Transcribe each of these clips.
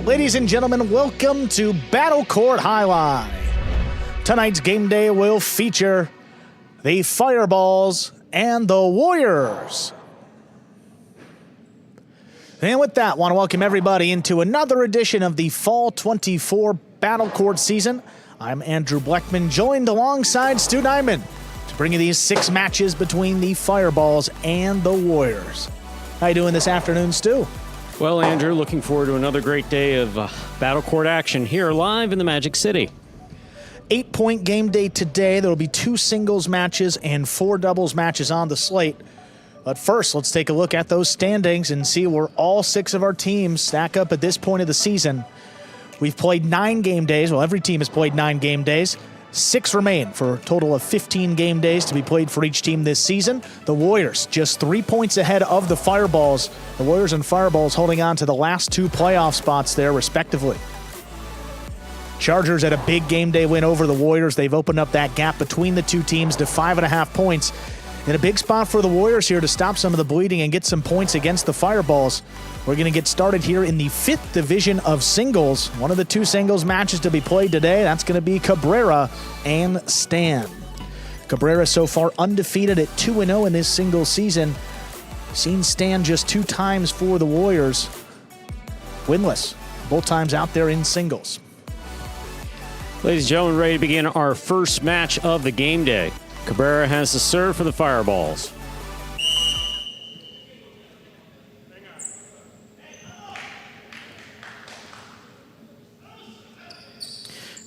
Ladies and gentlemen, welcome to Court Jai-Alai. Tonight's game day will feature the Fireballs and the Warriors. And with that, I want to welcome everybody into another edition of the Fall 24 Battle Court season. I'm Andrew Bleckman, joined alongside Stu Nyman to bring you these 6 matches between the Fireballs and the Warriors. How you doing this afternoon, Stu? Well, Andrew, looking forward to another great day of Battle Court action here live in the Magic City. 8-point game day today. There will be 2 singles matches and 4 doubles matches on the slate. But first, let's take a look at those standings and see where all 6 of our teams stack up at this point of the season. We've played 9 game days. Well, every team has played 9 game days. 6 remain for a total of 15 game days to be played for each team this season. The Warriors just 3 points ahead of the Fireballs. The Warriors and Fireballs holding on to the last 2 playoff spots there, respectively. Chargers had a big game day win over the Warriors. They've opened up that gap between the 2 teams to 5.5 points. In a big spot for the Warriors here to stop some of the bleeding and get some points against the Fireballs. We're going to get started here in the 5th division of singles. One of the 2 singles matches to be played today, that's going to be Cabrera and Stan. Cabrera so far undefeated at 2-0 in this singles season. Seen Stan just 2 times for the Warriors. Winless, both times out there in singles. Ladies and gentlemen, ready to begin our first match of the game day. Cabrera has the serve for the Fireballs.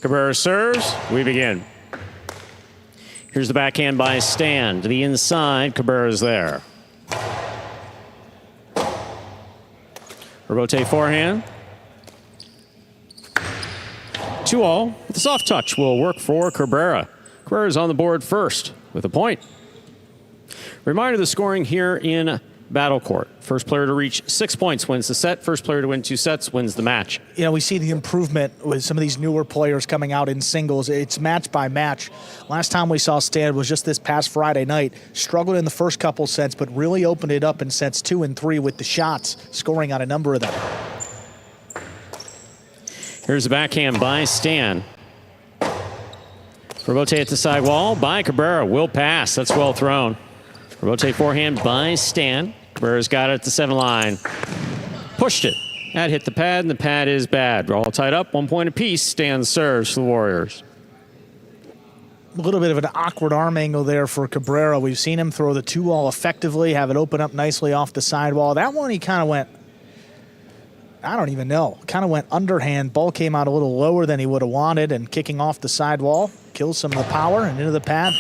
Cabrera serves. We begin. Here's the backhand by Stan. To the inside, Cabrera's there. Rebote forehand. 2-all. The soft touch will work for Cabrera. Cabrera's on the board first with a point. Reminder of the scoring here in Battle Court. First player to reach 6 points wins the set. First player to win 2 sets wins the match. You know, we see the improvement with some of these newer players coming out in singles. It's match by match. Last time we saw Stan was just this past Friday night. Struggled in the first couple sets, but really opened it up in sets 2 and 3 with the shots, scoring on a number of them. Here's the backhand by Stan. Rebote at the sidewall by Cabrera. Will pass. That's well thrown. Rebote forehand by Stan. Cabrera's got it at the 7 line. Pushed it. That hit the pad, and the pad is bad. We're all tied up. 1 point apiece. Stan serves for the Warriors. A little bit of an awkward arm angle there for Cabrera. We've seen him throw the 2-all effectively, have it open up nicely off the sidewall. That one he kind of went, I don't even know, kind of went underhand. Ball came out a little lower than he would have wanted, and kicking off the sidewall kills some of the power and into the pad.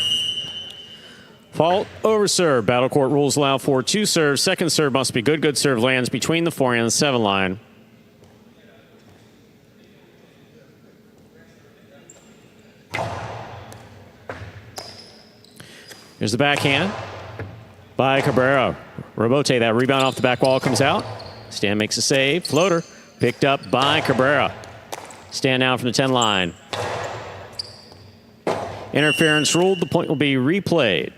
Fault over serve. Battle Court rules allow for 2 serves. Second serve must be good. Good serve lands between the 4 and the 7 line. Here's the backhand by Cabrera. Rebote, that rebound off the back wall comes out. Stan makes a save. Floater picked up by Cabrera. Stan now from the 10 line. Interference ruled. The point will be replayed.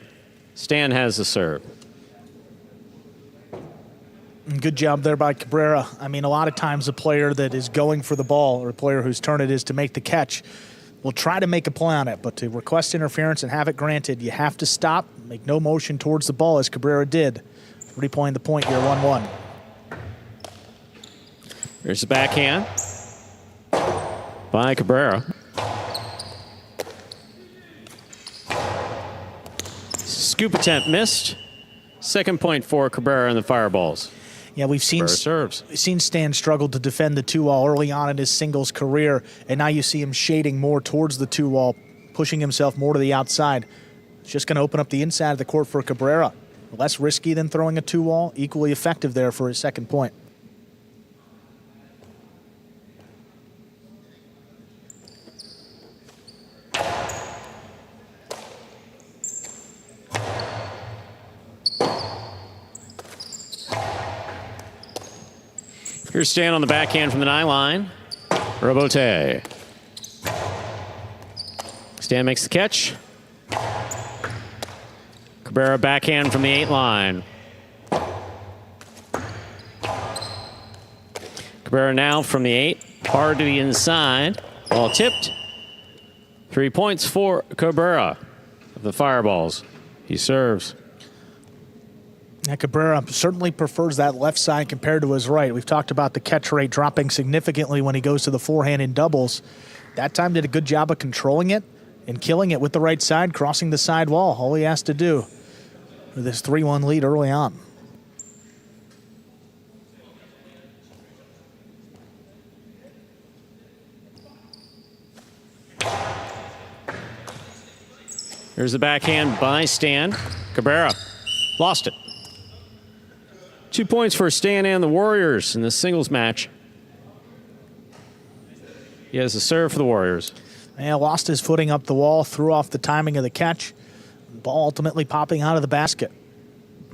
Stan has the serve. Good job there by Cabrera. I mean, a lot of times a player that is going for the ball, or a player whose turn it is to make the catch, will try to make a play on it, but to request interference and have it granted, you have to stop, make no motion towards the ball, as Cabrera did. Replaying the point here, 1-1. Here's the backhand by Cabrera. Scoop attempt missed. Second point for Cabrera and the Fireballs. Yeah, we've seen Stan struggle to defend the 2-wall early on in his singles career, and now you see him shading more towards the 2-wall, pushing himself more to the outside. It's just going to open up the inside of the court for Cabrera. Less risky than throwing a 2-wall, equally effective there for his second point. Here's Stan on the backhand from the 9 line. Robote. Stan makes the catch. Cabrera backhand from the 8 line. Cabrera now from the 8. Hard to the inside. Ball tipped. 3 points for Cabrera of the Fireballs. He serves. Yeah, Cabrera certainly prefers that left side compared to his right. We've talked about the catch rate dropping significantly when he goes to the forehand in doubles. That time did a good job of controlling it and killing it with the right side, crossing the side wall. All he has to do with this 3-1 lead early on. Here's the backhand by Stan. Cabrera lost it. 2 points for Stan and the Warriors in the singles match. He has a serve for the Warriors. Yeah, lost his footing up the wall, threw off the timing of the catch. Ball ultimately popping out of the basket.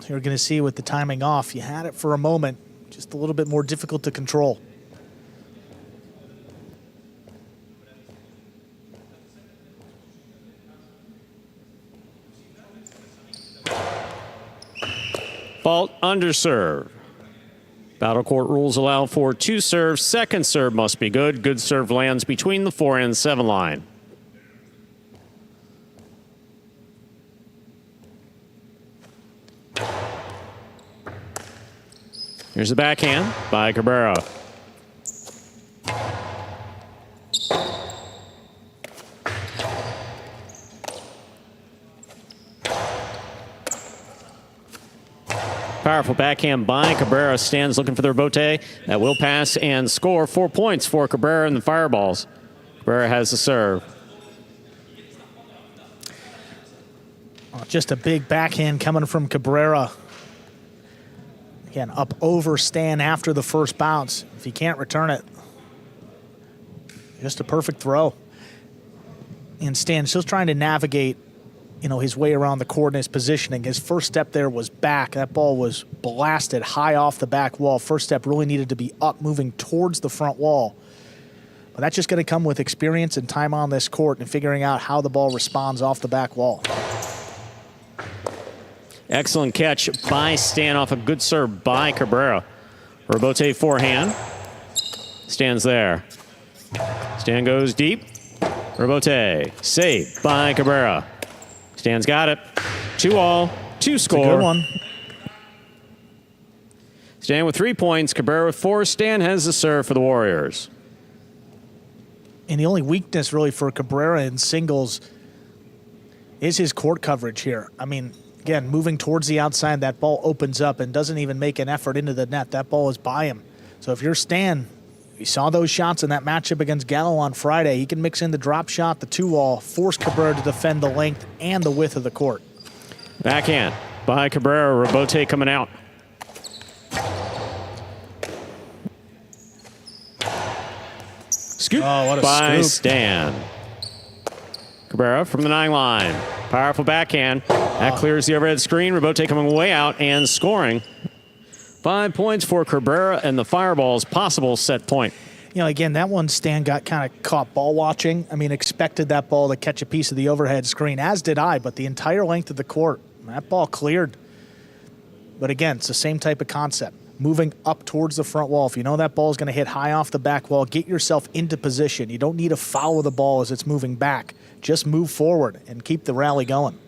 You're going to see with the timing off, you had it for a moment, just a little bit more difficult to control. Fault under serve. Battle court rules allow for 2 serves. Second serve must be good. Good serve lands between the 4 and 7 line. Here's the backhand by Cabrera. Powerful backhand by Cabrera. Stands looking for the rebote. That will pass and score. 4 points for Cabrera and the Fireballs. Cabrera has the serve. Just a big backhand coming from Cabrera. Again, up over Stan after the first bounce. If he can't return it, just a perfect throw. And Stan's still trying to navigate, his way around the court and his positioning. His first step there was back. That ball was blasted high off the back wall. First step really needed to be up, moving towards the front wall. But that's just going to come with experience and time on this court and figuring out how the ball responds off the back wall. Excellent catch by Stan off a good serve by Cabrera. Rebote forehand. Stan's there. Stan goes deep. Rebote. Saved by Cabrera. Stan's got it. 2-all. 2 score. That's a good one. Stan with 3 points. Cabrera with 4. Stan has the serve for the Warriors. And the only weakness really for Cabrera in singles is his court coverage here. I mean, again, moving towards the outside, that ball opens up and doesn't even make an effort into the net. That ball is by him. So if you're Stan, you saw those shots in that matchup against Gallo on Friday. He can mix in the drop shot, the 2-wall, force Cabrera to defend the length and the width of the court. Backhand by Cabrera. Rebote coming out. Scoop what a by scoop. Stan. Cabrera from the 9 line. Powerful backhand. That clears the overhead screen. Rebote coming way out and scoring. 5 points for Cabrera and the Fireballs. Possible set point. Again, that one Stan got kind of caught ball watching. I mean, expected that ball to catch a piece of the overhead screen, as did I, but the entire length of the court, that ball cleared. But again, it's the same type of concept. Moving up towards the front wall. If you know that ball is going to hit high off the back wall, get yourself into position. You don't need to follow the ball as it's moving back. Just move forward and keep the rally going.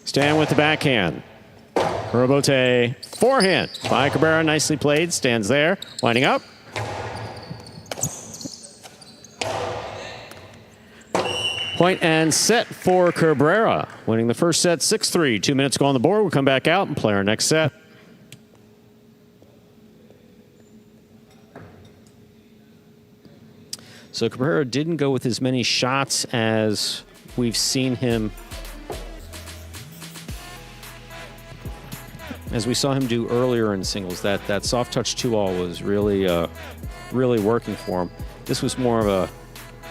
Stan with the backhand. Rebote forehand by Cabrera. Nicely played. Stands there. Winding up. Point and set for Cabrera, winning the first set 6-3. 2 minutes go on the board. We'll come back out and play our next set. So Cabrera didn't go with as many shots as we've seen him, as we saw him do earlier in singles. That soft touch 2-all was really working for him. This was more of a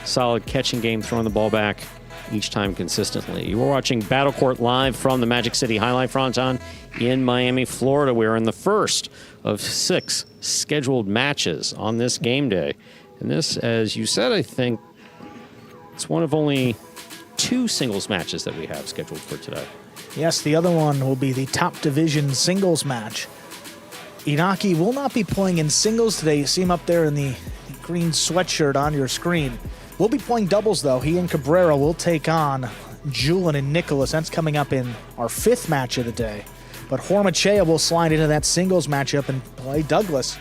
solid catching game, throwing the ball back each time consistently. You were watching Battle Court live from the Magic City Jai-Alai Fronton in Miami, Florida. We're in the first of 6 scheduled matches on this game day. And this, as you said, I think it's one of only 2 singles matches that we have scheduled for today. Yes, the other one will be the top division singles match. Inaki will not be playing in singles today. You see him up there in the green sweatshirt on your screen. We'll be playing doubles, though. He and Cabrera will take on Julian and Nicholas. That's coming up in our 5th match of the day. But Hormachea will slide into that singles matchup and play Douglas.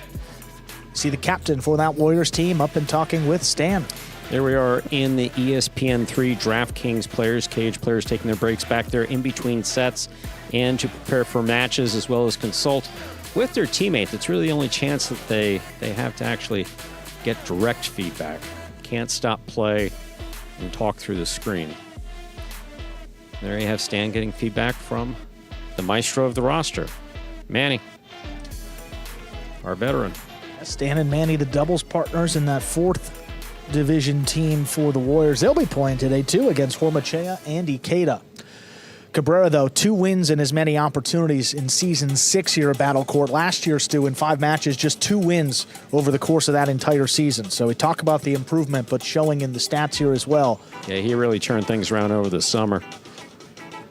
See the captain for that Warriors team up and talking with Stan. There we are in the ESPN3 DraftKings Players Cage. Players taking their breaks back there in between sets and to prepare for matches as well as consult with their teammates. It's really the only chance that they have to actually get direct feedback. Can't stop play and talk through the screen. There you have Stan getting feedback from the maestro of the roster, Manny, our veteran. Stan and Manny, the doubles partners in that 4th division team for the Warriors. They'll be playing today, too, against Hormachea and Ikeda. Cabrera, though, 2 wins and as many opportunities in Season 6 here at Battle Court. Last year, Stu, in 5 matches, just 2 wins over the course of that entire season. So we talk about the improvement, but showing in the stats here as well. Yeah, he really turned things around over the summer.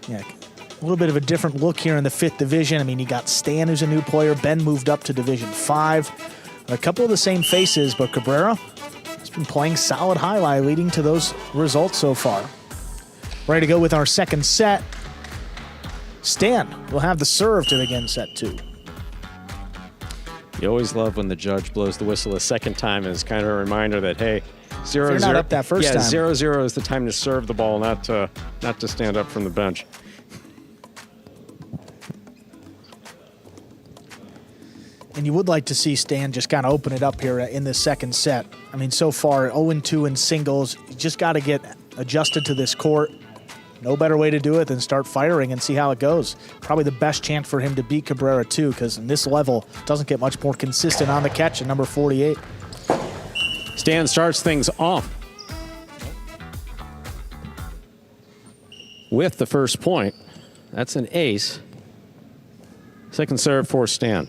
Yeah, a little bit of a different look here in the 5th division. I mean, you got Stan, who's a new player. Ben moved up to Division 5. A couple of the same faces, but Cabrera has been playing solid highlight, leading to those results so far. Ready to go with our 2nd set. Stan will have the serve to begin set 2. You always love when the judge blows the whistle a second time as kind of a reminder that, hey, 0-0. You're not up that first time. 0-0 is the time to serve the ball, not to stand up from the bench. And you would like to see Stan just kind of open it up here in the 2nd set. I mean, so far, 0-2 in singles. You just got to get adjusted to this court. No better way to do it than start firing and see how it goes. Probably the best chance for him to beat Cabrera, too, because in this level, doesn't get much more consistent on the catch at number 48. Stan starts things off with the first point. That's an ace. 2nd serve for Stan.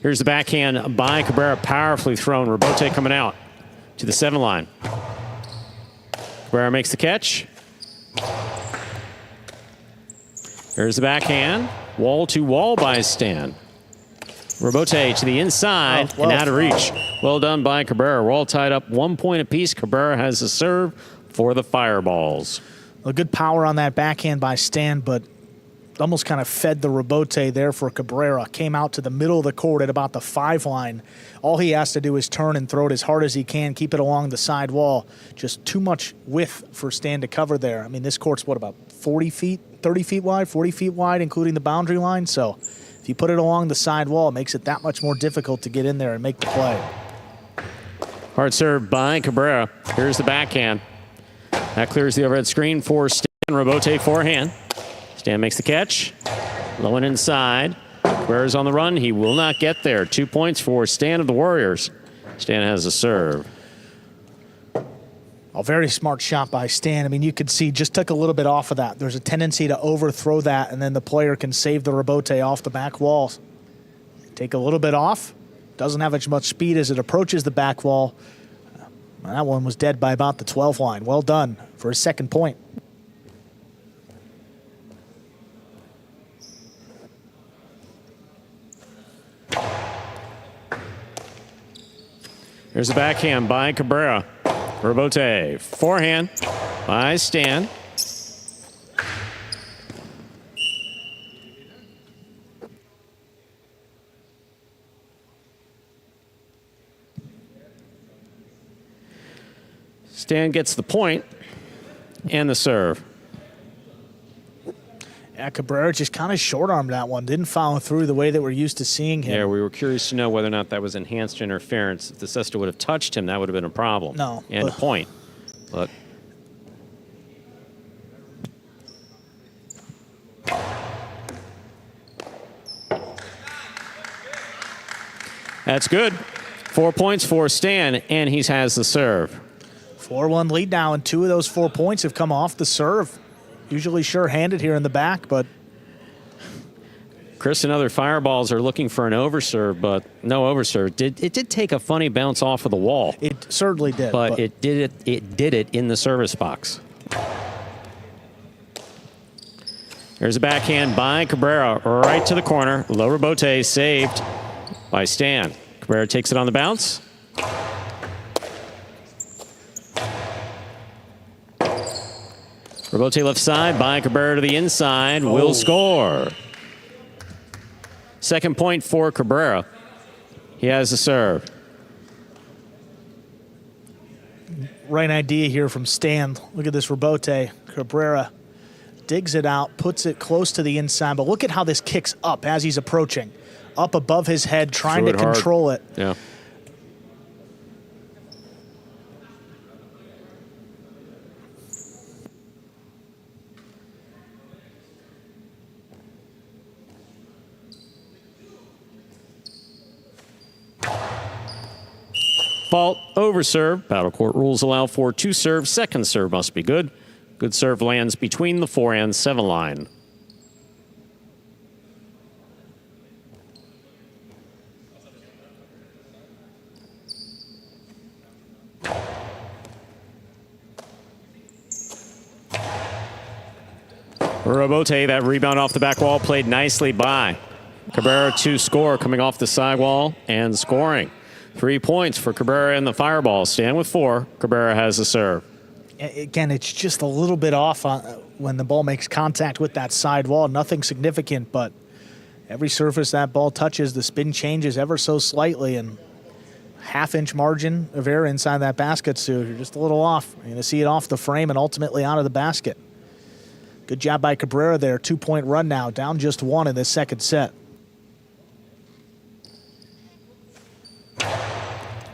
Here's the backhand by Cabrera, powerfully thrown. Rebote coming out to the 7 line. Cabrera makes the catch. Here's the backhand. Wall to wall by Stan. Rebote to the inside and out of reach. Well done by Cabrera. We're all tied up 1 point apiece. Cabrera has the serve for the Fireballs. A good power on that backhand by Stan, but almost kind of fed the rebote there for Cabrera. Came out to the middle of the court at about the 5 line. All he has to do is turn and throw it as hard as he can, keep it along the side wall. Just too much width for Stan to cover there. I mean, this court's, what, about 40 feet, 30 feet wide, 40 feet wide, including the boundary line. So if you put it along the side wall, it makes it that much more difficult to get in there and make the play. Hard serve by Cabrera. Here's the backhand. That clears the overhead screen for Stan. Rebote forehand. Stan makes the catch. Low and inside. Cabrera's on the run. He will not get there. 2 points for Stan of the Warriors. Stan has a serve. A very smart shot by Stan. I mean, you could see just took a little bit off of that. There's a tendency to overthrow that, and then the player can save the rebote off the back wall. Take a little bit off. Doesn't have as much speed as it approaches the back wall. That one was dead by about the 12 line. Well done for his 2nd point. Here's a backhand by Cabrera. Rebote, forehand by Stan. Stan gets the point and the serve. Yeah, Cabrera just kind of short-armed that one. Didn't follow through the way that we're used to seeing him. Yeah, we were curious to know whether or not that was enhanced interference. If the Decisive would have touched him, that would have been a problem. No. And a point. But that's good. 4 points for Stan, and he has the serve. 4-1 lead now, and 2 of those 4 points have come off the serve. Usually sure-handed here in the back, but Chris and other fireballs are looking for an overserve, but no overserve. It did take a funny bounce off of the wall. It certainly did. But it did it in the service box. There's a backhand by Cabrera right to the corner. Low rebote saved by Stan. Cabrera takes it on the bounce. Rebote left side by Cabrera to the inside. Will score. Second point for Cabrera. He has the serve. Right idea here from Stan. Look at this rebote. Cabrera digs it out, puts it close to the inside, but look at how this kicks up as he's approaching. Up above his head, trying to control it. Yeah. Fault, over serve. Battle court rules allow for 2 serves. Second serve must be good. Good serve lands between the 4 and 7 line. Rebote, that rebound off the back wall, played nicely by Cabrera to score, coming off the sidewall and scoring. 3 points for Cabrera and the Fireball. Stan with 4. Cabrera has the serve. Again, it's just a little bit off when the ball makes contact with that side wall. Nothing significant, but every surface that ball touches, the spin changes ever so slightly, and half-inch margin of error inside that basket, so you're just a little off. You're going to see it off the frame and ultimately out of the basket. Good job by Cabrera there. 2-point run now, down just 1 in this second set.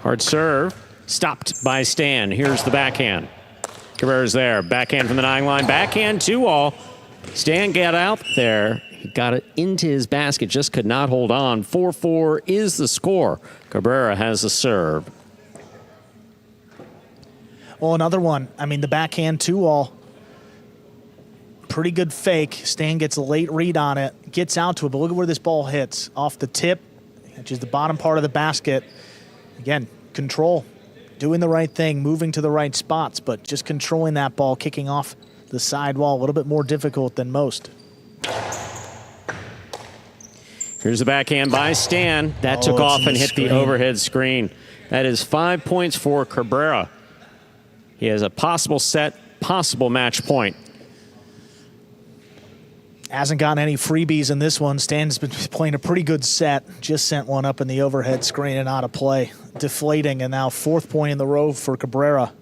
Hard serve, stopped by Stan. Here's the backhand. Cabrera's there. Backhand from the 9 line. Backhand 2-all. Stan got out there. He got it into his basket, just could not hold on. 4-4 is the score. Cabrera has the serve. Well, another one. I mean, the backhand 2-all. Pretty good fake. Stan gets a late read on it, gets out to it, but look at where this ball hits. Off the tip, which is the bottom part of the basket. Again, control, doing the right thing, moving to the right spots, but just controlling that ball, kicking off the side wall, a little bit more difficult than most. Here's the backhand by Stan. That took off and hit the overhead screen. That is 5 points for Cabrera. He has a possible set, possible match point. Hasn't gotten any freebies in this one. Stan's been playing a pretty good set. Just sent one up in the overhead screen and out of play. Deflating, and now 4th point in the row for Cabrera,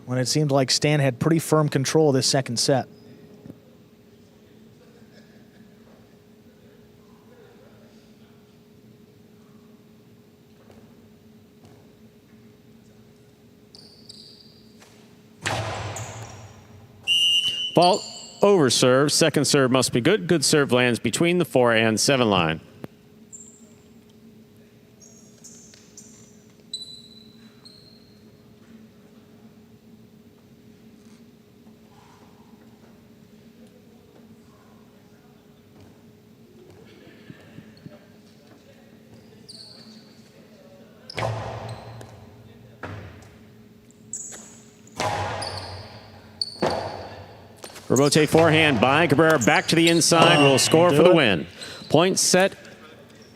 when it seemed like Stan had pretty firm control of this second set. Fault, over serve. Second serve must be good. Good serve lands between the 4 and 7 line. Rebote forehand by Cabrera, back to the inside, will score for the win. Point, set,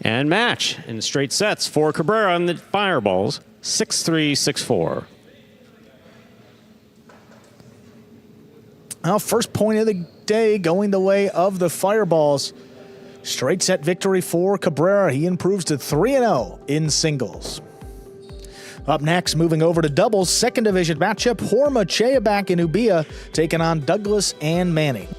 and match in straight sets for Cabrera and the Fireballs, 6-3, 6-4. Well, first point of the day going the way of the Fireballs. Straight set victory for Cabrera. He improves to 3-0 in singles. Up next, moving over to doubles, second division matchup, Horma back in Ubia taking on Douglas and Manny.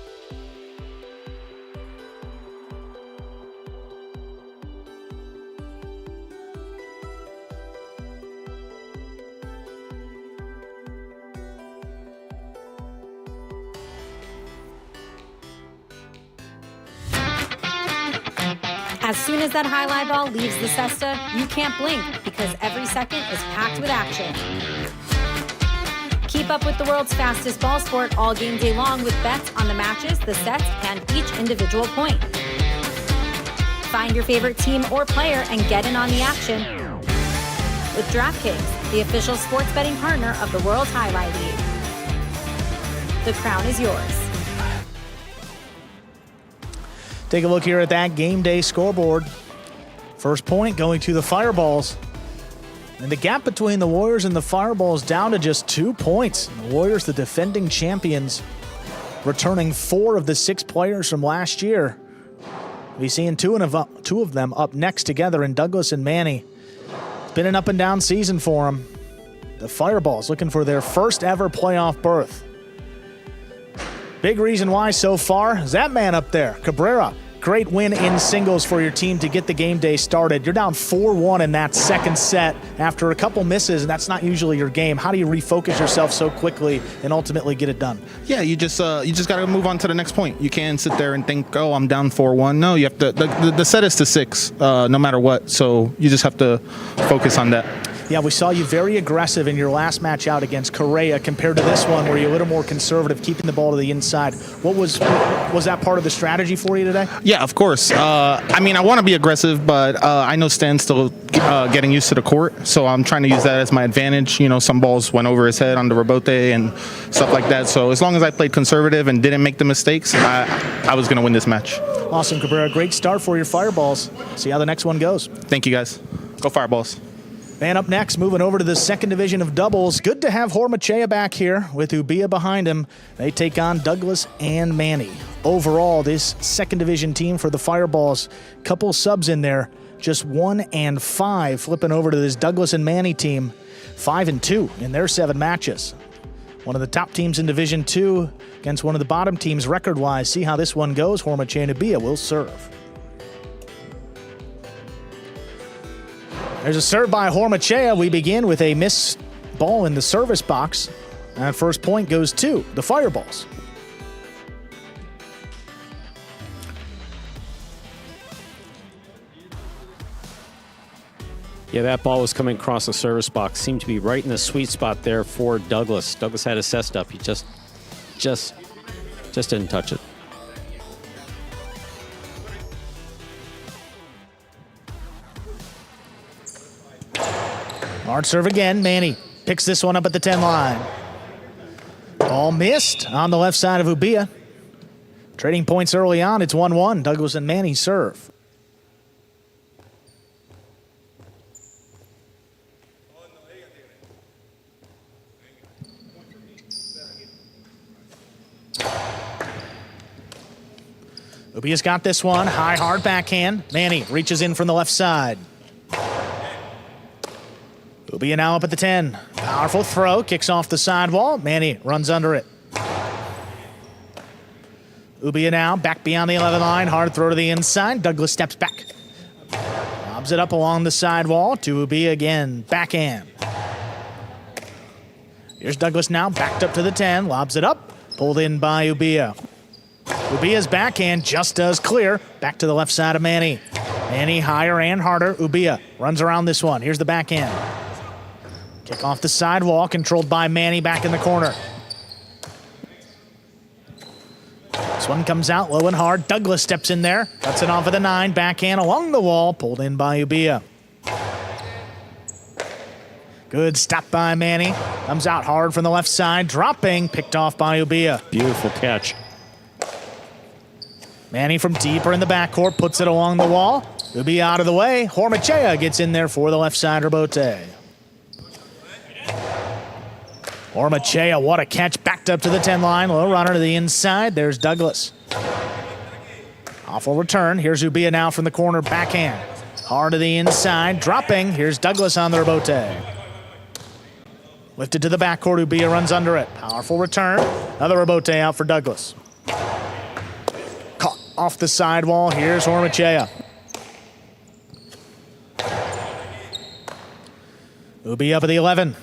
As soon as that high-lie ball leaves the cesta, you can't blink because every second is packed with action. Keep up with the world's fastest ball sport all game day long with bets on the matches, the sets, and each individual point. Find your favorite team or player and get in on the action with DraftKings, the official sports betting partner of the World Jai-Alai League. The crown is yours. Take a look here at that game day scoreboard. First point going to the Fireballs. And the gap between the Warriors and the Fireballs down to just 2 points. The Warriors, the defending champions, returning 4 of the 6 players from last year. We've seen two of them up next together in Douglas and Manny. It's been an up and down season for them. The Fireballs looking for their first ever playoff berth. Big reason why so far is that man up there, Cabrera. Great win in singles for your team to get the game day started. You're down 4-1 in that second set after a couple misses, and that's not usually your game. How do you refocus yourself so quickly and ultimately get it done? Yeah, you just got to move on to the next point. You can't sit there and think, oh, I'm down 4-1. No, you have to. The set is to 6, no matter what. So you just have to focus on that. Yeah, we saw you very aggressive in your last match out against Correa compared to this one where you're a little more conservative, keeping the ball to the inside. What was that part of the strategy for you today? Yeah, of course. I mean, I want to be aggressive, but I know Stan's still getting used to the court, so I'm trying to use that as my advantage. You know, some balls went over his head on the rebote and stuff like that. So as long as I played conservative and didn't make the mistakes, I was going to win this match. Awesome, Cabrera. Great start for your Fireballs. See how the next one goes. Thank you, guys. Go Fireballs. And up next, moving over to the second division of doubles. Good to have Horma back here with Ubia behind him. They take on Douglas and Manny. Overall, this second division team for the Fireballs, couple subs in there, just 1-5, flipping over to this Douglas and Manny team, 5-2 in their 7 matches. One of the top teams in Division 2 against one of the bottom teams record-wise. See how this one goes. Horma and Ubia will serve. There's a serve by Horma. We begin with a missed ball in the service box. And first point goes to the Fireballs. Yeah, that ball was coming across the service box. Seemed to be right in the sweet spot there for Douglas. Douglas had his cest up. He just didn't touch it. Hard serve again. Manny picks this one up at the 10 line. Ball missed on the left side of Ubia. Trading points early on. It's 1-1. Douglas and Manny serve. Ubia's got this one. High, hard backhand. Manny reaches in from the left side. Ubia now up at the 10. Powerful throw. Kicks off the sidewall. Manny runs under it. Ubia now back beyond the 11 line. Hard throw to the inside. Douglas steps back. Lobs it up along the sidewall to Ubia again. Backhand. Here's Douglas now backed up to the 10. Lobs it up. Pulled in by Ubia. Ubia's backhand just does clear. Back to the left side of Manny. Manny higher and harder. Ubia runs around this one. Here's the backhand. Kick off the sidewall, controlled by Manny back in the corner. This one comes out low and hard. Douglas steps in there. Cuts it off of the 9. Backhand along the wall. Pulled in by Ubia. Good stop by Manny. Comes out hard from the left side. Dropping. Picked off by Ubia. Beautiful catch. Manny from deeper in the backcourt. Puts it along the wall. Ubia out of the way. Horma gets in there for the left side rebote. Horma, what a catch, backed up to the 10 line. Low runner to the inside. There's Douglas. Awful return. Here's Ubia now from the corner, backhand. Hard to the inside, dropping. Here's Douglas on the rebote. Lifted to the backcourt, Ubia runs under it. Powerful return. Another rebote out for Douglas. Caught off the sidewall. Here's Hormachea. Ubia up at the 11.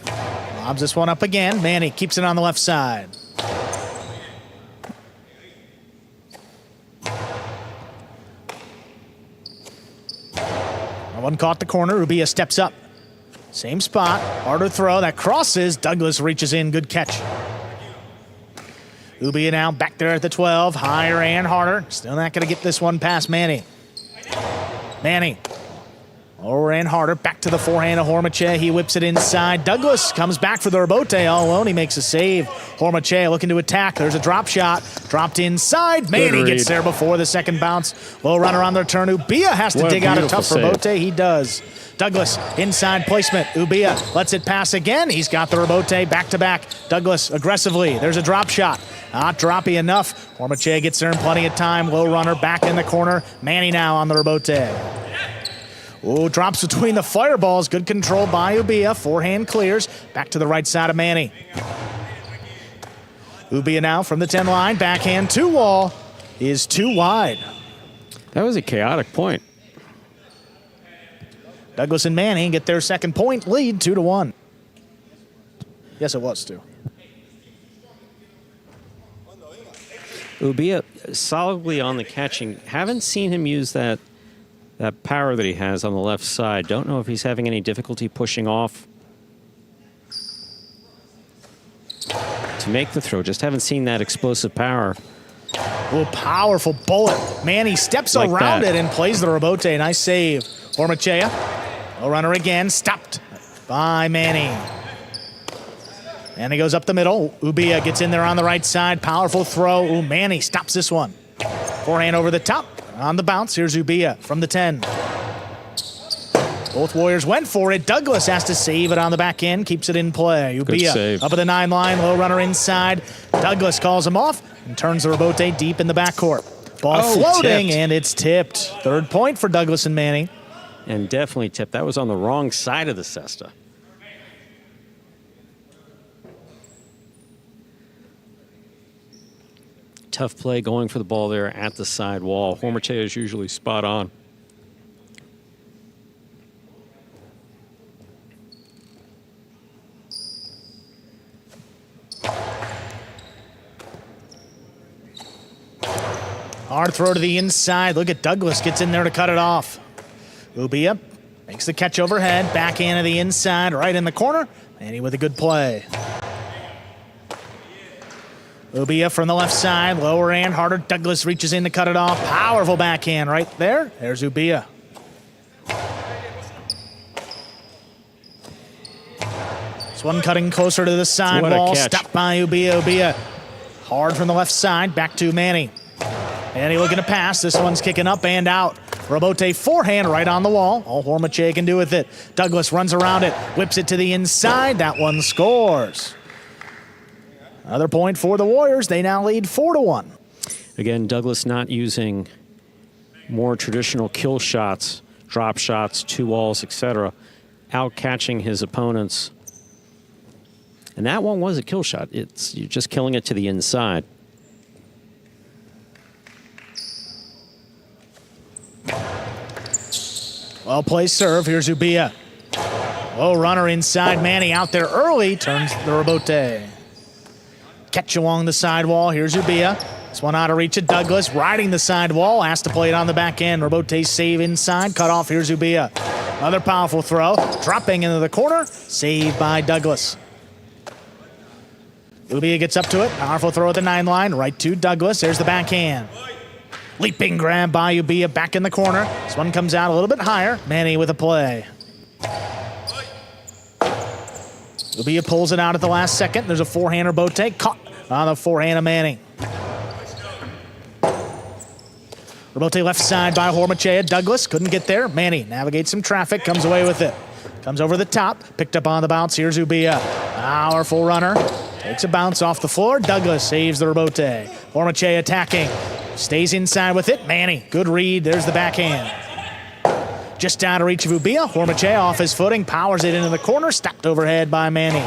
Lobs this one up again. Manny keeps it on the left side. No one caught the corner. Ubia steps up. Same spot. Harder throw. That crosses. Douglas reaches in. Good catch. Ubia now back there at the 12. Higher and harder. Still not going to get this one past Manny. Manny. Lower and harder. Back to the forehand of Hormachea. He whips it inside. Douglas comes back for the rebote all alone. He makes a save. Hormachea looking to attack. There's a drop shot. Dropped inside. Manny gets there before the second bounce. Low runner on the return. Ubia has to dig out a tough rebote. He does. Douglas, inside placement. Ubia lets it pass again. He's got the rebote back to back. Douglas aggressively. There's a drop shot. Not droppy enough. Hormachea gets there in plenty of time. Low runner back in the corner. Manny now on the rebote. Oh, drops between the fireballs. Good control by Ubia. Forehand clears. Back to the right side of Manny. Ubia now from the 10 line. Backhand 2-wall is too wide. That was a chaotic point. Douglas and Manning get their second point lead, 2-1. Yes, it was, too. Ubia solidly on the catching. Haven't seen him use that power that he has on the left side. Don't know if he's having any difficulty pushing off to make the throw. Just haven't seen that explosive power. Oh, powerful bullet. Manny steps like around it and plays the rebote. Nice save. Hormachea. Low runner again. Stopped by Manny. Manny goes up the middle. Ubia gets in there on the right side. Powerful throw. Ooh, Manny stops this one. Forehand over the top. On the bounce, here's Ubia from the 10. Both Warriors went for it. Douglas has to save it on the back end, keeps it in play. Ubia up at the 9 line, low runner inside. Douglas calls him off and turns the rebote deep in the backcourt. Ball floating, and it's tipped. Third point for Douglas and Manning. And definitely tipped. That was on the wrong side of the cesta. Tough play going for the ball there at the side wall. Hormachea is usually spot on. Hard throw to the inside. Look at Douglas gets in there to cut it off. Ubia makes the catch overhead. Backhand to the inside, right in the corner. Manny with a good play. Ubia from the left side, lower and harder. Douglas reaches in to cut it off. Powerful backhand right there. There's Ubia. This one cutting closer to the sidewall. Stopped by Ubia. Ubia hard from the left side. Back to Manny. Manny looking to pass. This one's kicking up and out. Rebote forehand right on the wall. All Hormachea can do with it. Douglas runs around it. Whips it to the inside. That one scores. Another point for the Warriors. They now lead 4-1. Again, Douglas not using more traditional kill shots, drop shots, 2-walls, etc. Out catching his opponents. And that one was a kill shot. You're just killing it to the inside. Well placed serve. Here's Ubia. Low runner inside. Manny out there early. Turns the rebote. Catch along the sidewall. Here's Ubia. This one out of reach of Douglas. Riding the sidewall. Has to play it on the back end. Rebote save inside. Cut off. Here's Ubia. Another powerful throw. Dropping into the corner. Saved by Douglas. Ubia gets up to it. Powerful throw at the 9 line. Right to Douglas. There's the backhand. Leaping grab by Ubia. Back in the corner. This one comes out a little bit higher. Manny with a play. Ubia pulls it out at the last second. There's a forehand rebote. Caught on the forehand of Manning. Rebote left side by Hormachea. Douglas couldn't get there. Manny navigates some traffic. Comes away with it. Comes over the top. Picked up on the bounce. Here's Ubia. Powerful runner. Takes a bounce off the floor. Douglas saves the rebote. Hormachea attacking. Stays inside with it. Manny. Good read. There's the backhand. Just out of reach of Ubia. Hormachea off his footing. Powers it into the corner. Stopped overhead by Manny.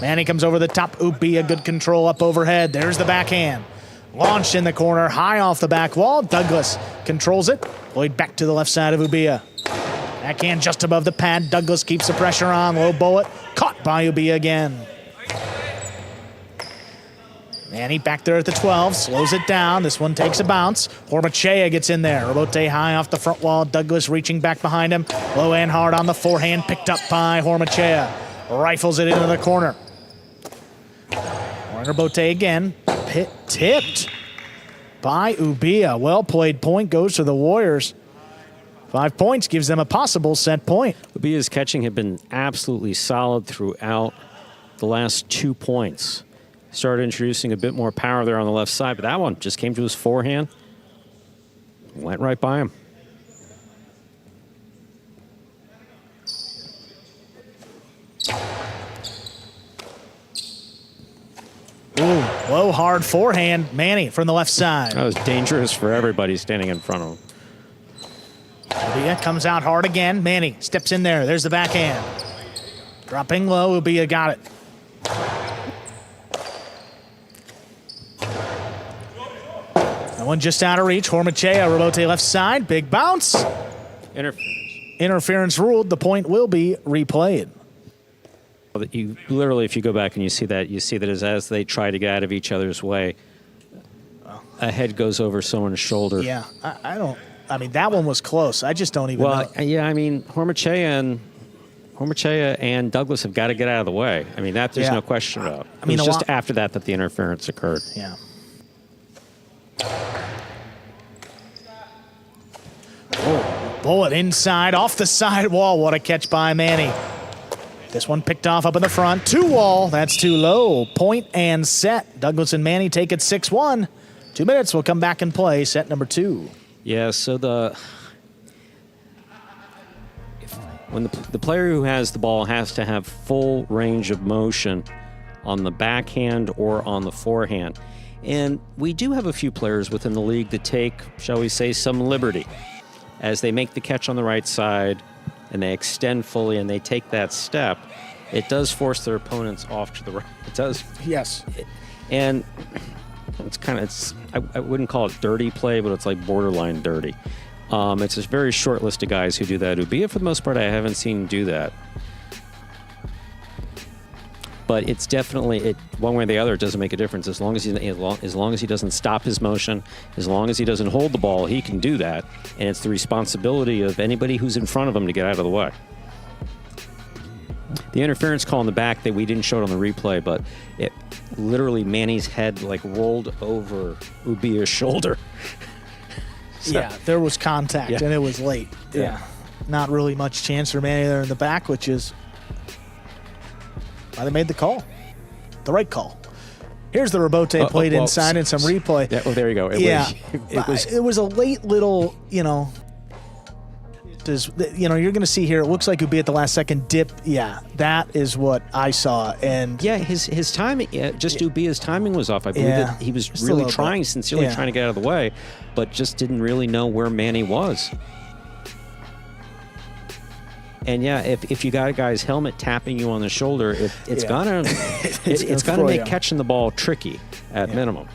Manny comes over the top. Ubia, good control up overhead. There's the backhand. Launched in the corner, high off the back wall. Douglas controls it. Played back to the left side of Ubia. Backhand just above the pad. Douglas keeps the pressure on. Low bullet. Caught by Ubia again. Manny back there at the 12. Slows it down. This one takes a bounce. Hormachea gets in there. Robote high off the front wall. Douglas reaching back behind him. Low and hard on the forehand. Picked up by Hormachea. Rifles it into the corner. Robote again. Tipped by Ubia. Well played point goes to the Warriors. 5 points gives them a possible set point. Ubia's catching had been absolutely solid throughout the last 2 points. Started introducing a bit more power there on the left side, but that one just came to his forehand. Went right by him. Ooh, low, hard forehand. Manny from the left side. That was dangerous for everybody standing in front of him. Ubia comes out hard again. Manny steps in there. There's the backhand. Dropping low. Ubia got it. That one just out of reach. Hormachea, Robote left side. Big bounce. Interference ruled. The point will be replayed. You literally, if you go back and you see that as they try to get out of each other's way, a head goes over someone's shoulder. Yeah, I mean, that one was close. I just don't even know. Yeah, I mean, Hormachea and Douglas have got to get out of the way. I mean, that there's no question about. I mean, it's just after that the interference occurred. Yeah. Oh, bullet inside, off the side wall. What a catch by Manny. This one picked off up in the front. 2-wall, that's too low. Point and set. Douglas and Manny take it 6-1. 2 minutes, we'll come back and play set number 2. Yeah, so when the player who has the ball has to have full range of motion on the backhand or on the forehand. And we do have a few players within the league that take, shall we say, some liberty as they make the catch on the right side and they extend fully and they take that step. It does force their opponents off to the right. It does. Yes. And I wouldn't call it dirty play, but it's like borderline dirty. It's a very short list of guys who do that. Ubia, for the most part, I haven't seen do that. But it's definitely, one way or the other, it doesn't make a difference. As long as he doesn't stop his motion, as long as he doesn't hold the ball, he can do that. And it's the responsibility of anybody who's in front of him to get out of the way. The interference call in the back that we didn't show it on the replay, but it literally Manny's head like rolled over Ubia's shoulder. So, yeah, there was contact and it was late. Yeah. Not really much chance for Manny there in the back, which is why they made the call. The right call. Here's the Robote played inside and some replay. Yeah, there you go. It was a late little, you're going to see here, it looks like Ubia at the last second dip. Yeah, that is what I saw. And yeah, his timing, Ubia's timing was off. I believe that he was really sincerely trying to get out of the way, but just didn't really know where Manny was. And yeah, if you got a guy's helmet tapping you on the shoulder, it's gonna make catching the ball tricky at minimum.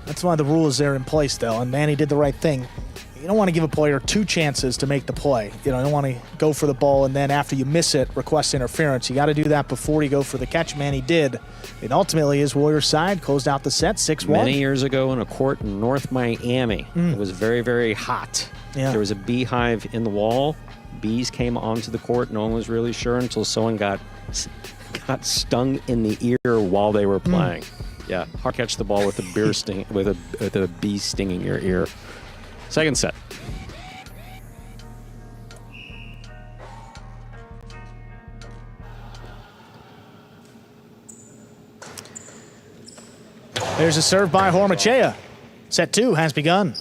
That's why the rule is there in place, though. And Manny did the right thing. You don't want to give a player 2 chances to make the play. You don't want to go for the ball and then after you miss it, request interference. You got to do that before you go for the catch. Manny did. And ultimately, his Warriors side closed out the set 6-1. Many years ago in a court in North Miami, it was very, very hot. Yeah. There was a beehive in the wall. Bees came onto the court. No one was really sure until someone got stung in the ear while they were playing. Yeah, hard catch the ball with a bee stinging your ear. Second set. There's a serve by Hormachea. Set 2 has begun.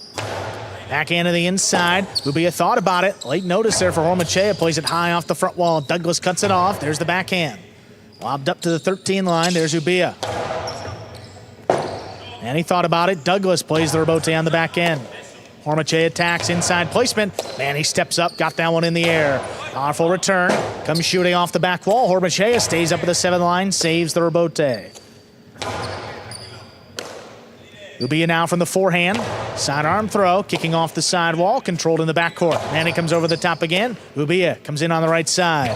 Backhand to the inside. Ubia thought about it. Late notice there for Hormachea. Plays it high off the front wall. Douglas cuts it off. There's the backhand. Lobbed up to the 13 line. There's Ubia. And he thought about it. Douglas plays the Robote on the back end. Hormache attacks, inside placement. Manny steps up, got that one in the air. Powerful return, comes shooting off the back wall. Hormache stays up at the 7th line, saves the rebote. Ubia now from the forehand. Sidearm throw, kicking off the sidewall, controlled in the backcourt. Manny comes over the top again. Ubia comes in on the right side.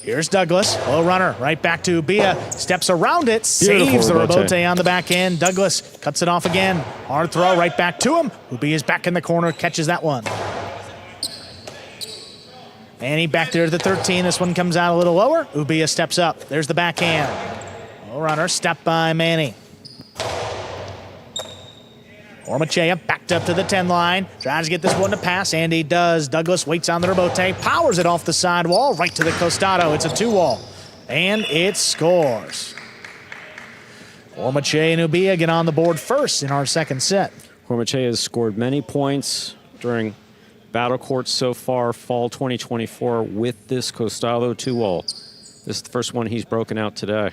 Here's Douglas, low runner, right back to Ubia. Steps around it, saves the rebote on the back end. Douglas cuts it off again. Hard throw, right back to him. Ubia's back in the corner, catches that one. Manny back there to the 13. This one comes out a little lower. Ubia steps up. There's the backhand. Low runner, step by Manny. Hormache backed up to the 10 line. Tries to get this one to pass, and he does. Douglas waits on the rebote, powers it off the sidewall, right to the costado. It's a 2-wall, and it scores. Hormache and Ubia get on the board first in our second set. Hormache has scored many points during Battle Court so far, fall 2024, with this costado 2-wall. This is the first one he's broken out today.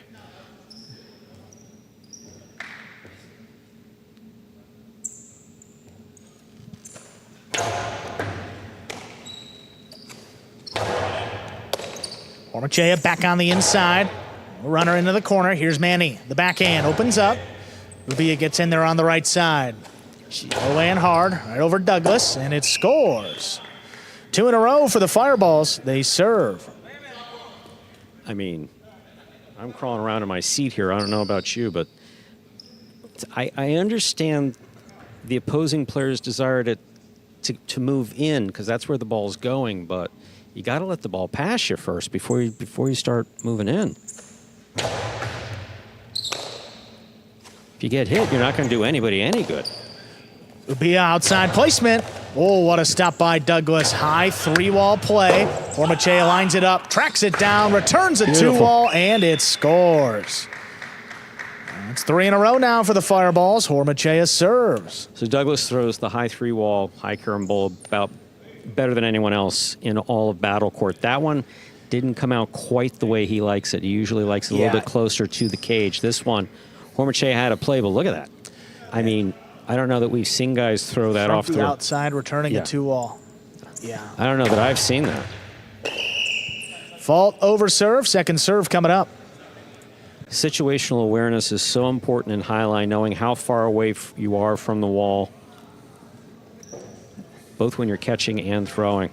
Hormache back on the inside. Runner into the corner. Here's Manny. The backhand opens up. Ubia gets in there on the right side. Low and hard. Right over Douglas, and it scores. 2 in a row for the Fireballs. They serve. I mean, I'm crawling around in my seat here. I don't know about you, but I understand the opposing player's desire to move in because that's where the ball's going, but you got to let the ball pass you first before you start moving in. If you get hit, you're not going to do anybody any good. Ubia outside placement. Oh, what a stop by Douglas. High 3-wall play. Hormache lines it up, tracks it down, returns a 2-wall, and it scores. It's 3 in a row now for the Fireballs. Hormache serves. So Douglas throws the high 3-wall, high carom about better than anyone else in all of Battle Court. That one didn't come out quite the way he likes it. He usually likes it a little bit closer to the cage. This one, Hormache had a play, but look at that. I mean, I don't know that we've seen guys throw that off the outside, returning a 2-wall. Yeah. I don't know that I've seen that. Fault over serve, second serve coming up. Situational awareness is so important in highline, knowing how far away you are from the wall, both when you're catching and throwing.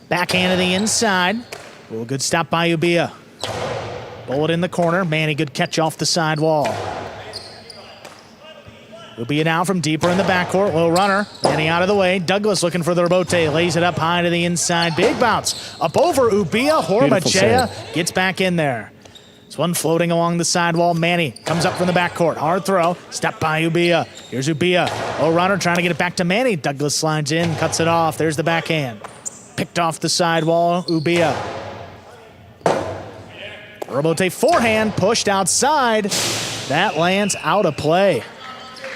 Backhand to the inside. Oh, good stop by Ubia. Bullet in the corner. Manny, good catch off the side wall. Ubia now from deeper in the backcourt. Low runner. Manny out of the way. Douglas looking for the rebote. Lays it up high to the inside. Big bounce. Up over Ubia. Hormache gets back in there. This one floating along the sidewall. Manny comes up from the backcourt. Hard throw. Step by Ubia. Here's Ubia. Low runner trying to get it back to Manny. Douglas slides in. Cuts it off. There's the backhand. Picked off the sidewall, Ubia. Rebote forehand, pushed outside. That lands out of play.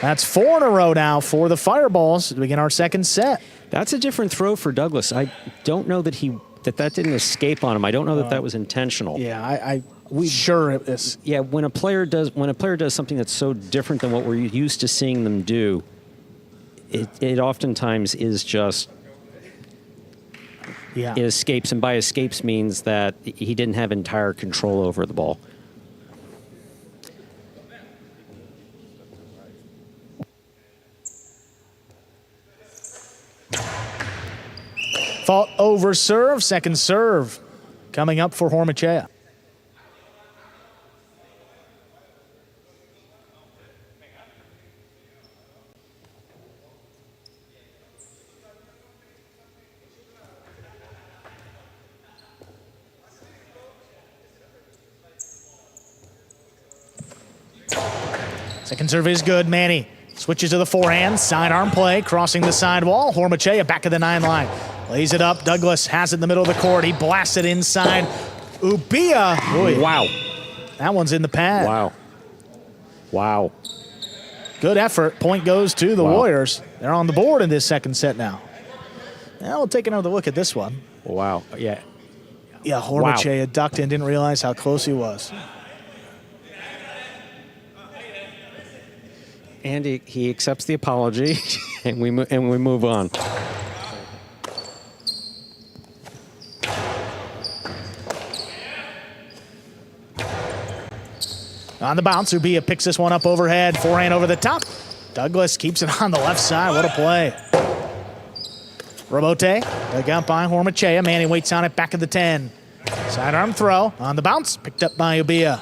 That's 4 in a row now for the Fireballs to begin our second set. That's a different throw for Douglas. I don't know that that didn't escape on him. I don't know that that was intentional. Yeah, we sure it is. Yeah, when a player does something that's so different than what we're used to seeing them do, it oftentimes is just. Yeah. It escapes, and by escapes means that he didn't have entire control over the ball. Fault over serve, second serve coming up for Hormache. Second serve is good. Manny switches to the forehand. Sidearm play, crossing the sidewall. Hormache back of the 9 line. Lays it up. Douglas has it in the middle of the court. He blasts it inside. Ubia. Boy, wow. That one's in the pad. Wow. Wow. Good effort. Point goes to the Warriors. They're on the board in this second set now. Now we'll take another look at this one. Wow. Yeah. Yeah, Hormachea ducked and didn't realize how close he was. And he accepts the apology, and we move on. On the bounce, Ubia picks this one up overhead. Forehand over the top. Douglas keeps it on the left side. What a play. Robote dug out by Hormachea. Manny waits on it back at the 10. Sidearm throw on the bounce. Picked up by Ubia.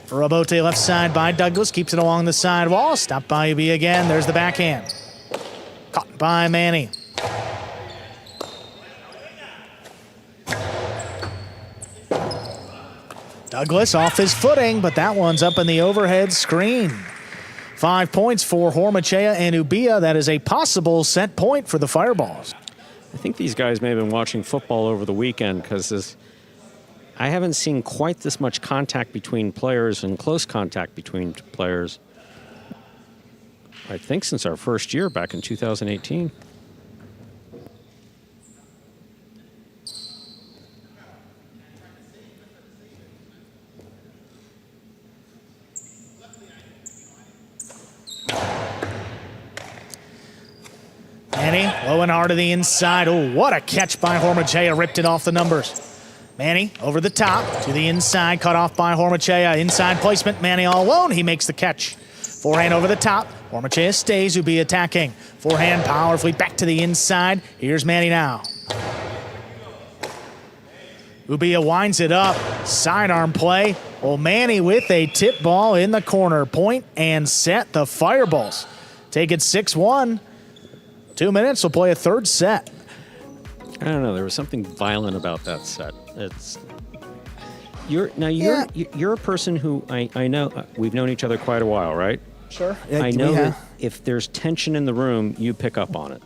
Robote left side by Douglas. Keeps it along the side wall. Stopped by Ubia again. There's the backhand. Caught by Manny. Douglas off his footing, but that one's up in the overhead screen. 5 points for Hormachea and Ubia. That is a possible set point for the Fireballs. I think these guys may have been watching football over the weekend because I haven't seen quite this much contact between players and close contact between players, I think, since our first year back in 2018. Manny, low and hard to the inside. Oh, what a catch by Hormachea. Ripped it off the numbers. Manny over the top to the inside. Cut off by Hormachea. Inside placement. Manny all alone. He makes the catch. Forehand over the top. Hormachea stays. Ubia attacking. Forehand powerfully back to the inside. Here's Manny now. Ubia winds it up. Sidearm play. Well, Manny with a tip ball in the corner. Point and set. The Fireballs take it 6-1. 2 minutes, we'll play a third set. I don't know. There was something violent about that set. You're a person who I know. We've known each other quite a while, right? Sure. I know that if there's tension in the room, you pick up on it.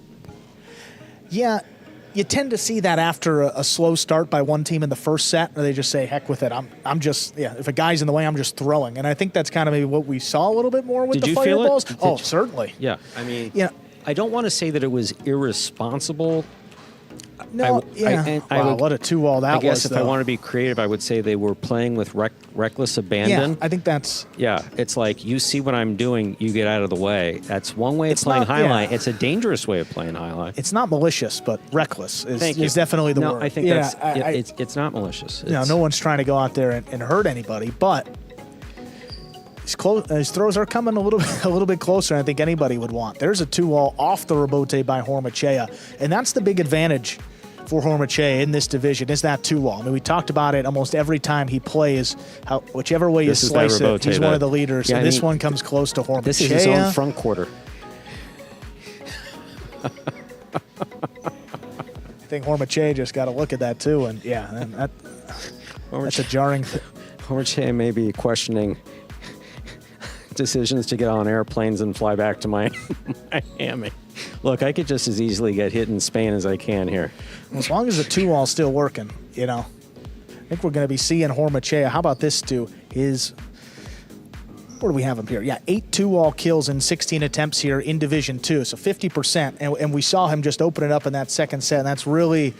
Yeah, you tend to see that after a slow start by one team in the first set, or they just say, heck with it. I'm just, if a guy's in the way, I'm just throwing. And I think that's kind of maybe what we saw a little bit more with the Fireballs. Oh, certainly. Yeah, I mean, yeah. I don't want to say that it was irresponsible. No, what a 2-all that was. I guess if I want to be creative, I would say they were playing with reckless abandon. Yeah, I think that's... Yeah, it's like, you see what I'm doing, you get out of the way. That's one way of playing highlight. Yeah. It's a dangerous way of playing highlight. It's not malicious, but reckless is definitely the word. I think it's not malicious. No one's trying to go out there and hurt anybody, but... His throws are coming a little bit closer than I think anybody would want. There's a 2-all off the Robote by Hormachea, and that's the big advantage for Hormachea in this division is that 2-all. I mean, we talked about it almost every time he plays. Whichever way you slice it, he's one of the leaders. Yeah, and this one comes close to Hormachea. This is his own front quarter. I think Hormachea just got to look at that too, and that's a jarring thing. Hormachea may be questioning decisions to get on airplanes and fly back to Miami. Look, I could just as easily get hit in Spain as I can here. Well, as long as the 2-all's still working, I think we're going to be seeing Hormachea. How about this, Stu? Where do we have him here? Yeah, 8 2-all kills in 16 attempts here in Division 2, so 50%. And we saw him just open it up in that second set, and that's really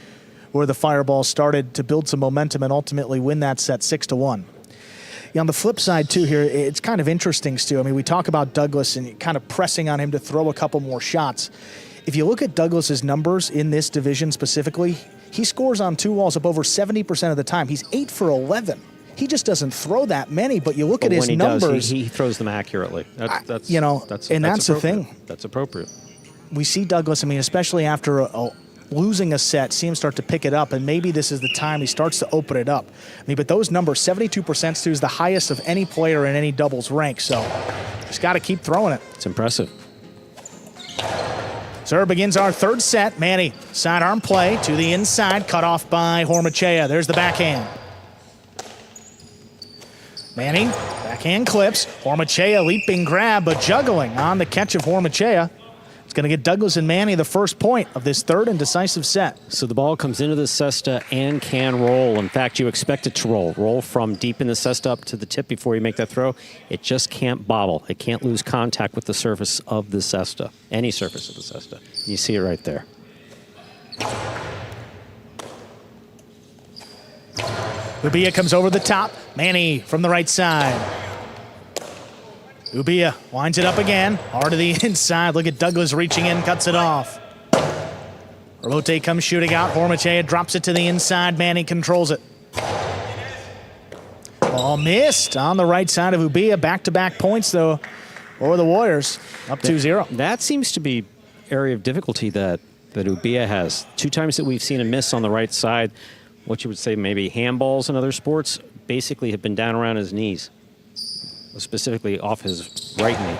where the Fireballs started to build some momentum and ultimately win that set 6-1. Yeah, on the flip side, too, here, it's kind of interesting, Stu. I mean, we talk about Douglas and kind of pressing on him to throw a couple more shots. If you look at Douglas's numbers in this division specifically, he scores on 2-alls up over 70% of the time. He's 8 for 11. He just doesn't throw that many, but you look at his numbers. He throws them accurately. That's the thing. That's appropriate. We see Douglas, I mean, especially after losing a set, see him start to pick it up, and maybe this is the time he starts to open it up. I mean, but those numbers, 72% Stu, is the highest of any player in any doubles rank, so just got to keep throwing it. It's impressive. Serve begins our third set. Manny, sidearm play to the inside, cut off by Hormachea. There's the backhand. Manny, backhand clips. Hormachea leaping grab, but juggling on the catch of Hormachea. It's going to get Douglas and Manny the first point of this third and decisive set. So the ball comes into the cesta and can roll. In fact, you expect it to roll. Roll from deep in the cesta up to the tip before you make that throw. It just can't bobble. It can't lose contact with the surface of the cesta, any surface of the cesta. You see it right there. Ubia comes over the top. Manny from the right side. Ubia winds it up again. Hard to the inside. Look at Douglas reaching in, cuts it off. Robote comes shooting out. Hormachea drops it to the inside. Manny controls it. Ball missed on the right side of Ubia. Back-to-back points, though, for the Warriors. Up 2-0. That seems to be area of difficulty that Ubia has. 2 times that we've seen a miss on the right side, what you would say maybe handballs in other sports, basically have been down around his knees, specifically off his right knee.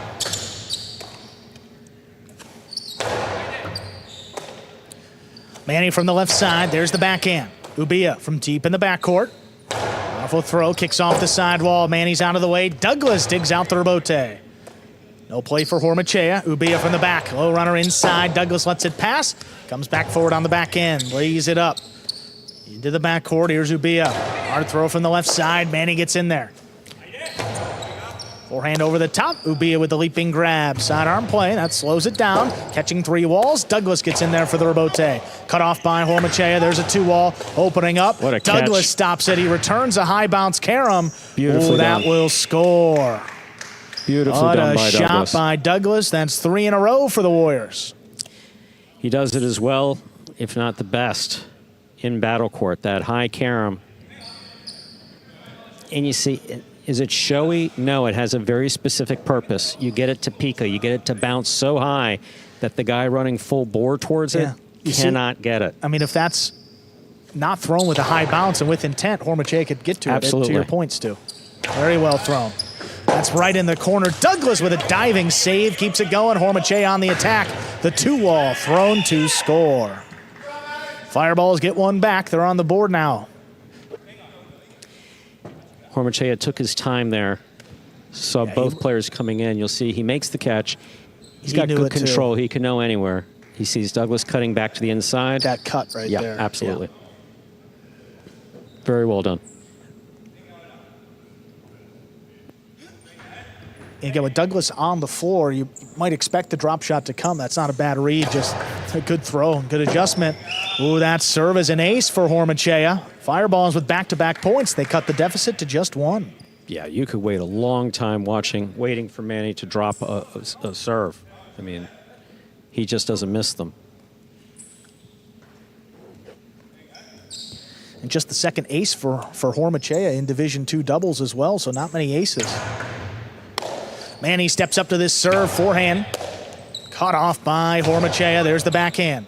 Manny from the left side. There's the backhand. Ubia from deep in the backcourt. Powerful throw, kicks off the sidewall. Manny's out of the way. Douglas digs out the rebote. No play for Hormachea. Ubia from the back. Low runner inside. Douglas lets it pass. Comes back forward on the back end. Lays it up. Into the backcourt. Here's Ubia. Hard throw from the left side. Manny gets in there. Forehand over the top. Ubia with the leaping grab. Sidearm play. That slows it down. Catching 3 walls. Douglas gets in there for the rebote. Cut off by Hormachea. There's a 2-wall. Opening up. What a Douglas catch. stops it. He returns a high bounce carom. Beautifully that done. will score. Beautifully What done a by shot Douglas. by Douglas. That's 3 in a row for the Warriors. He does it as well, if not the best, in battle court. That high carom. And you see, is it showy? No, it has a very specific purpose. You get it to Pika. You get it to bounce so high that the guy running full bore towards it cannot get it. I mean, if that's not thrown with a high bounce and with intent, Hormachea could get to Absolutely. it, to your points, too. Very well thrown. That's right in the corner. Douglas with a diving save keeps it going. Hormachea on the attack. The 2-wall thrown to score. Fireballs get one back. They're on the board now. Hormachea took his time there. Saw both players coming in. You'll see he makes the catch. He's got knew good it too. control. He can know anywhere. He sees Douglas cutting back to the inside. That cut right there. Yeah, absolutely. Very well done. And again, with Douglas on the floor, you might expect the drop shot to come. That's not a bad read, just a good throw, good adjustment. Ooh, that serve is an ace for Hormachea. Fireballs with back-to-back points. They cut the deficit to just 1. Yeah, you could wait a long time waiting for Manny to drop a serve. I mean, he just doesn't miss them. And just the second ace for Hormachea in Division II doubles as well, so not many aces. Manny steps up to this serve, forehand. Caught off by Hormachea. There's the backhand.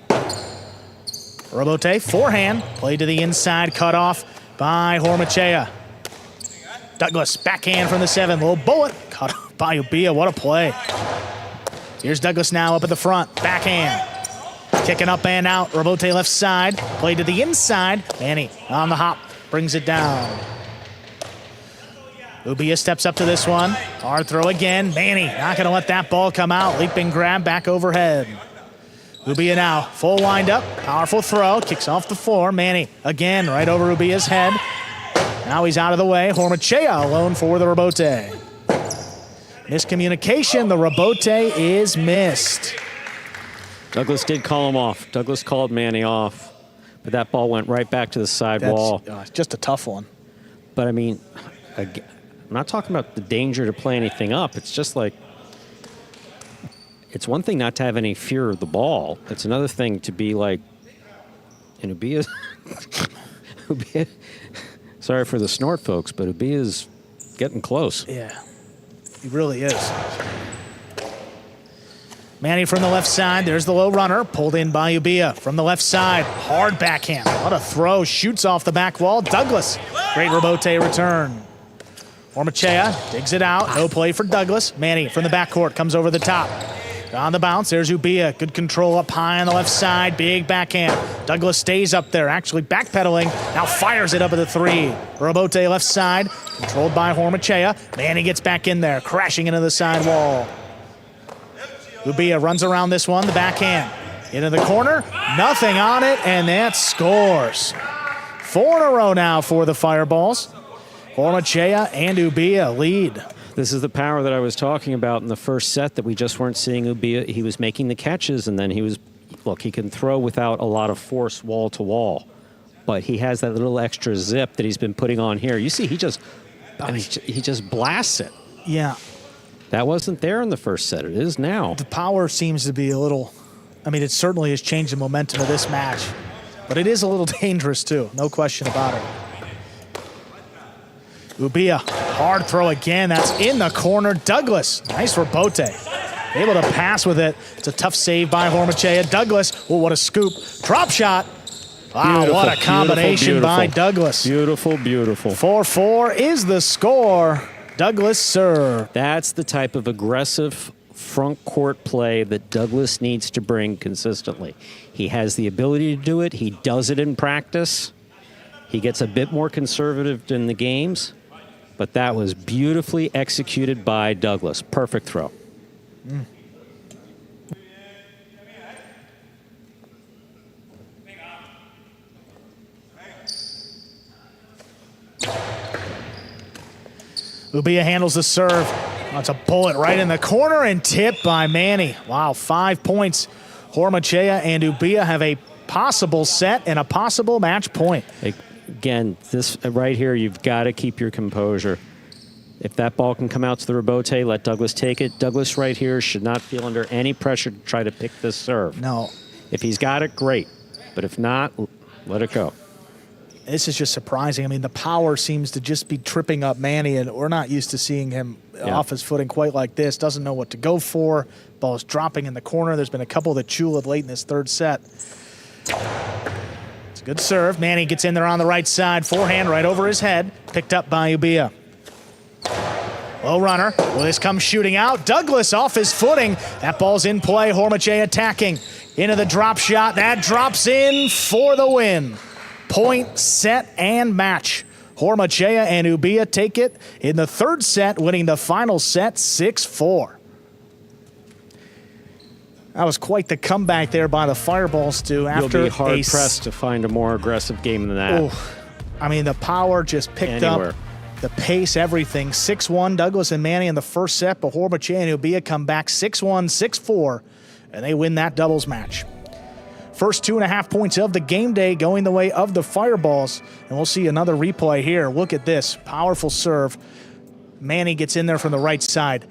Robote, forehand. Played to the inside, cut off by Hormachea. Douglas, backhand from the 7. Little bullet. Cut off by Ubia. What a play. Here's Douglas now up at the front. Backhand. Kicking up and out. Robote left side. Played to the inside. Manny on the hop. Brings it down. Ubia steps up to this one. Hard throw again. Manny not going to let that ball come out. Leaping grab back overhead. Ubia now full wind up. Powerful throw. Kicks off the floor. Manny again right over Ubia's head. Now he's out of the way. Hormachea alone for the rebote. Miscommunication. The rebote is missed. Douglas did call him off. Douglas called Manny off. But that ball went right back to the side wall. That's just a tough one. But I mean, again, I'm not talking about the danger to play anything up. It's just like, it's one thing not to have any fear of the ball. It's another thing to be like, and Ubia, sorry for the snort, folks, but Ubia's getting close. Yeah, he really is. Manny from the left side. There's the low runner. Pulled in by Ubia from the left side. Hard backhand. What a throw. Shoots off the back wall. Douglas. Great rebote return. Hormachea digs it out. No play for Douglas. Manny from the backcourt comes over the top. On the bounce, there's Ubia. Good control up high on the left side. Big backhand. Douglas stays up there, actually backpedaling. Now fires it up at the 3. Rebote left side. Controlled by Hormachea. Manny gets back in there, crashing into the side wall. Ubia runs around this one, the backhand. Into the corner, nothing on it, and that scores. 4 in a row now for the Fireballs. Hormachea and Ubia lead. This is the power that I was talking about in the first set that we just weren't seeing Ubia. He was making the catches, and then he was look, he can throw without a lot of force wall to wall, but he has that little extra zip that he's been putting on here. You see, he just blasts it. Yeah. That wasn't there in the first set. It is now. The power seems to be a little, I mean, it certainly has changed the momentum of this match, but it is a little dangerous too. No question about it. Ubia, hard throw again. That's in the corner. Douglas, nice for Bote. Able to pass with it. It's a tough save by Hormachea. Douglas, oh, what a scoop. Drop shot. Wow, beautiful, what a combination beautiful, by Douglas. Beautiful, beautiful. 4-4 is the score. Douglas serve. That's the type of aggressive front court play that Douglas needs to bring consistently. He has the ability to do it. He does it in practice. He gets a bit more conservative in the games. But that was beautifully executed by Douglas. Perfect throw. Ubia handles the serve. That's a bullet right in the corner and tipped by Manny. Wow, 5 points. Hormachea and Ubia have a possible set and a possible match point. Again, this right here, you've got to keep your composure. If that ball can come out to the rebote, let Douglas take it. Douglas right here should not feel under any pressure to try to pick this serve. No. If he's got it, great. But if not, let it go. This is just surprising. I mean, the power seems to just be tripping up Manny, and we're not used to seeing him off his footing quite like this. Doesn't know what to go for. Ball's dropping in the corner. There's been a couple that chulaed late in this third set. It's a good serve. Manny gets in there on the right side. Forehand right over his head. Picked up by Ubia. Low runner. Well, this comes shooting out. Douglas off his footing. That ball's in play. Hormachea attacking. Into the drop shot. That drops in for the win. Point, set, and match. Hormachea and Ubia take it in the third set, winning the final set 6-4. That was quite the comeback there by the Fireballs, Stu. After You'll be hard-pressed to find a more aggressive game than that. Oh, I mean, the power just picked up. The pace, everything. 6-1, Douglas and Manny in the first set, but Hormachea and Ubia come back 6-1, 6-4, and they win that doubles match. First 2.5 points of the game day going the way of the Fireballs. And we'll see another replay here. Look at this. Powerful serve. Manny gets in there from the right side.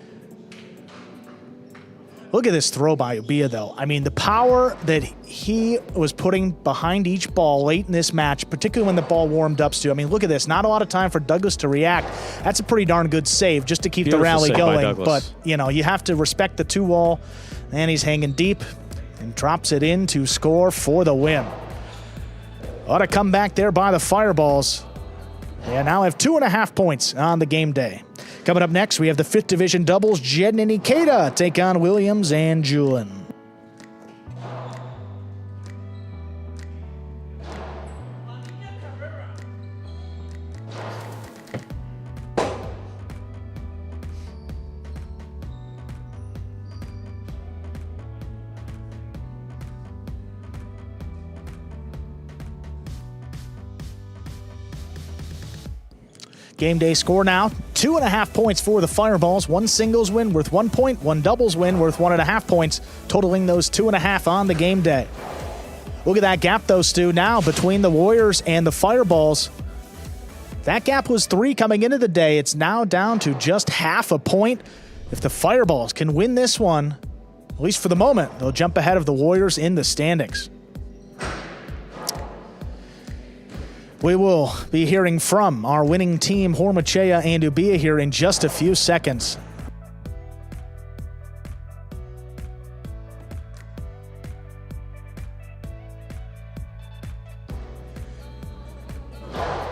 Look at this throw by Ubia, though. I mean, the power that he was putting behind each ball late in this match, particularly when the ball warmed up, Stu. I mean, look at this. Not a lot of time for Douglas to react. That's a pretty darn good save just to keep the rally going. But, you know, you have to respect the two-wall. And he's hanging deep. And drops it in to score for the win. Ought to come back there by the Fireballs. They now have 2.5 points on the game day. Coming up next, we have the 5th Division doubles. Jed and Ikeda take on Williams and Julin. Game day score now, 2.5 points for the Fireballs. One singles win worth 1 point, one doubles win worth 1.5 points, totaling those 2.5 on the game day. Look at that gap, though, Stu, now between the Warriors and the Fireballs. That gap was 3 coming into the day. It's now down to just 0.5 point. If the Fireballs can win this one, at least for the moment, they'll jump ahead of the Warriors in the standings. We will be hearing from our winning team, Hormachea and Ubia, here in just a few seconds.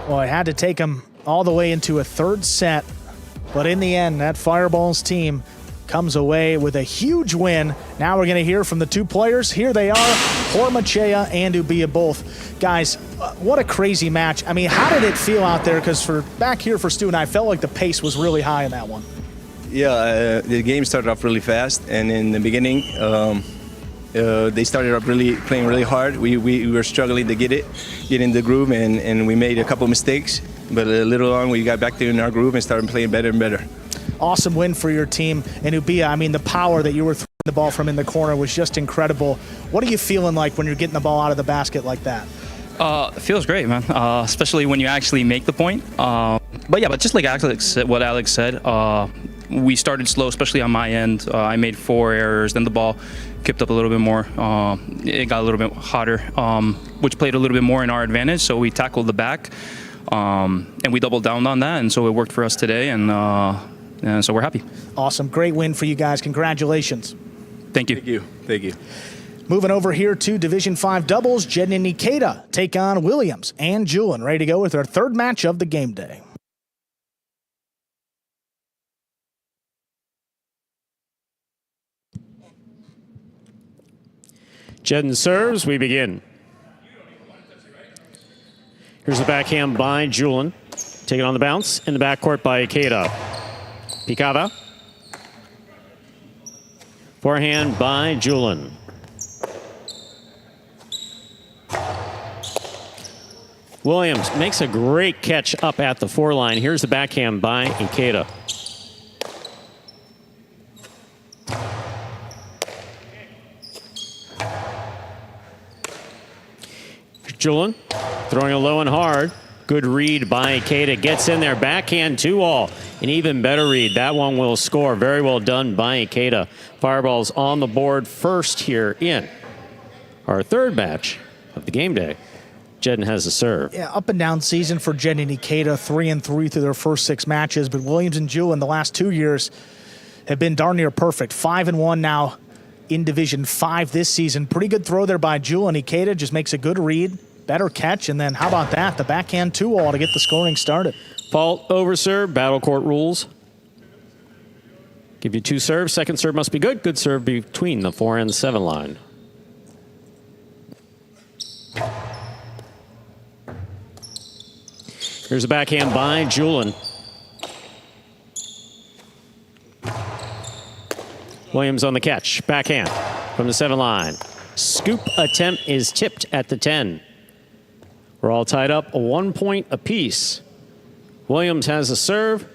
Well, I had to take them all the way into a third set, but in the end, that Fireballs team comes away with a huge win. Now we're going to hear from the two players. Here they are, Hormachea and Ubia both. Guys, what a crazy match. I mean, how did it feel out there? Because for back here for Stu and I felt like the pace was really high in that one. Yeah, the game started off really fast, and in the beginning, they started up playing really hard. We were struggling to get in the groove, and we made a couple mistakes. But a little on, we got back in our groove and started playing better and better. Awesome win for your team. And Ubia, I mean, the power that you were the ball from in the corner was just incredible. What are you feeling like when you're getting the ball out of the basket like that? It feels great, man. Especially when you actually make the point. But just like what Alex said, we started slow, especially on my end. I made 4 errors, then the ball kept up a little bit more. It got a little bit hotter, which played a little bit more in our advantage. So we tackled the back, and we doubled down on that, and so it worked for us today, and so we're happy. Awesome. Great win for you guys. Congratulations. Thank you. Thank you. Thank you. Moving over here to Division 5 doubles, Jeden and Ikeda take on Williams and Julian, ready to go with their third match of the game day. Jeden serves, we begin. Here's the backhand by Julian. Taken on the bounce in the backcourt by Ikeda. Picada. Forehand by Julian. Williams makes a great catch up at the 4 line. Here's the backhand by Ikeda. Julian throwing a low and hard. Good read by Ikeda. Gets in there. Backhand 2-all. An even better read. That one will score. Very well done by Ikeda. Fireballs on the board first here in our third match of the game day. Jeden has a serve. Yeah, up and down season for Jeden and Ikeda, 3-3 through their first 6 matches. But Williams and Julian the last 2 years have been darn near perfect. 5-1 now in Division 5 this season. Pretty good throw there by Julian. Ikeda just makes a good read. Better catch, and then how about that? The backhand 2-all to get the scoring started. Fault over serve, battle court rules. Give you 2 serves. Second serve must be good. Good serve between the 4 and 7 line. Here's a backhand by Julian. Williams on the catch. Backhand from the 7 line. Scoop attempt is tipped at the 10. We're all tied up 1 point apiece. Williams has a serve.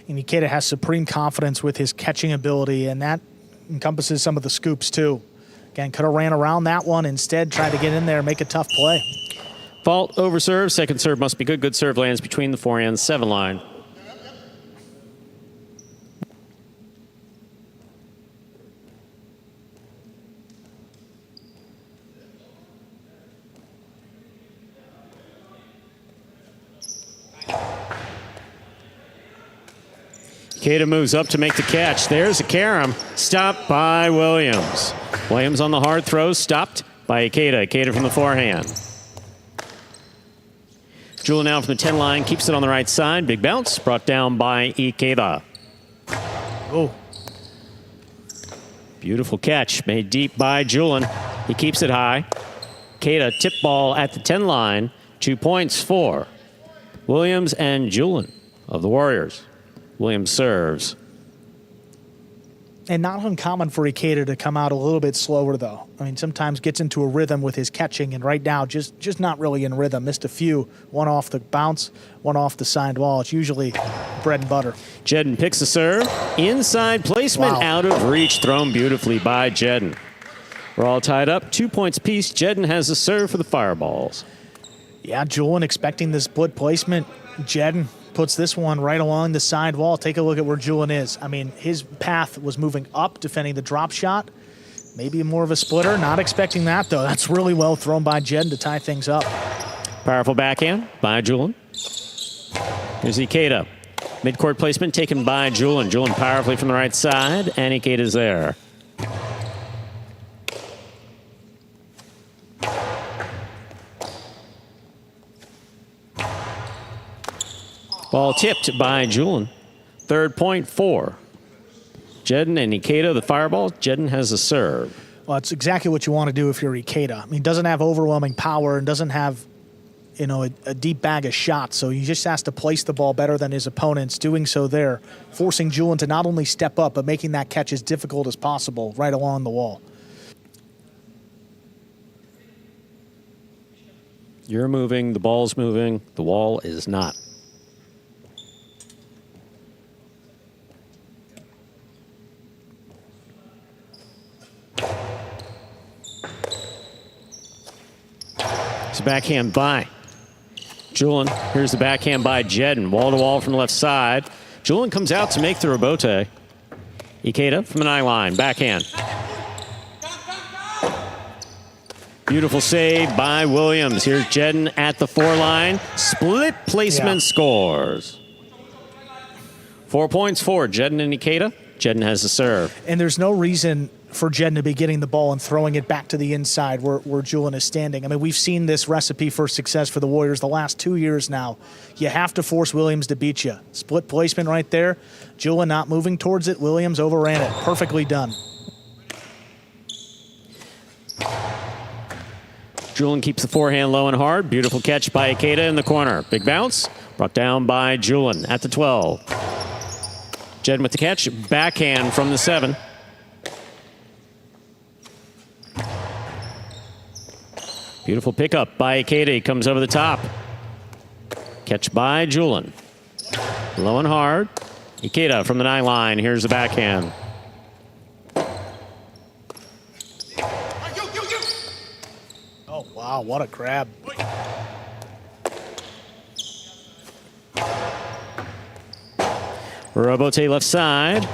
And Ikeda has supreme confidence with his catching ability, and that encompasses some of the scoops too. Again, could have ran around that one. Instead, tried to get in there, make a tough play. Fault over serve. Second serve must be good. Good serve lands between the 4 and 7 line. Ikeda moves up to make the catch. There's a carom. Stopped by Williams. Williams on the hard throw. Stopped by Ikeda. Ikeda from the forehand. Julian now from the 10 line. Keeps it on the right side. Big bounce. Brought down by Ikeda. Oh. Beautiful catch. Made deep by Julian. He keeps it high. Ikeda tip ball at the 10 line. 2 points for Williams and Julian of the Warriors. Williams serves. And not uncommon for Ikeda to come out a little bit slower, though. I mean, sometimes gets into a rhythm with his catching, and right now just not really in rhythm. Missed a few. One off the bounce, one off the signed wall. It's usually bread and butter. Jeden picks the serve. Inside placement, Wow. out of reach. Thrown beautifully by Jeden. We're all tied up. 2 points apiece. Jeden has the serve for the Fireballs. Yeah, Julian expecting the split placement. Jeden puts this one right along the side wall. Take a look at where Julian is. I mean, his path was moving up, defending the drop shot. Maybe more of a splitter. Not expecting that, though. That's really well thrown by Jeden to tie things up. Powerful backhand by Julian. Here's Ikeda. Midcourt placement taken by Julian. Julian powerfully from the right side, and Ikeda's there. Ball tipped by Julian. 3rd point for Jeden and Ikeda, the Fireball. Jeden has a serve. Well, it's exactly what you want to do if you're Ikeda. I mean, doesn't have overwhelming power and doesn't have, you know, a deep bag of shots. So he just has to place the ball better than his opponents. Doing so there, forcing Julian to not only step up, but making that catch as difficult as possible right along the wall. You're moving, the ball's moving, the wall is not. It's a backhand by Julin. Here's the backhand by Jedden. Wall to wall from the left side. Julin comes out to make the rebote. Ikeda from the 9 line. Backhand. Beautiful save by Williams. Here's Jedden at the 4 line. Split placement scores. 4 points for Jedden and Ikeda. Jedden has the serve. And there's no reason for Jedden to be getting the ball and throwing it back to the inside where Julin is standing. I mean, we've seen this recipe for success for the Warriors the last 2 years now. You have to force Williams to beat you. Split placement right there. Julin not moving towards it. Williams overran it. Perfectly done. Julin keeps the forehand low and hard. Beautiful catch by Ikeda in the corner. Big bounce. Brought down by Julin at the 12. Jedden with the catch. Backhand from the 7. Beautiful pickup by Ikeda. He comes over the top. Catch by Julin. Low and hard. Ikeda from the 9 line. Here's the backhand. Oh, wow, what a grab. Robote left side.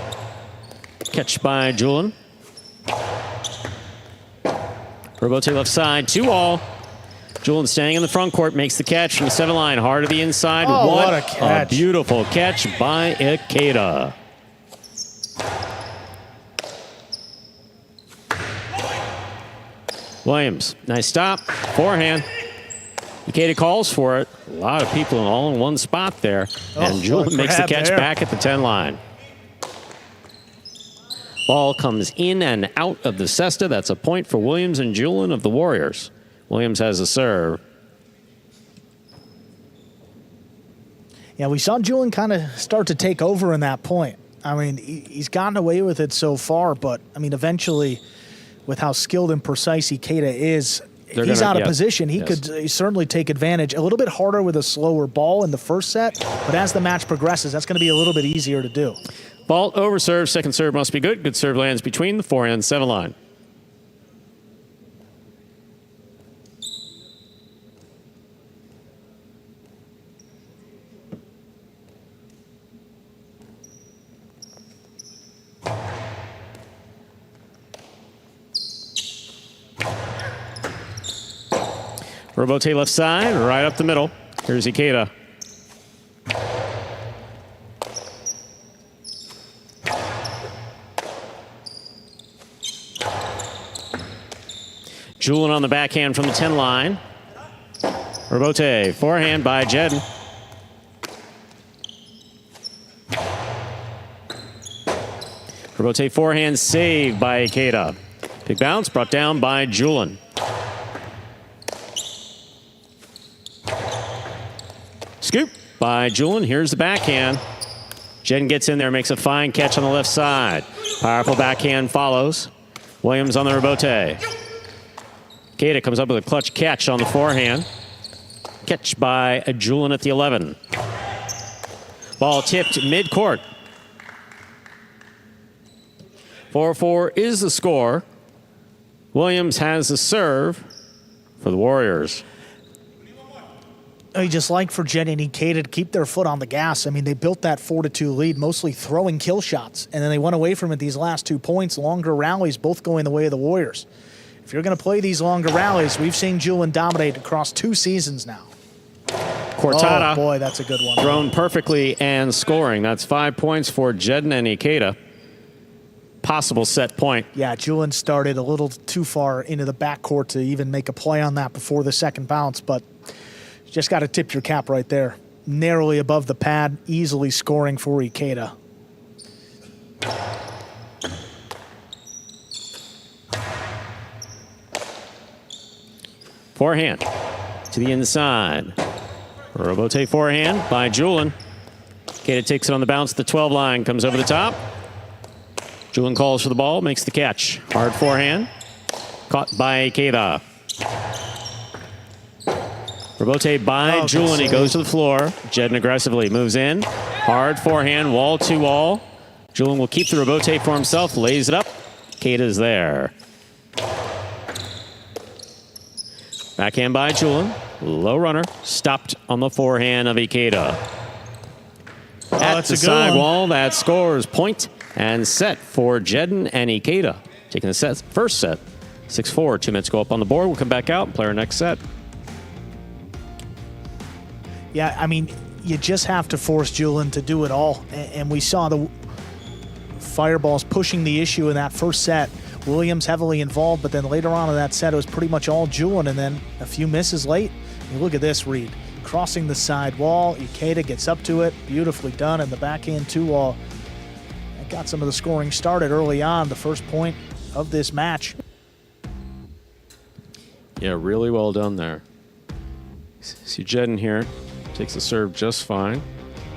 Catch by Julin. Robote left side, 2-all. Julin staying in the front court, makes the catch from the 7 line, hard to the inside. Oh, what a catch. A beautiful catch by Ikeda. Williams, nice stop, forehand. Ikeda calls for it. A lot of people all in one spot there. And Julin makes the catch back at the 10 line. Ball comes in and out of the cesta. That's a point for Williams and Julin of the Warriors. Williams has a serve. Yeah, we saw Julin kind of start to take over in that point. I mean, he's gotten away with it so far, but, I mean, eventually, with how skilled and precise Ikeda is, he's out of position. He could certainly take advantage. A little bit harder with a slower ball in the first set, but as the match progresses, that's going to be a little bit easier to do. Ball over serve. Second serve must be good. Good serve lands between the 4 and 7 line. Robote left side, right up the middle. Here's Ikeda. Julin on the backhand from the 10 line. Robote, forehand by Jedden. Robote forehand saved by Ikeda. Big bounce brought down by Julin. Scoop by Julin. Here's the backhand. Jedden gets in there, makes a fine catch on the left side. Powerful backhand follows. Williams on the Robote. Ikeda comes up with a clutch catch on the forehand. Catch by Julin at the 11. Ball tipped mid-court. 4-4 is the score. Williams has the serve for the Warriors. You just like for Jedden and Ikeda to keep their foot on the gas. I mean, they built that 4-2 lead, mostly throwing kill shots, and then they went away from it these last 2 points. Longer rallies, both going the way of the Warriors. If you're going to play these longer rallies, we've seen Julin dominate across 2 seasons now. Cortada. Oh, boy, that's a good one. Thrown perfectly and scoring. That's 5 points for Jedden and Ikeda. Possible set point. Yeah, Julin started a little too far into the backcourt to even make a play on that before the second bounce, but just got to tip your cap right there. Narrowly above the pad, easily scoring for Ikeda. Forehand to the inside. Robote forehand by Julin. Ikeda takes it on the bounce at the 12 line, comes over the top. Julin calls for the ball, makes the catch. Hard forehand. Caught by Ikeda. Robote by Julin. He goes to the floor. Jedden aggressively moves in. Hard forehand, wall to wall. Julin will keep the Robote for himself, lays it up. Ikeda's there. Backhand by Julin. Low runner. Stopped on the forehand of Ikeda. At that's the a good sidewall, that scores point and set for Jedden and Ikeda. Taking the first set. 6-4. 2 minutes go up on the board. We'll come back out and play our next set. Yeah, I mean, you just have to force Julin to do it all. And we saw the Fireballs pushing the issue in that first set. Williams heavily involved, but then later on in that set, it was pretty much all Julin, and then a few misses late. And look at this read. Crossing the side wall, Ikeda gets up to it. Beautifully done, and the backhand 2-wall. That got some of the scoring started early on, the first point of this match. Yeah, really well done there. See Jedden here. Takes the serve just fine.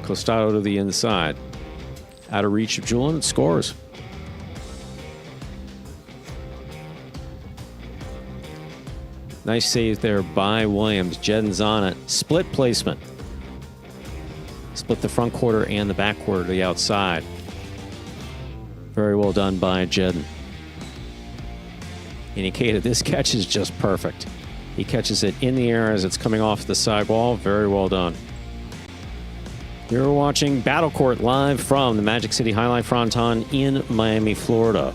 Costado to the inside. Out of reach of Julin, it scores. Nice save there by Williams. Jedden's on it. Split placement. Split the front quarter and the back quarter to the outside. Very well done by Jedden. And Ikeda, this catch is just perfect. He catches it in the air as it's coming off the sidewall. Very well done. You're watching Battle Court live from the Magic City Jai-Alai Fronton in Miami, Florida.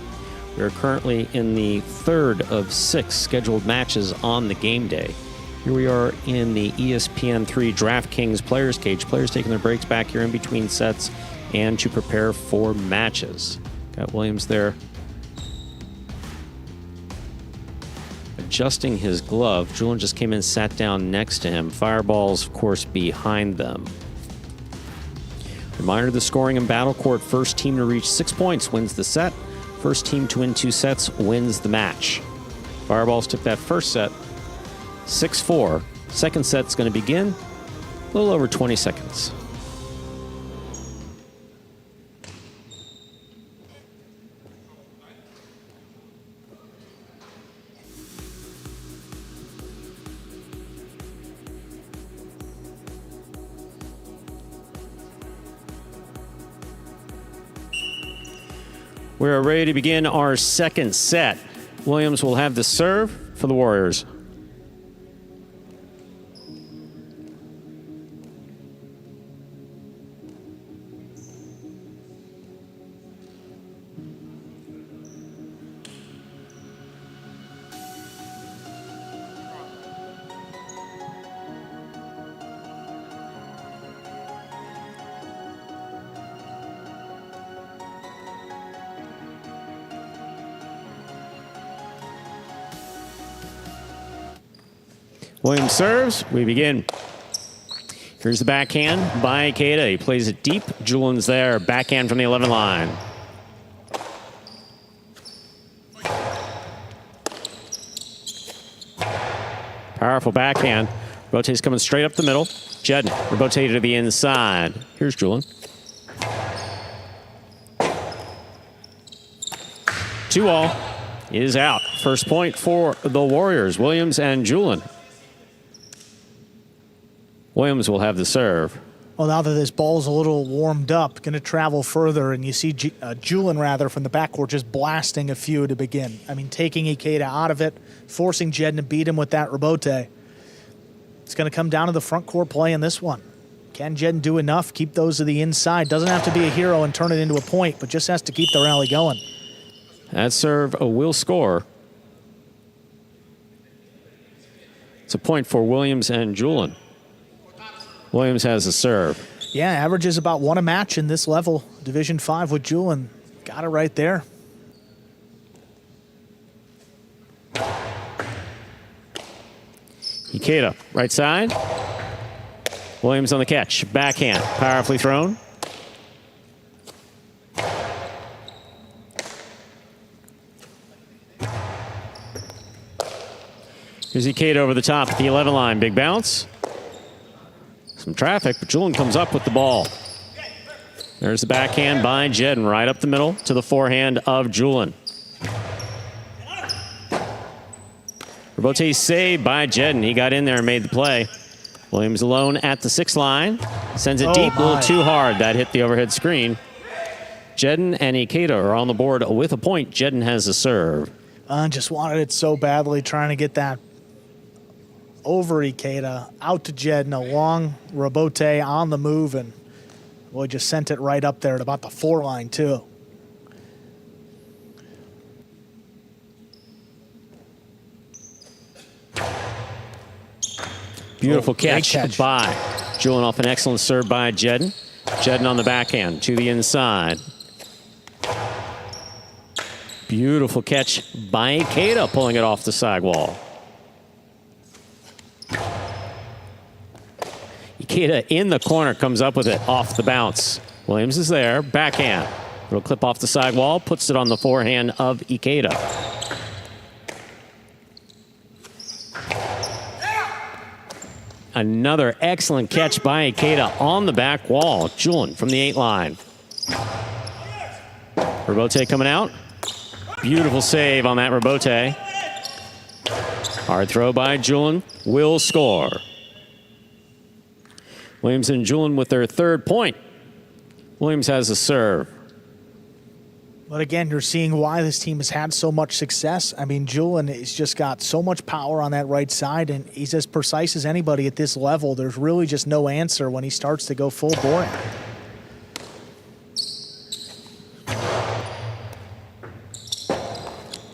We are currently in the third of 6 scheduled matches on the game day. Here we are in the ESPN3 DraftKings Players Cage. Players taking their breaks back here in between sets and to prepare for matches. Got Williams there adjusting his glove. Julin just came in, sat down next to him. Fireballs, of course, behind them. Reminder, the scoring in Battle Court: first team to reach 6 points wins the set. First team to win 2 sets wins the match. Fireballs took that first set 6-4. Second set's going to begin a little over 20 seconds. We are ready to begin our second set. Williams will have the serve for the Warriors. Williams serves. We begin. Here's the backhand by Ikeda. He plays it deep. Julin's there. Backhand from the 11 line. Powerful backhand. Rotate's coming straight up the middle. Jedden, rotate to the inside. Here's Julin. 2-all is out. First point for the Warriors. Williams and Julin. Williams will have the serve. Well, now that this ball's a little warmed up, going to travel further, and you see Julin, rather, from the backcourt just blasting a few to begin. I mean, taking Ikeda out of it, forcing Jedden to beat him with that rebote. It's going to come down to the front court play in this one. Can Jedden do enough? Keep those to the inside. Doesn't have to be a hero and turn it into a point, but just has to keep the rally going. That serve will score. It's a point for Williams and Julin. Williams has a serve. Yeah, averages about 1 a match in this level. Division 5 with Julin. Got it right there. Ikeda, right side. Williams on the catch. Backhand, powerfully thrown. Here's Ikeda over the top at the 11 line. Big bounce. Some traffic, but Julin comes up with the ball. There's the backhand by Jedden, right up the middle to the forehand of Julin. Rebote saved by Jedden. He got in there and made the play. Williams alone at the 6 line. Sends it deep, a little too hard. That hit the overhead screen. Jedden and Ikeda are on the board with a point. Jedden has a serve. Just wanted it so badly, trying to get that over Ikeda, out to Jedden, a long rebote on the move, and boy, just sent it right up there at about the 4 line, too. Beautiful great catch by Julian off an excellent serve by Jedden. Jedden on the backhand to the inside. Beautiful catch by Ikeda, pulling it off the sidewall. Ikeda in the corner, comes up with it off the bounce. Williams is there, backhand. Little clip off the sidewall, puts it on the forehand of Ikeda. Another excellent catch by Ikeda on the back wall. Julian from the 8 line. Rebote coming out. Beautiful save on that rebote. Hard throw by Julian. Will score. Williams and Julian with their 3rd point. Williams has a serve. But again, you're seeing why this team has had so much success. I mean, Julian has just got so much power on that right side, and he's as precise as anybody at this level. There's really just no answer when he starts to go full bore.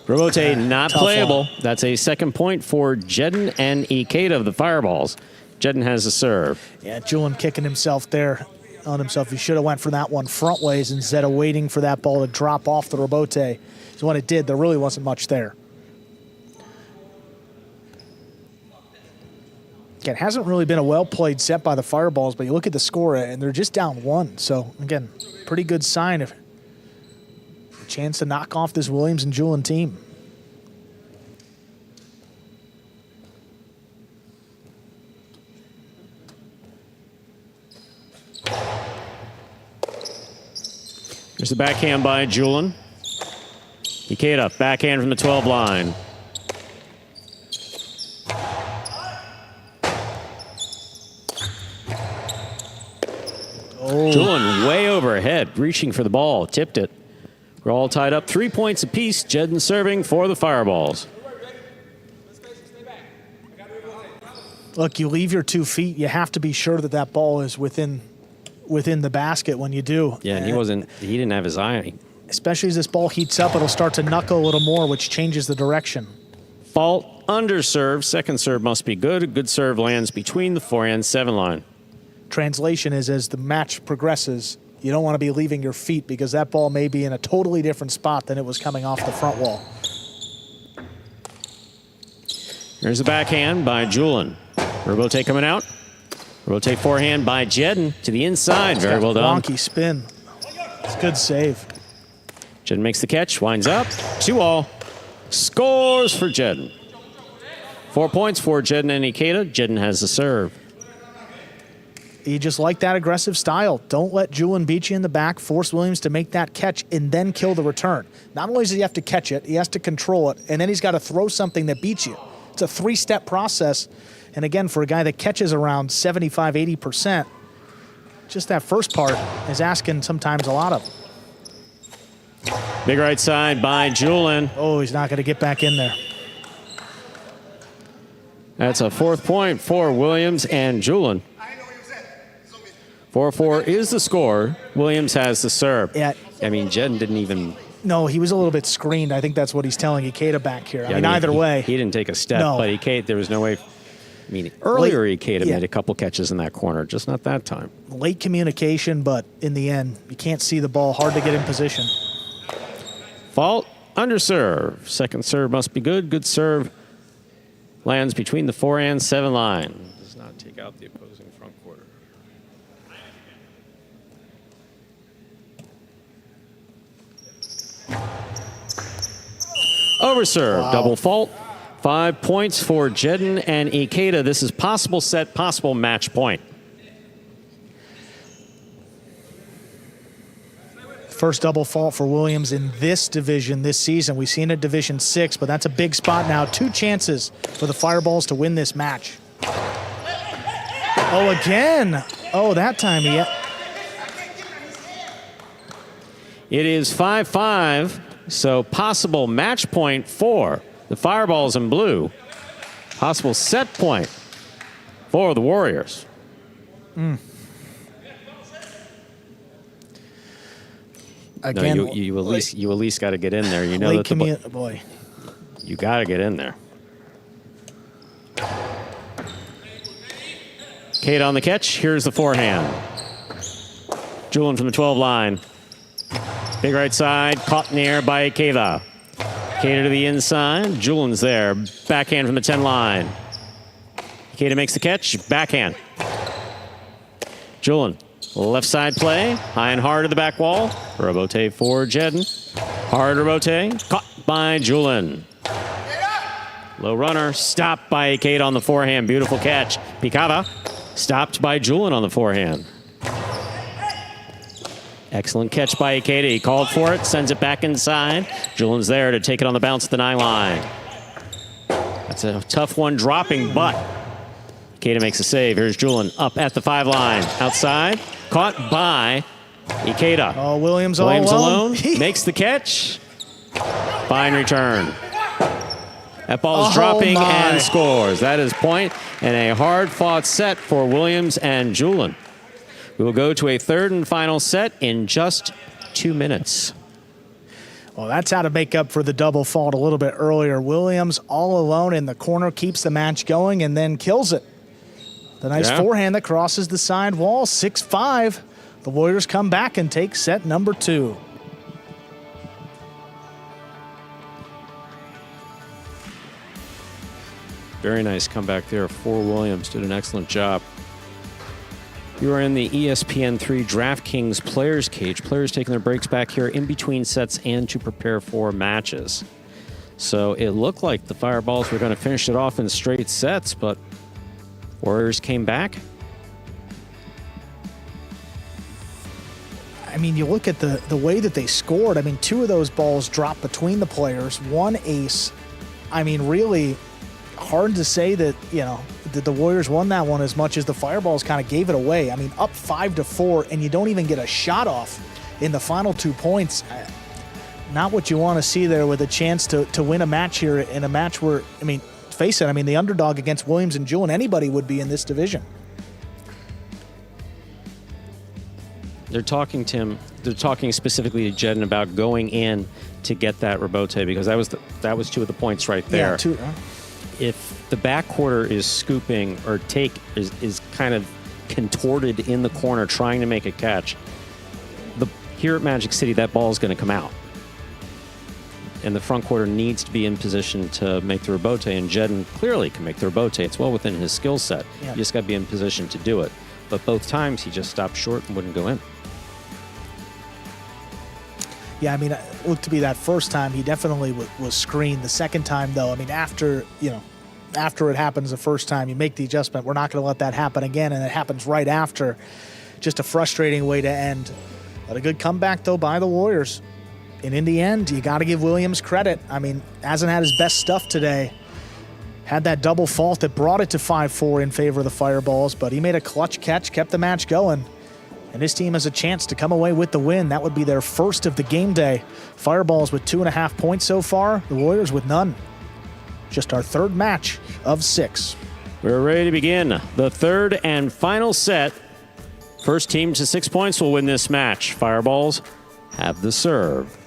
Rebote not tough playable. one. That's a 2nd point for Jedden and Ikeda of the Fireballs. Jedden has a serve. Yeah, Julian kicking himself there on himself. He should have went for that one front ways instead of waiting for that ball to drop off the rebote. So when it did, there really wasn't much there. Again, it hasn't really been a well-played set by the Fireballs, but you look at the score, and they're just down 1. So, again, pretty good sign of a chance to knock off this Williams and Julian team. There's the backhand by Julian. Ikeda, backhand from the 12 line. Julian way overhead, reaching for the ball, tipped it. We're all tied up, 3 points apiece. Jedden serving for the Fireballs. Look, you leave your 2 feet, you have to be sure that that ball is within the basket when you do. Yeah, and he didn't have his eye. Especially as this ball heats up, it'll start to knuckle a little more, which changes the direction. Fault, under serve. 2nd serve must be good. A good serve lands between the forehand 7 line. Translation is, as the match progresses, you don't want to be leaving your feet because that ball may be in a totally different spot than it was coming off the front wall. There's the backhand by Julian. Rebote coming out. Rebote forehand by Jedden to the inside. Very well done. Wonky spin. It's a good save. Jedden makes the catch, winds up, 2-all. Scores for Jedden. 4 points for Jedden and Ikeda. Jedden has the serve. You just like that aggressive style. Don't let Julian beat you in the back, force Williams to make that catch, and then kill the return. Not only does he have to catch it, he has to control it, and then he's got to throw something that beats you. It's a 3-step process. And again, for a guy that catches around 75, 80%, just that first part is asking sometimes a lot of him. Big right side by Julian. Oh, he's not going to get back in there. That's a 4th point for Williams and Julian. 4-4 is the score. Williams has the serve. Yeah. I mean, Jedden didn't even... No, he was a little bit screened. I think that's what he's telling Ikeda back here. Yeah, I mean, either way. He didn't take a step, No. but Ikeda, there was no way... I mean, earlier Ikeda made a couple catches in that corner, just not that time. Late communication, but in the end, you can't see the ball. Hard to get in position. Fault, under serve. 2nd serve must be good. Good serve lands between the forehand 7 line. Does not take out the opposing front quarter. Over serve, double fault. 5 points for Jedden and Ikeda. This is possible set, possible match point. First double fault for Williams in this division this season. We've seen it Division 6, but that's a big spot now. 2 chances for the Fireballs to win this match. Oh, again. Oh, that time he... It is 5-5, so possible match point for the Fireballs in blue. Possible set point for the Warriors. Again, No, you at least got to get in there. You know that boy. you got to get in there. Kate on the catch. Here's the forehand. Julian from the 12 line. Big right side. Caught in the air by Ikeda. Ikeda to the inside. Julian's there. Backhand from the 10 line. Ikeda makes the catch. Backhand. Julian. Left side play. High and hard to the back wall. Robote for Jedden. Hard Robote. Caught by Julian. Low runner. Stopped by Ikeda on the forehand. Beautiful catch. Picava. Stopped by Julian on the forehand. Excellent catch by Ikeda. He called for it, sends it back inside. Julian's there to take it on the bounce at the 9 line. That's a tough one dropping, but Ikeda makes a save. Here's Julian up at the 5 line. Outside, caught by Ikeda. Oh, Williams alone. Makes the catch. Fine return. That ball is dropping and scores. That is point and a hard-fought set for Williams and Julian. We will go to a third and final set in just 2 minutes. Well, that's how to make up for the double fault a little bit earlier. Williams all alone in the corner, keeps the match going, and then kills it. The nice forehand that crosses the side wall, 6-5. The Warriors come back and take set number 2. Very nice comeback there for Williams. Did an excellent job. You are in the ESPN3 DraftKings Players Cage. Players taking their breaks back here in between sets and to prepare for matches. So it looked like the Fireballs were going to finish it off in straight sets, but Warriors came back. I mean, you look at the way that they scored. I mean, 2 of those balls dropped between the players. 1 ace. I mean, really hard to say that, that the Warriors won that one as much as the Fireballs kind of gave it away. I mean, up 5-4, and you don't even get a shot off in the final 2 points. Not what you want to see there, with a chance to win a match here, in a match where, I mean, face it, I mean, the underdog against Williams and Julian, anybody would be in this division. They're talking, Tim, they're talking specifically to Jedden about going in to get that Robote, because that was 2 of the points right there. Yeah, 2. If the back quarter is scooping or is kind of contorted in the corner trying to make a catch, here at Magic City, that ball is going to come out. And the front quarter needs to be in position to make the Robote, and Jedden clearly can make the Robote. It's well within his skill set. Yeah. You just got to be in position to do it. But both times, he just stopped short and wouldn't go in. Yeah, I mean, it looked to be that first time he definitely was screened. The second time, though, I mean, after it happens the first time, you make the adjustment. We're not going to let that happen again, and it happens right after. Just a frustrating way to end. But a good comeback, though, by the Warriors. And in the end, you got to give Williams credit. I mean, hasn't had his best stuff today. Had that double fault that brought it to 5-4 in favor of the Fireballs, but he made a clutch catch, kept the match going. And his team has a chance to come away with the win. That would be their first of the game day. Fireballs with 2.5 points so far. The Warriors with none. Just our third match of 6. We're ready to begin the third and final set. First team to 6 points will win this match. Fireballs have the serve.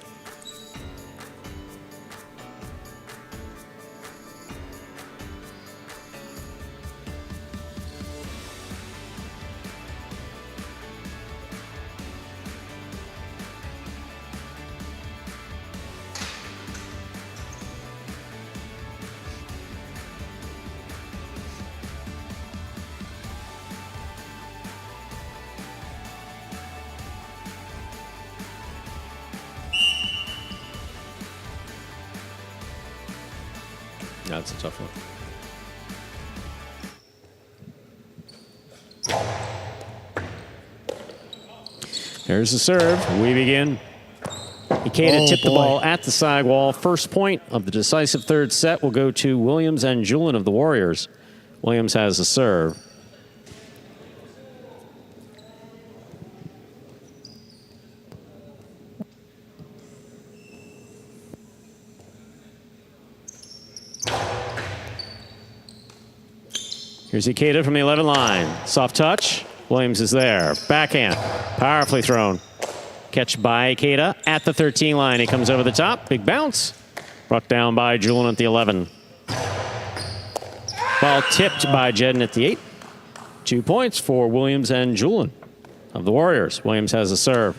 That's a tough one. There's the serve. We begin. Ikeda tipped the ball at the side wall. First point of the decisive third set will go to Williams and Julian of the Warriors. Williams has the serve. Here's Ikeda from the 11 line. Soft touch. Williams is there. Backhand. Powerfully thrown. Catch by Ikeda at the 13 line. He comes over the top. Big bounce. Brought down by Julian at the 11. Ball tipped by Jedden at the 8. 2 points for Williams and Julian of the Warriors. Williams has a serve.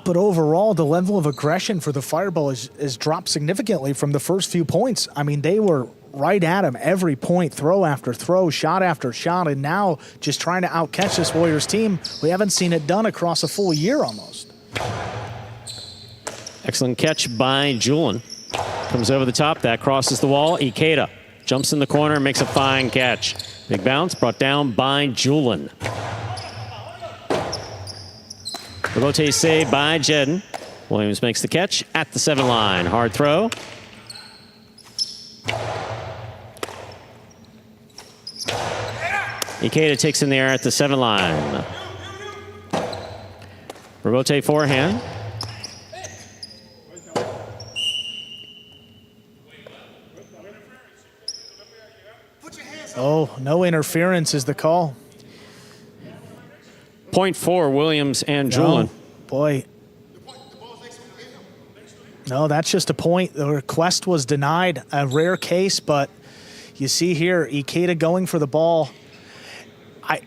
But overall, the level of aggression for the Fireball is dropped significantly from the first few points. I mean, they were right at him every point, throw after throw, shot after shot, and now just trying to outcatch this Warriors team. We haven't seen it done across a full year almost. Excellent catch by Julian. Comes over the top. That crosses the wall. Ikeda jumps in the corner, makes a fine catch. Big bounce brought down by Julian. Rebote saved by Jedden. Williams makes the catch at the 7 line. Hard throw. Ikeda takes in the air at the 7 line. Rebote forehand. Oh, no interference is the call. Point for Williams and Julian. No, boy. No, that's just a point. The request was denied. A rare case, but you see here, Ikeda going for the ball.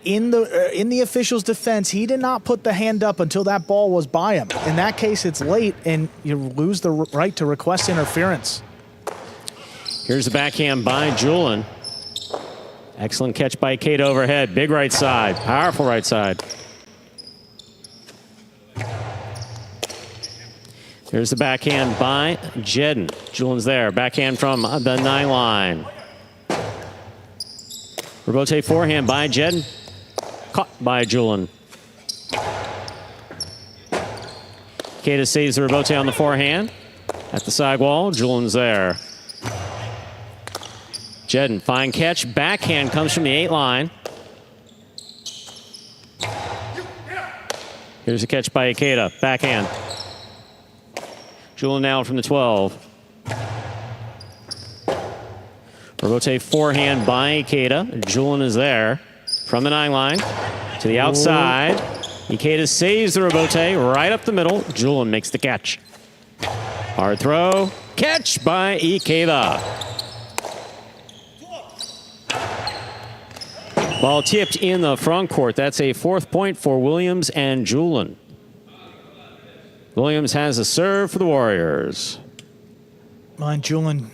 In the official's defense, he did not put the hand up until that ball was by him. In that case, it's late, and you lose the right to request interference. Here's the backhand by Julian. Excellent catch by Ikeda overhead. Big right side. Powerful right side. Here's the backhand by Jedden. Julian's there. Backhand from the 9 line. Rebote forehand by Jedden. Caught by Julian. Ikeda saves the rebote on the forehand. At the side wall, Julian's there. Jedden, fine catch. Backhand comes from the 8 line. Here's a catch by Ikeda. Backhand. Julian now from the 12. Rebote forehand by Ikeda. Julian is there from the 9 line to the outside. Ikeda saves the rebote right up the middle. Julian makes the catch. Hard throw. Catch by Ikeda. Ball tipped in the front court. That's a 4th point for Williams and Julian. Williams has a serve for the Warriors. Mind Julian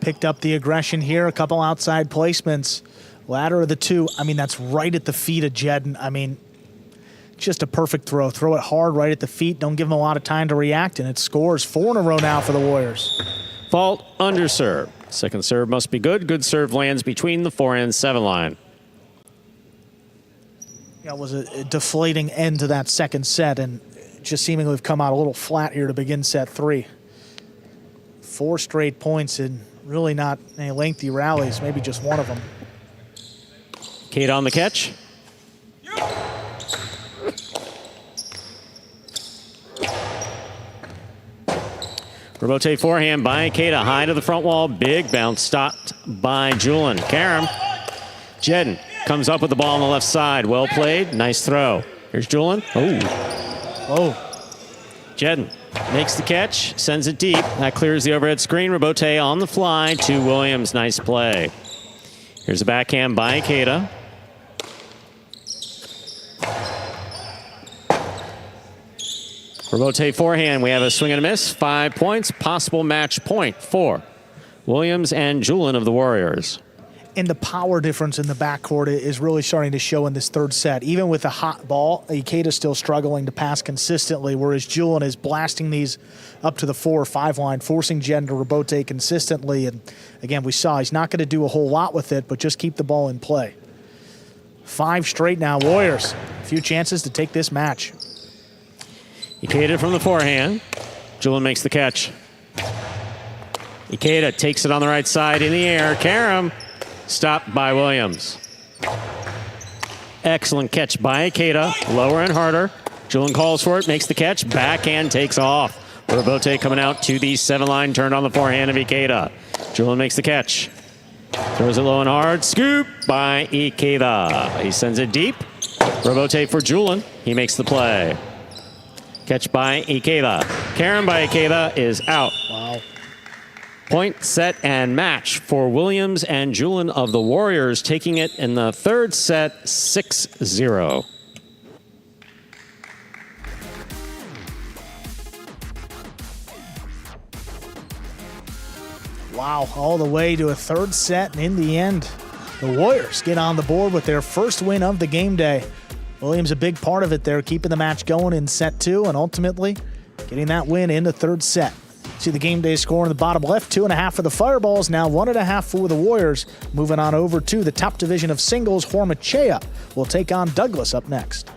picked up the aggression here. A couple outside placements. Ladder of the 2. I mean, that's right at the feet of Jedden. I mean, just a perfect throw. Throw it hard right at the feet. Don't give him a lot of time to react, and it scores 4 in a row now for the Warriors. Fault under serve. Second serve must be good. Good serve lands between the 4 and 7 line. Yeah, it was a deflating end to that second set, and just seemingly have come out a little flat here to begin set 3. 4 straight points and really not any lengthy rallies, maybe just one of them. Kate on the catch. Rebote forehand by Ikeda. High to the front wall. Big bounce stopped by Julian. Karam. Jedden comes up with the ball on the left side. Well played. Nice throw. Here's Julian. Oh. Jedden makes the catch. Sends it deep. That clears the overhead screen. Rebote on the fly to Williams. Nice play. Here's a backhand by Ikeda. Rebote forehand. We have a swing and a miss. 5 points. Possible match point for Williams and Julian of the Warriors. And the power difference in the backcourt is really starting to show in this third set. Even with a hot ball, Ikeda's still struggling to pass consistently, whereas Julian is blasting these up to the 4 or 5 line, forcing Jedden to rebote consistently. And again, we saw he's not going to do a whole lot with it, but just keep the ball in play. 5 straight now, Warriors. A few chances to take this match. Ikeda from the forehand. Julian makes the catch. Ikeda takes it on the right side in the air. Karam stopped by Williams. Excellent catch by Ikeda. Lower and harder. Julian calls for it, makes the catch. Backhand takes off. Rebote coming out to the 7 line, turned on the forehand of Ikeda. Julian makes the catch. Throws it low and hard. Scoop by Ikeda. He sends it deep. Robote for Julian. He makes the play. Catch by Ikeda. Karen by Ikeda is out. Wow. Point, set, and match for Williams and Julian of the Warriors, taking it in the third set 6-0. Wow, all the way to a third set, and in the end, the Warriors get on the board with their first win of the game day. Williams a big part of it there, keeping the match going in set 2, and ultimately getting that win in the third set. See the game day score in the bottom left, 2.5 for the Fireballs, now 1.5 for the Warriors. Moving on over to the top division of singles, Hormachea will take on Douglas up next.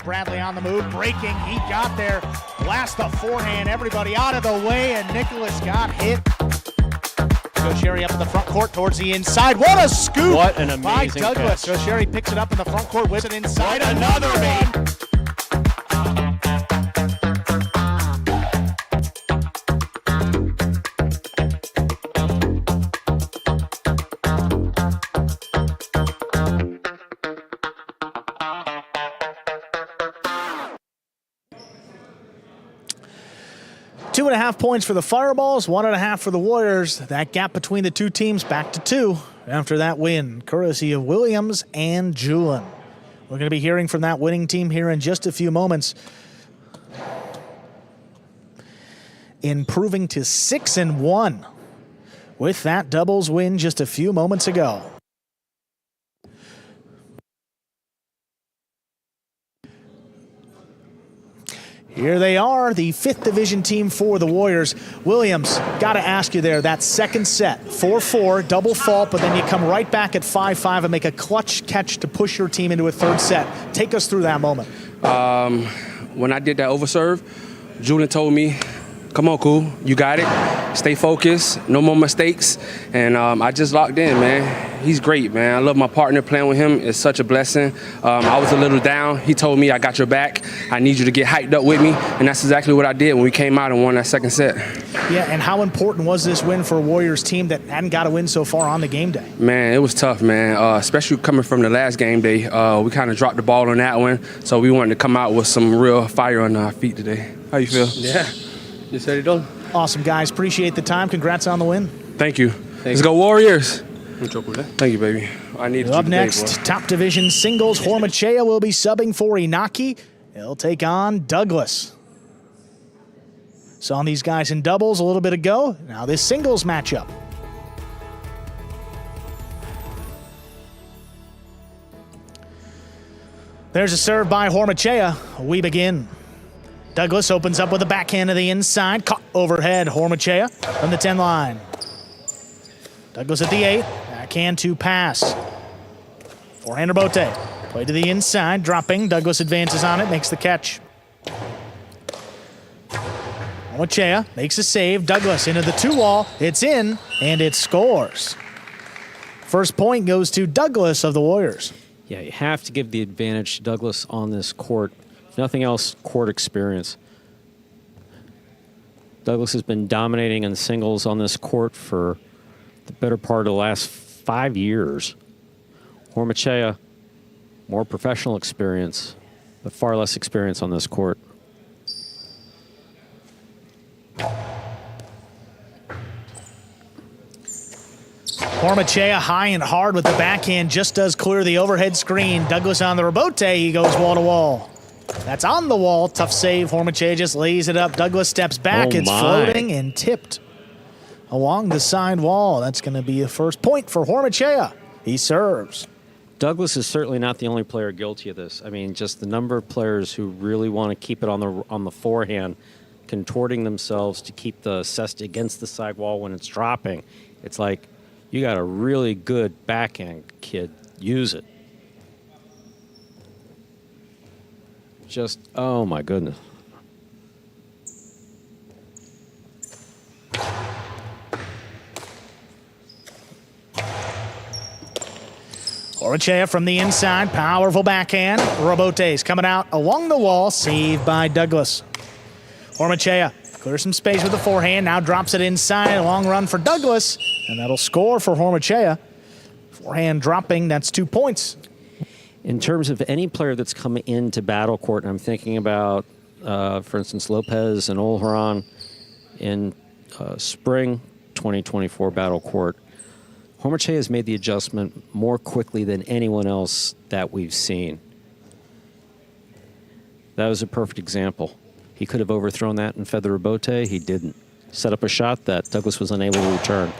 Bradley on the move, breaking, he got there, blast the forehand, everybody out of the way, and Nicholas got hit. Sherry up in the front court towards the inside. What a scoop! What an amazing by Douglas. catch. Sherry picks it up in the front court, whips it inside. Another one. Two and a half points for the Fireballs, 1.5 for the Warriors. That gap between the two teams back to 2 after that win, courtesy of Williams and Julian. We're going to be hearing from that winning team here in just a few moments. Improving to 6-1 with that doubles win just a few moments ago. Here they are, the 5th division team for the Warriors. Williams, got to ask you there, that second set, 4-4, double fault, but then you come right back at 5-5 and make a clutch catch to push your team into a third set. Take us through that moment. When I did that overserve, Julian told me, come on, cool, you got it. Stay focused, no more mistakes. And I just locked in, man. He's great, man. I love my partner. Playing with him is such a blessing. I was a little down. He told me, I got your back. I need you to get hyped up with me. And that's exactly what I did when we came out and won that second set. Yeah, and how important was this win for a Warriors team that hadn't got a win so far on the game day? Man, it was tough, man, especially coming from the last game day. We kind of dropped the ball on that one, so we wanted to come out with some real fire on our feet today. How you feel? Yeah, just said it done. Awesome, guys. Appreciate the time. Congrats on the win. Thank you. Let's go Warriors. Thank you, baby. I need up next, top division singles. Hormachea will be subbing for Inaki. He'll take on Douglas. Saw these guys in doubles a little bit ago. Now this singles matchup. There's a serve by Hormachea. We begin. Douglas opens up with a backhand to the inside. Caught overhead. Hormachea from the 10 line. Douglas at the 8. Backhand to pass. Forehand Bote. Play to the inside. Dropping. Douglas advances on it. Makes the catch. Hormachea makes a save. Douglas into the 2-wall. It's in, and it scores. First point goes to Douglas of the Warriors. Yeah, you have to give the advantage to Douglas on this court. If nothing else, court experience. Douglas has been dominating in singles on this court for the better part of the last 5 years. Hormachea, more professional experience, but far less experience on this court. Hormachea high and hard with the backhand, just does clear the overhead screen. Douglas on the rebote, he goes wall to wall. That's on the wall, tough save. Hormachea just lays it up. Douglas steps back, it's floating and tipped along the side wall. That's going to be a first point for Hormachea. He serves. Douglas is certainly not the only player guilty of this. I mean, just the number of players who really want to keep it on the forehand, contorting themselves to keep the cest against the side wall when it's dropping. It's like, you got a really good backhand, kid. Use it. Just, oh my goodness. Hormachea from the inside, powerful backhand. Robote's coming out along the wall, saved by Douglas. Hormachea clears some space with the forehand, now drops it inside, a long run for Douglas, and that'll score for Hormachea. Forehand dropping, that's 2 points. In terms of any player that's come into battle court, I'm thinking about, for instance, Lopez and Olharan in spring 2024 battle court. Hormachea has made the adjustment more quickly than anyone else that we've seen. That was a perfect example. He could have overthrown that and fed the rebote. He didn't. Set up a shot that Douglas was unable to return.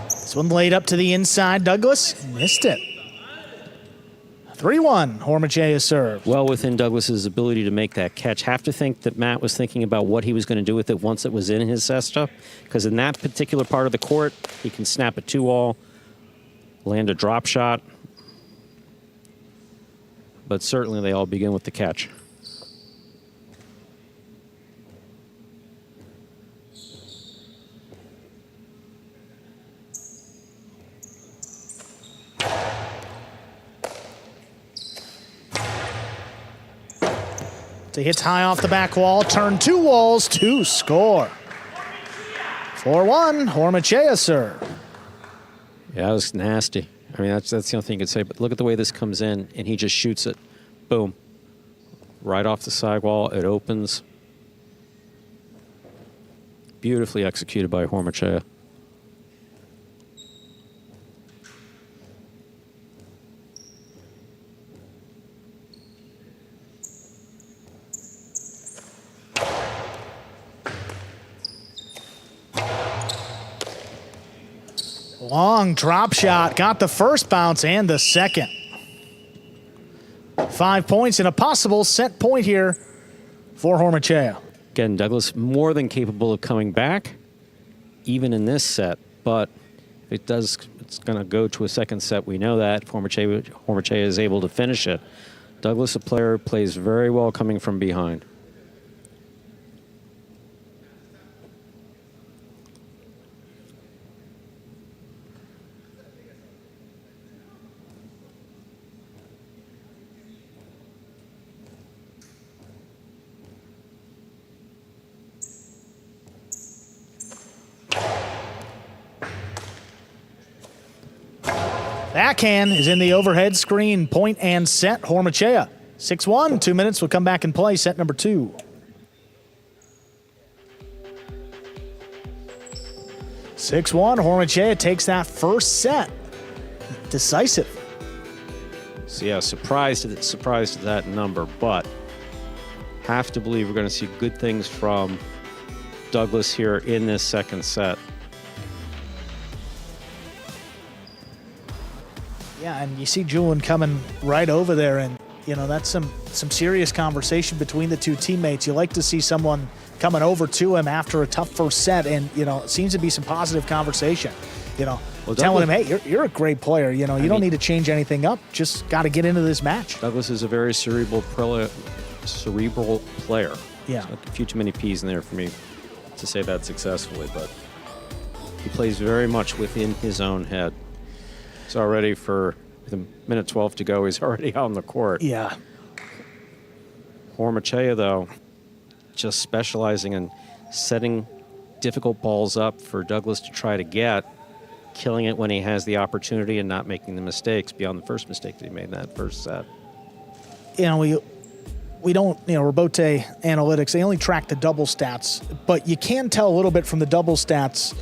This one laid up to the inside. Douglas missed it. 3-1, Hormachea's serve. Well within Douglas's ability to make that catch. Have to think that Matt was thinking about what he was going to do with it once it was in his cesta, because in that particular part of the court, he can snap a 2-all, land a drop shot, but certainly they all begin with the catch. He hits high off the back wall, turn 2 walls to score. 4-1, Hormachea serve. Yeah, that was nasty. I mean, that's the only thing you could say. But look at the way this comes in, and he just shoots it. Boom. Right off the sidewall. It opens. Beautifully executed by Hormachea. Long drop shot, got the first bounce and the second. 5 points and a possible set point here for Hormachea. Again, Douglas more than capable of coming back, even in this set. But if it's going to go to a second set. We know that Hormachea is able to finish it. Douglas, a player, plays very well coming from behind. Backhand is in the overhead screen. Point and set, Hormachea. 6-1, 2 minutes. We'll come back and play set number 2. Hormachea takes that first set. Decisive. So yeah, surprised at that number, but have to believe we're going to see good things from Douglas here in this second set. Yeah, and you see Julian coming right over there, and you know that's some serious conversation between the two teammates. You like to see someone coming over to him after a tough first set, and you know it seems to be some positive converbal. You know, well, telling him, hey, you're a great player. You know, you don't need to change anything up. Just got to get into this match. Douglas is a very cerebral player. Yeah, so a few too many P's in there for me to say that successfully, but he plays very much within his own head. He's already, for the minute 12 to go, he's already on the court. Yeah. Hormachea, though, just specializing in setting difficult balls up for Douglas to try to get, killing it when he has the opportunity and not making the mistakes beyond the first mistake that he made in that first set. You know, we don't, you know, Robote analytics, they only track the double stats, but you can tell a little bit from the double stats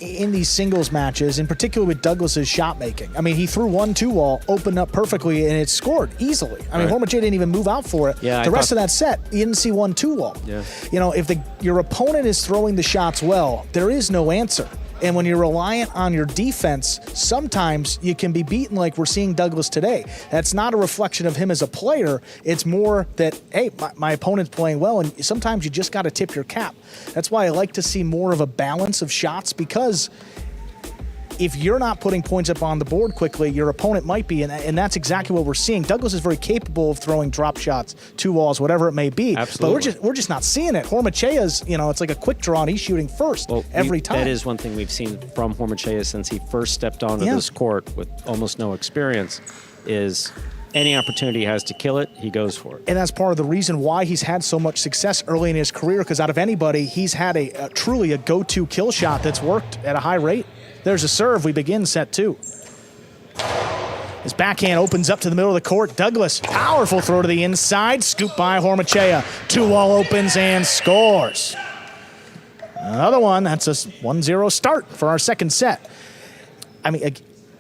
in these singles matches, in particular with Douglas's shot making. I mean, he threw 1-2-all, opened up perfectly, and it scored easily. I mean, Hormachea didn't even move out for it. Yeah, the rest of that set, you didn't see 1-2-all. Yeah. You know, if your opponent is throwing the shots well, there is no answer. And when you're reliant on your defense, sometimes you can be beaten like we're seeing Douglas today. That's not a reflection of him as a player. It's more that, hey, my opponent's playing well, and sometimes you just got to tip your cap. That's why I like to see more of a balance of shots, because if you're not putting points up on the board quickly, your opponent might be, and that's exactly what we're seeing. Douglas is very capable of throwing drop shots, 2 walls, whatever it may be. Absolutely. But we're just not seeing it. Hormachea's, it's like a quick draw, and he's shooting first every time. That is one thing we've seen from Hormachea since he first stepped onto this court with almost no experience, is any opportunity he has to kill it, he goes for it. And that's part of the reason why he's had so much success early in his career, because out of anybody, he's had a truly a go-to kill shot that's worked at a high rate. There's a serve. We begin set 2. His backhand opens up to the middle of the court. Douglas, powerful throw to the inside. Scoop by Hormachea. 2-wall opens and scores. Another one. That's a 1-0 start for our second set. I mean,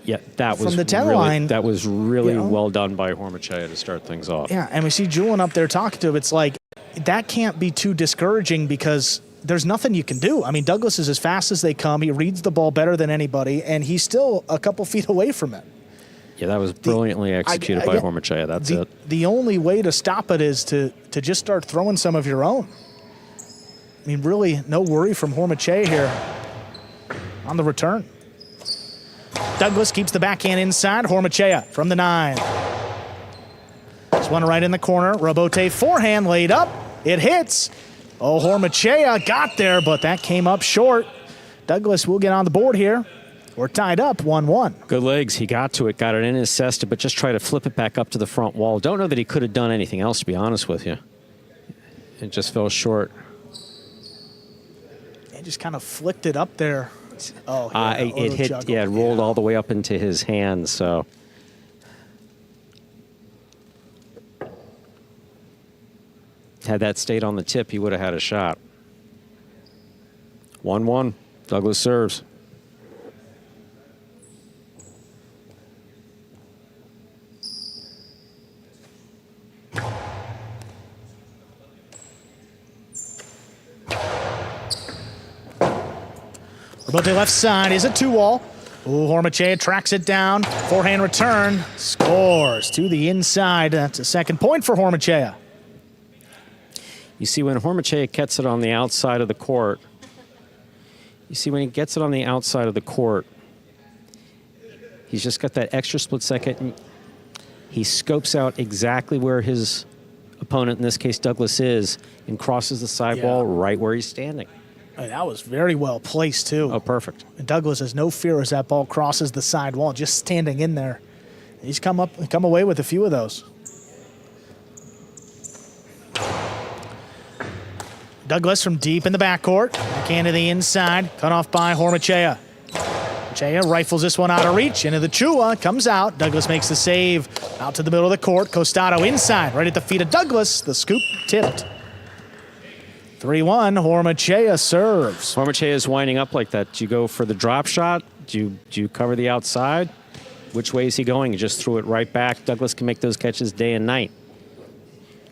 yeah, that was from the 10 really, line. that was really well done by Hormachea to start things off. Yeah, and we see Julian up there talking to him. It's like, that can't be too discouraging because there's nothing you can do. I mean, Douglas is as fast as they come. He reads the ball better than anybody, and he's still a couple feet away from it. Yeah, that was brilliantly executed by Hormachea. That's it. The only way to stop it is to just start throwing some of your own. I mean, really, no worry from Hormachea here on the return. Douglas keeps the backhand inside. Hormachea from the 9. This one right in the corner. Robote forehand laid up. It hits. Oh, Hormachea got there, but that came up short. Douglas will get on the board here. We're tied up 1-1. Good legs. He got to it, got it in his cesta, but just try to flip it back up to the front wall. Don't know that he could have done anything else, to be honest with you. It just fell short. He just kind of flicked it up there. Oh, it hit. Yeah, it rolled all the way up into his hand. So, had that stayed on the tip, he would have had a shot. 1-1. Douglas serves. About the left side is a 2-wall. Ooh, Hormachea tracks it down. Forehand return. Scores to the inside. That's a second point for Hormachea. You see when Hormachea gets it on the outside of the court, he's just got that extra split second. He scopes out exactly where his opponent, in this case Douglas, is, and crosses the sidewall right where he's standing. That was very well placed, too. Oh, perfect. And Douglas has no fear as that ball crosses the side wall, just standing in there. He's come away with a few of those. Douglas from deep in the backcourt. Backhand to the inside, cut off by Hormachea. Hormachea rifles this one out of reach. Into the Chua, comes out. Douglas makes the save. Out to the middle of the court. Costado inside, right at the feet of Douglas. The scoop tipped. 3-1, Hormachea serves. Hormachea is winding up like that. Do you go for the drop shot? Do you cover the outside? Which way is he going? He just threw it right back. Douglas can make those catches day and night.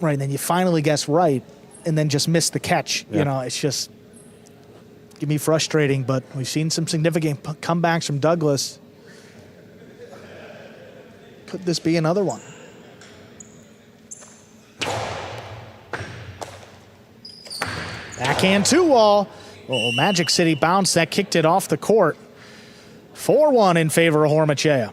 Right, and then you finally guess right and then just miss the catch. Yeah. You know, it's just, can be frustrating, but we've seen some significant comebacks from Douglas. Could this be another one? Backhand 2-wall. Oh, Magic City bounced. That kicked it off the court. 4-1 in favor of Hormachea.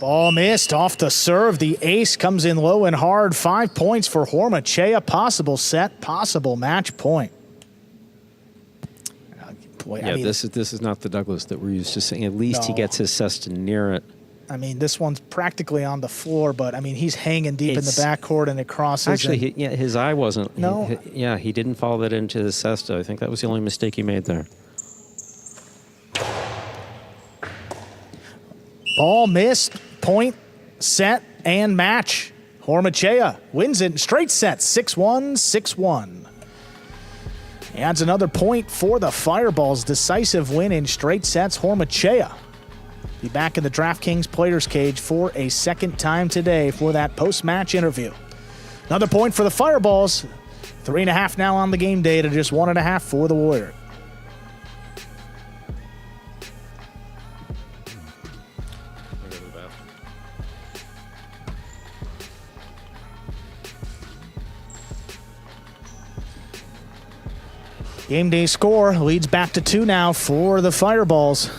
Ball missed off the serve. The ace comes in low and hard. 5 points for Hormachea. Possible set, possible match point. Boy, yeah, I mean, this is not the Douglas that we're used to seeing. At least he gets his cesta near it. I mean, this one's practically on the floor, but I mean, he's hanging deep in the backcourt and it crosses. Actually, his eye wasn't. No. He didn't follow that into his cesta. I think that was the only mistake he made there. Ball missed. Point, set, and match. Hormachea wins it in straight sets, 6-1, 6-1. Adds another point for the Fireballs. Decisive win in straight sets. Hormachea be back in the DraftKings Players Cage for a second time today for that post-match interview. Another point for the Fireballs. 3.5 now on the game day to just 1.5 for the Warrior. Game day score leads back to 2 now for the Fireballs.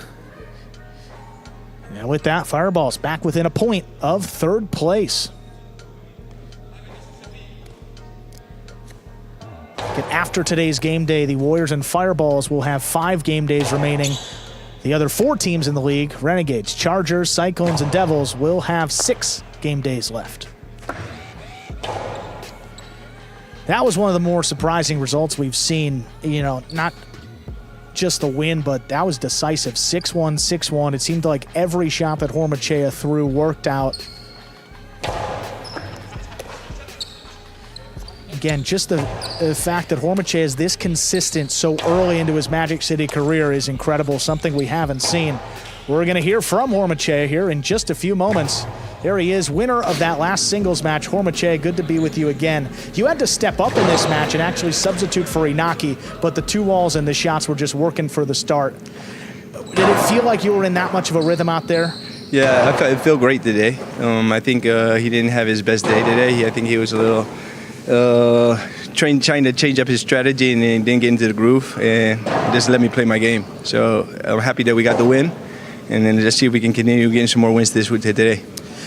And with that, Fireballs back within a point of 3rd place. And after today's game day, the Warriors and Fireballs will have 5 game days remaining. The other 4 teams in the league, Renegades, Chargers, Cyclones, and Devils, will have 6 game days left. That was one of the more surprising results we've seen. You know, not just the win, but that was decisive. 6-1, 6-1. It seemed like every shot that Hormachea threw worked out. Again, just the fact that Hormachea is this consistent so early into his Magic City career is incredible, something we haven't seen. We're going to hear from Hormachea here in just a few moments. There he is, winner of that last singles match. Hormachea, good to be with you again. You had to step up in this match and actually substitute for Inaki, but the 2 walls and the shots were just working for the start. Did it feel like you were in that much of a rhythm out there? Yeah, I feel great today. I think he didn't have his best day today. I think he was a little trying to change up his strategy and then didn't get into the groove and just let me play my game. So I'm happy that we got the win, and then let's see if we can continue getting some more wins this week today.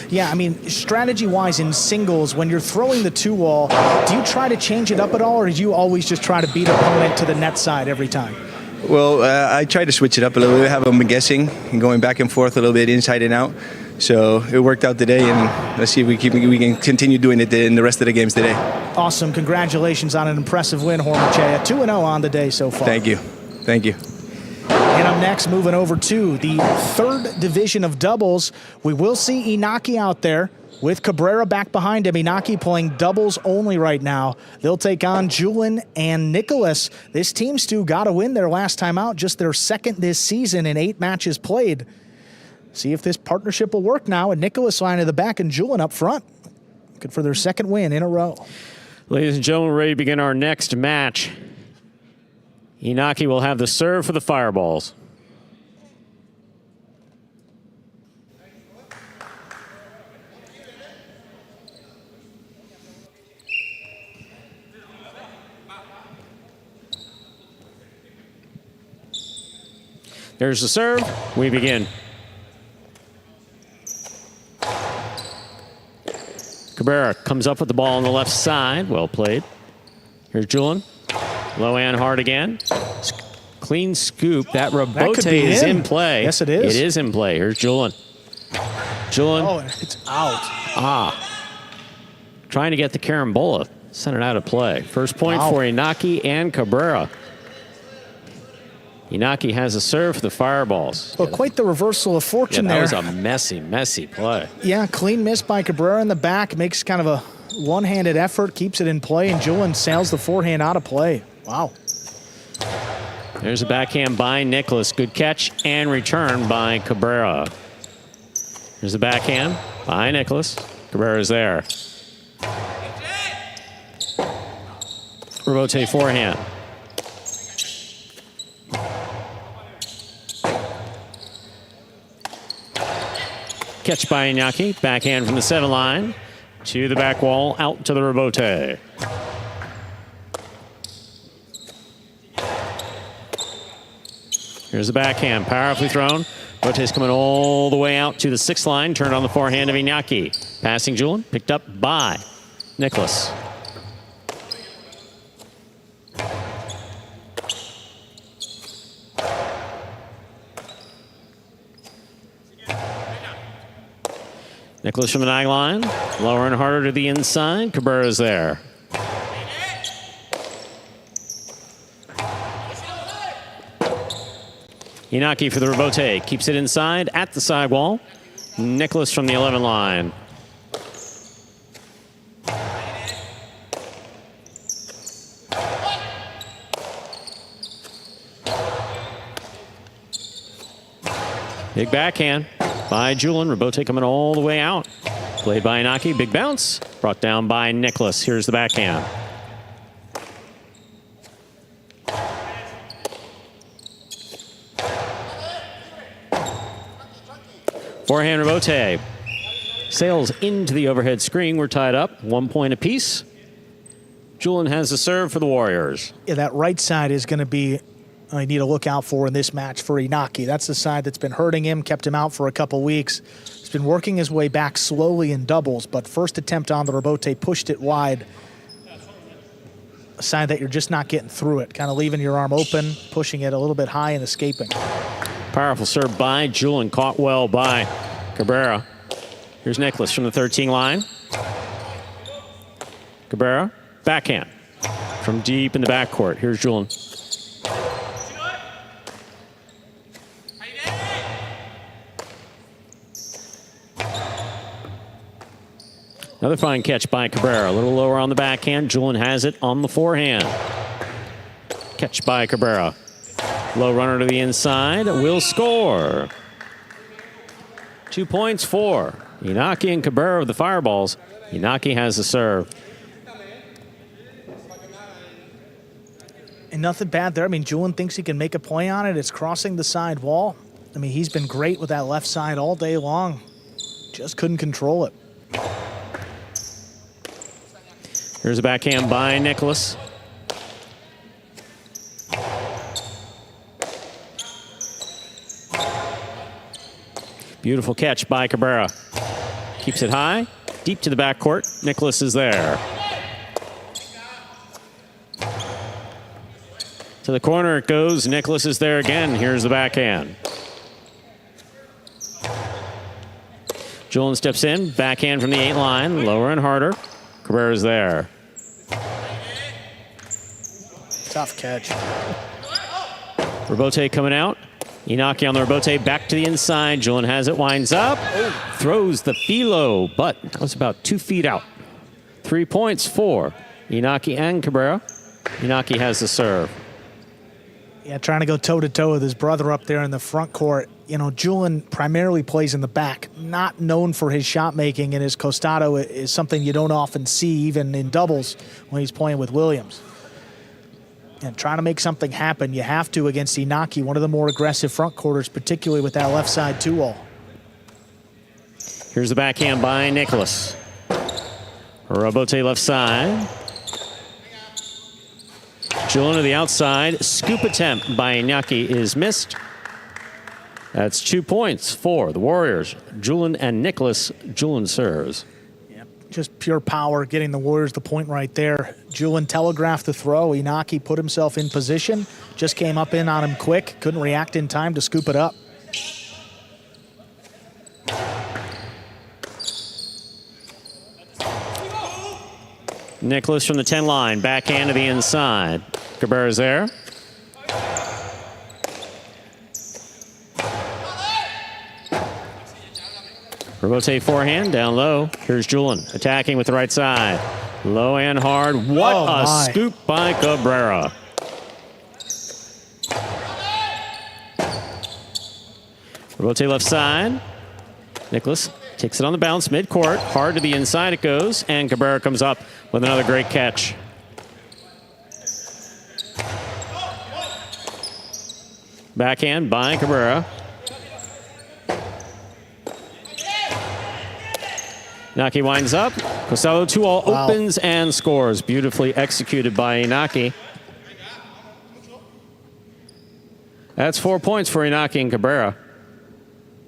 Yeah, I mean, strategy-wise in singles, when you're throwing the 2-wall, do you try to change it up at all, or do you always just try to beat opponent to the net side every time? Well, I try to switch it up a little bit, have them guessing and going back and forth a little bit inside and out. So it worked out today, and let's see if we can continue doing it in the rest of the games today. Awesome. Congratulations on an impressive win, Hormachea. 2-0 on the day so far. Thank you. Thank you. And up next, moving over to the 3rd division of doubles, we will see Inaki out there with Cabrera back behind him. Inaki playing doubles only right now. They'll take on Julian and Nicholas. This team, Stu, got a win their last time out, just their 2nd this season in 8 matches played. See if this partnership will work now. And Nicholas line in the back and Julian up front. Good for their 2nd win in a row. Ladies and gentlemen, we're ready to begin our next match. Inaki will have the serve for the Fireballs. There's the serve. We begin. Cabrera comes up with the ball on the left side. Well played. Here's Julian. Low and hard again. Clean scoop. That rebote is in play. Yes, it is. It is in play. Here's Julian. Julian. Oh, it's out. Trying to get the carambola. Sent it out of play. First point for Inaki and Cabrera. Inaki has a serve for the Fireballs. Well, quite the reversal of fortune there. That was a messy, messy play. Yeah, clean miss by Cabrera in the back. Makes kind of a one-handed effort, keeps it in play, and Julian sails the forehand out of play. Wow. There's a backhand by Nicholas. Good catch and return by Cabrera. There's a backhand by Nicholas. Cabrera's there. Rebote forehand. Catch by Inaki. Backhand from the 7 line to the back wall, out to the rebote. Here's the backhand, powerfully thrown. Rebote's coming all the way out to the 6th line, turned on the forehand of Inaki. Passing Julian, picked up by Nicholas. Nicholas from the 9 line, lower and harder to the inside. Cabrera's there. Inaki for the rebote, keeps it inside at the sidewall. Nicholas from the 11 line. Big backhand by Julian. Rebote coming all the way out. Played by Inaki. Big bounce. Brought down by Nicholas. Here's the backhand. Forehand rebote. Sails into the overhead screen. We're tied up, 1 point apiece. Julian has the serve for the Warriors. Yeah, that right side is going to be, I need to look out for in this match for Inaki. That's the side that's been hurting him, kept him out for a couple weeks. He's been working his way back slowly in doubles, but first attempt on the rebote pushed it wide. A side that you're just not getting through it, kind of leaving your arm open, pushing it a little bit high and escaping. Powerful serve by Julian, caught well by Cabrera. Here's Nicholas from the 13 line. Cabrera, backhand from deep in the backcourt. Here's Julian. Another fine catch by Cabrera. A little lower on the backhand. Julian has it on the forehand. Catch by Cabrera. Low runner to the inside. Will score. 2 points for Inaki and Cabrera with the fireballs. Inaki has the serve. And nothing bad there. I mean, Julian thinks he can make a play on it. It's crossing the side wall. I mean, he's been great with that left side all day long. Just couldn't control it. Here's a backhand by Nicholas. Beautiful catch by Cabrera. Keeps it high, deep to the backcourt. Nicholas is there. To the corner it goes. Nicholas is there again. Here's the backhand. Julian steps in. Backhand from the 8 line. Lower and harder. Cabrera's there. Tough catch. Rebote coming out. Inaki on the rebote, back to the inside. Julian has it, winds up, throws the philo, but that was about 2 feet out. 3 points for Inaki and Cabrera. Inaki has the serve. Yeah, trying to go toe-to-toe with his brother up there in the front court. You know, Julian primarily plays in the back, not known for his shot making, and his costado is something you don't often see even in doubles when he's playing with Williams. And trying to make something happen, you have to against Inaki, one of the more aggressive front quarters, particularly with that left side 2-all. Here's the backhand by Nicholas. Rebote left side. Julian to the outside. Scoop attempt by Inaki is missed. That's 2 points for the Warriors. Julian and Nicholas. Julian serves. Just pure power, getting the Warriors the point right there. Julian telegraphed the throw. Inaki put himself in position. Just came up in on him quick. Couldn't react in time to scoop it up. Nicholas from the 10 line. Backhand to the inside. Cabrera's there. Rebote forehand, down low. Here's Julian attacking with the right side. Low and hard. What a scoop by Cabrera. Rebote left side. Nicholas takes it on the bounce, mid-court. Hard to the inside it goes, and Cabrera comes up with another great catch. Backhand by Cabrera. Inaki winds up. Costado 2-all opens and scores. Beautifully executed by Inaki. That's 4 points for Inaki and Cabrera.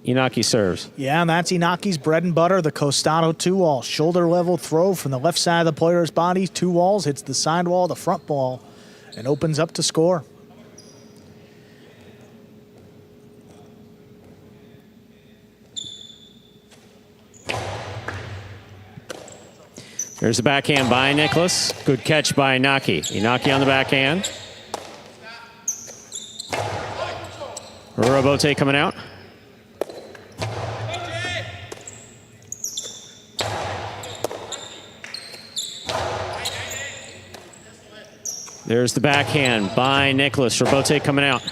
Inaki serves. Yeah, and that's Inaki's bread and butter, the Costado 2-all. Shoulder level throw from the left side of the player's body. 2 walls, hits the side wall, the front wall, and opens up to score. There's the backhand by Nicholas. Good catch by Inaki. Inaki on the backhand. Rebote coming out. There's the backhand by Nicholas. Rebote coming out.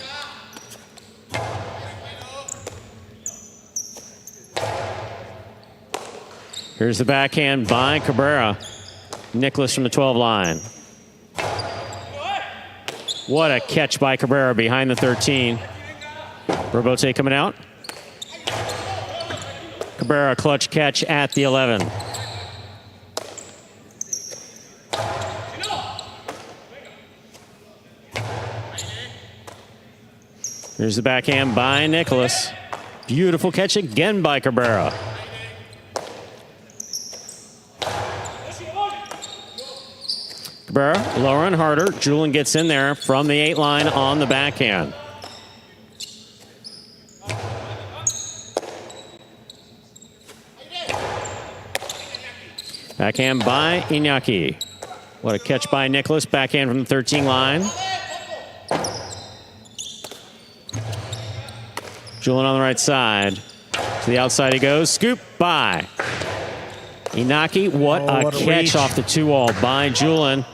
Here's the backhand by Cabrera. Nicholas from the 12 line. What a catch by Cabrera behind the 13. Rebote coming out. Cabrera, clutch catch at the 11. Here's the backhand by Nicholas. Beautiful catch again by Cabrera. Cabrera, lower and harder. Julian gets in there from the 8 line on the backhand. Backhand by Iñaki. What a catch by Nicholas. Backhand from the 13 line. Julian on the right side. To the outside he goes. Scoop by Iñaki. What a catch reach off the 2-wall by Julian.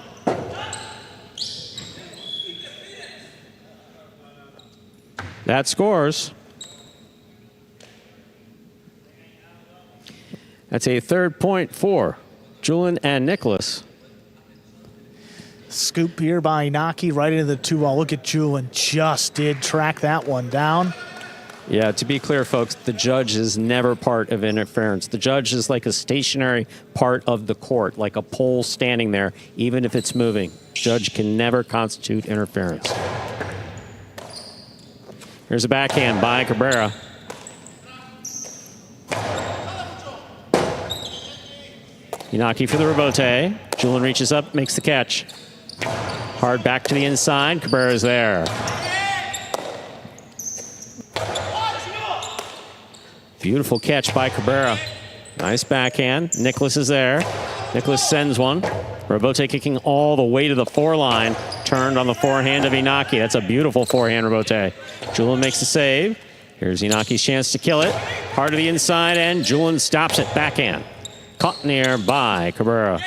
That scores. That's a third point for Julian and Nicholas. Scoop here by Iñaki right into the 2-wall. Look at Julian, just did track that one down. Yeah, to be clear, folks, the judge is never part of interference. The judge is like a stationary part of the court, like a pole standing there, even if it's moving. Judge can never constitute interference. Here's a backhand by Cabrera. Iñaki for the rebote. Julian reaches up, makes the catch. Hard back to the inside. Cabrera's there. Beautiful catch by Cabrera. Nice backhand. Nicholas is there. Nicholas sends one. Rebote kicking all the way to the 4 line. Turned on the forehand of Iñaki. That's a beautiful forehand rebote. Julian makes the save. Here's Inaki's chance to kill it. Hard to the inside, and Julian stops it. Backhand. Caught in the air by Cabrera.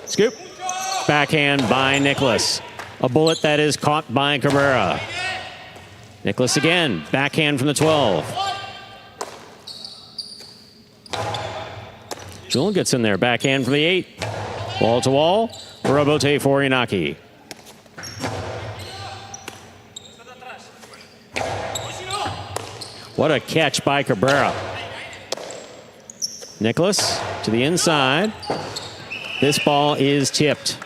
Scoop. Backhand by Nicholas. A bullet that is caught by Cabrera. Nicholas again. Backhand from the 12. Julian gets in there. Backhand from the 8. Wall to wall. Rebote for Iñaki. What a catch by Cabrera. Nicholas to the inside. This ball is tipped.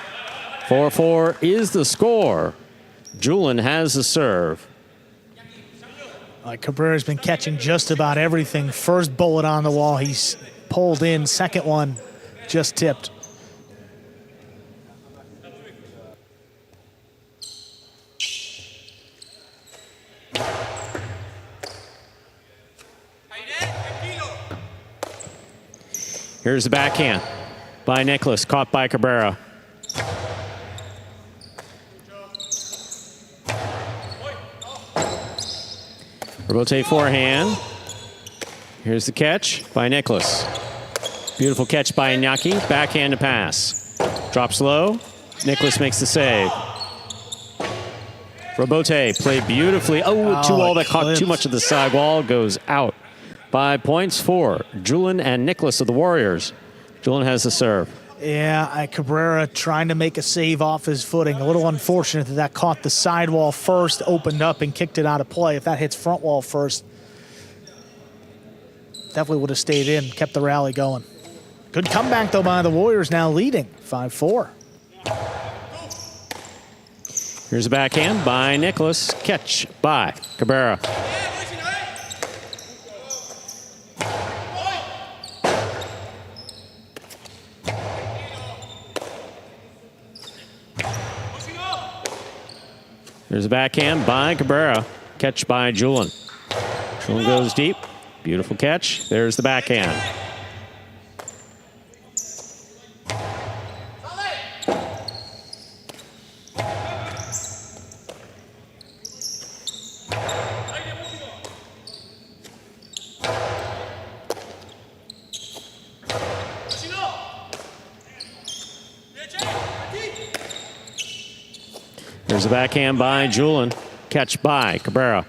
4-4 is the score. Julian has the serve. Cabrera's been catching just about everything. First bullet on the wall, he's pulled in. Second one, just tipped. Here's the backhand by Nicholas, caught by Cabrera. Rebote forehand. Here's the catch by Nicholas. Beautiful catch by Iñaki. Backhand to pass. Drops low. Nicholas makes the save. Rebote played beautifully. Oh, 2-all that caught too much of the sidewall. Goes out. 5 points for Julian and Nicholas of the Warriors. Julian has the serve. Yeah, Cabrera trying to make a save off his footing. A little unfortunate that that caught the sidewall first, opened up and kicked it out of play. If that hits front wall first, definitely would have stayed in, kept the rally going. Good comeback, though, by the Warriors, now leading 5-4. Here's a backhand by Nicholas. Catch by Cabrera. There's a backhand by Cabrera. Catch by Julian. Julian goes deep. Beautiful catch. There's the backhand. There's a backhand by Julian. Catch by Cabrera.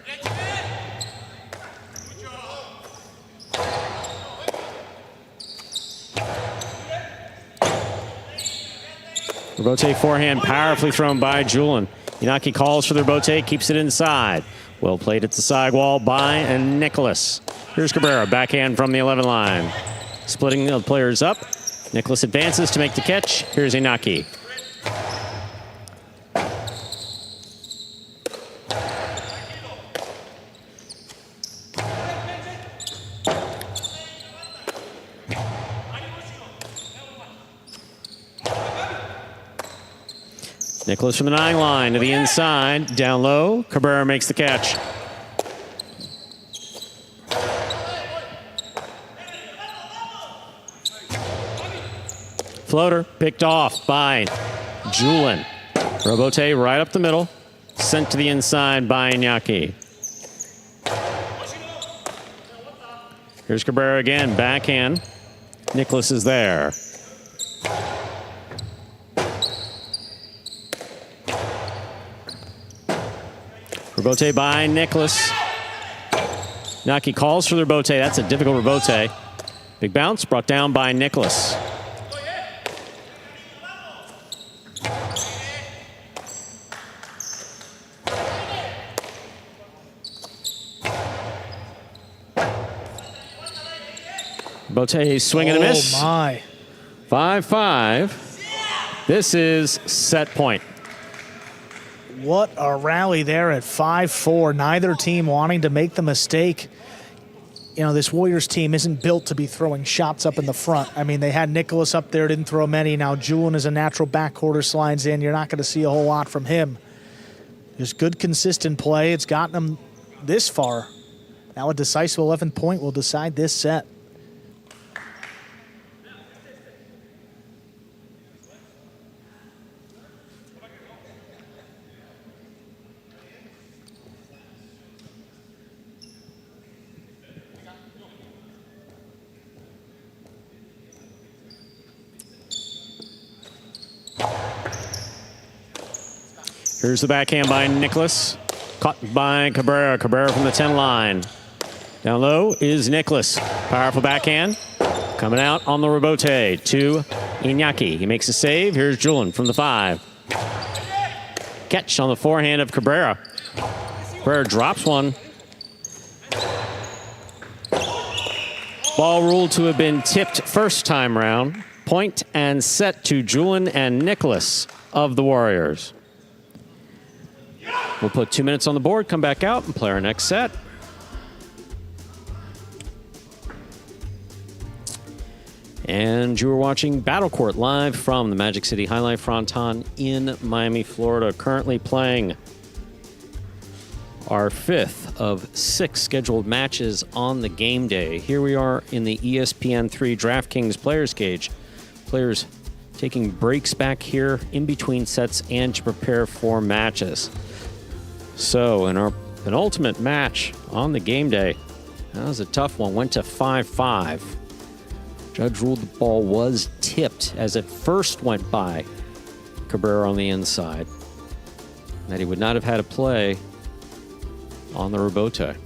Rebote forehand powerfully thrown by Julian. Iñaki calls for the rebote, keeps it inside. Well played at the sidewall by Nicholas. Here's Cabrera, backhand from the 11 line. Splitting the players up. Nicholas advances to make the catch. Here's Inaki. Nicholas from the 9 line to the inside, down low. Cabrera makes the catch. Floater picked off by Julin. Robote right up the middle, sent to the inside by Iñaki. Here's Cabrera again, backhand. Nicholas is there. Rebote by Nicholas. Naki calls for the rebote. That's a difficult rebote. Big bounce brought down by Nicholas. Rebote swing and a miss. Oh, my. 5-5. This is set point. What a rally there at 5-4. Neither team wanting to make the mistake. You know, this Warriors team isn't built to be throwing shots up in the front. I mean, they had Nicholas up there, didn't throw many. Now Julin is a natural backcourter, slides in. You're not going to see a whole lot from him. Just good, consistent play. It's gotten them this far. Now a decisive 11 point will decide this set. Here's the backhand by Nicholas. Caught by Cabrera. Cabrera from the 10 line. Down low is Nicholas. Powerful backhand. Coming out on the rebote to Iñaki. He makes a save. Here's Julin from the 5. Catch on the forehand of Cabrera. Cabrera drops one. Ball ruled to have been tipped first time round. Point and set to Julin and Nicholas of the Warriors. We'll put 2 minutes on the board, come back out, and play our next set. And you are watching Battle Court live from the Magic City Jai-Alai Fronton in Miami, Florida. Currently playing our 5th of 6 scheduled matches on the game day. Here we are in the ESPN3 DraftKings Players Cage. Players taking breaks back here in between sets and to prepare for matches. So in our penultimate match on the game day, that was a tough one, went to 5-5. Judge ruled the ball was tipped as it first went by Cabrera on the inside, that he would not have had a play on the rebote.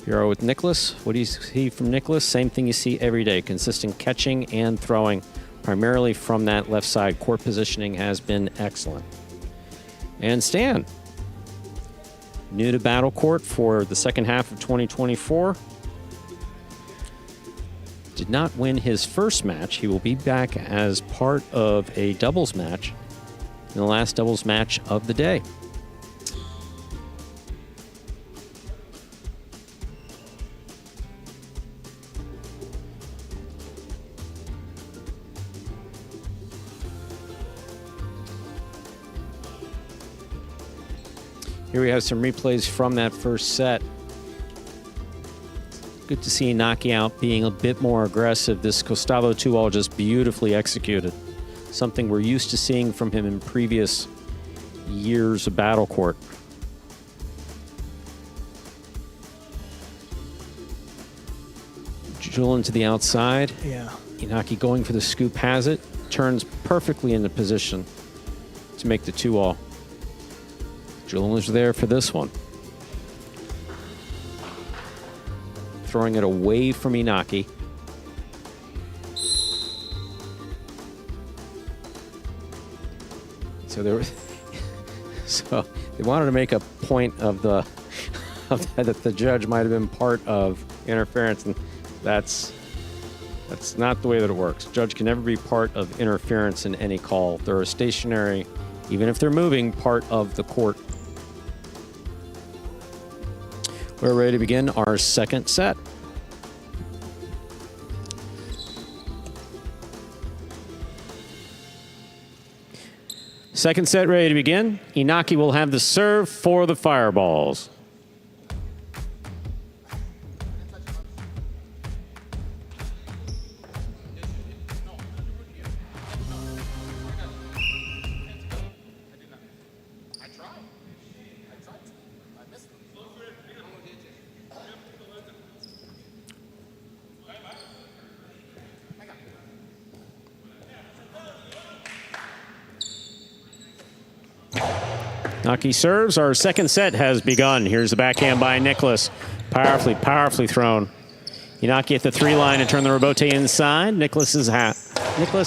Here with Nicholas. What do you see from Nicholas? Same thing you see every day, consistent catching and throwing, primarily from that left side. Court positioning has been excellent. And Stan, new to Battle Court for the second half of 2024. Did not win his first match. He will be back as part of a doubles match in the last doubles match of the day. Here we have some replays from that first set. Good to see Inaki out being a bit more aggressive. This Costavo 2-all just beautifully executed. Something we're used to seeing from him in previous years of Battle Court. Julin to the outside. Yeah. Inaki going for the scoop, has it. Turns perfectly into position to make the 2-all. Julin was there for this one. Throwing it away from Inaki. So there was So they wanted to make a point of the that the judge might have been part of interference, and that's not the way that it works. Judge can never be part of interference in any call. They're a stationary, even if they're moving, part of the court. We're ready to begin our second set. Second set ready to begin. Inaki will have the serve for the Fireballs. Inaki serves. Our second set has begun. Here's the backhand by Nicholas. Powerfully thrown. Inaki at the 3 line to turn the rebote inside. Nicholas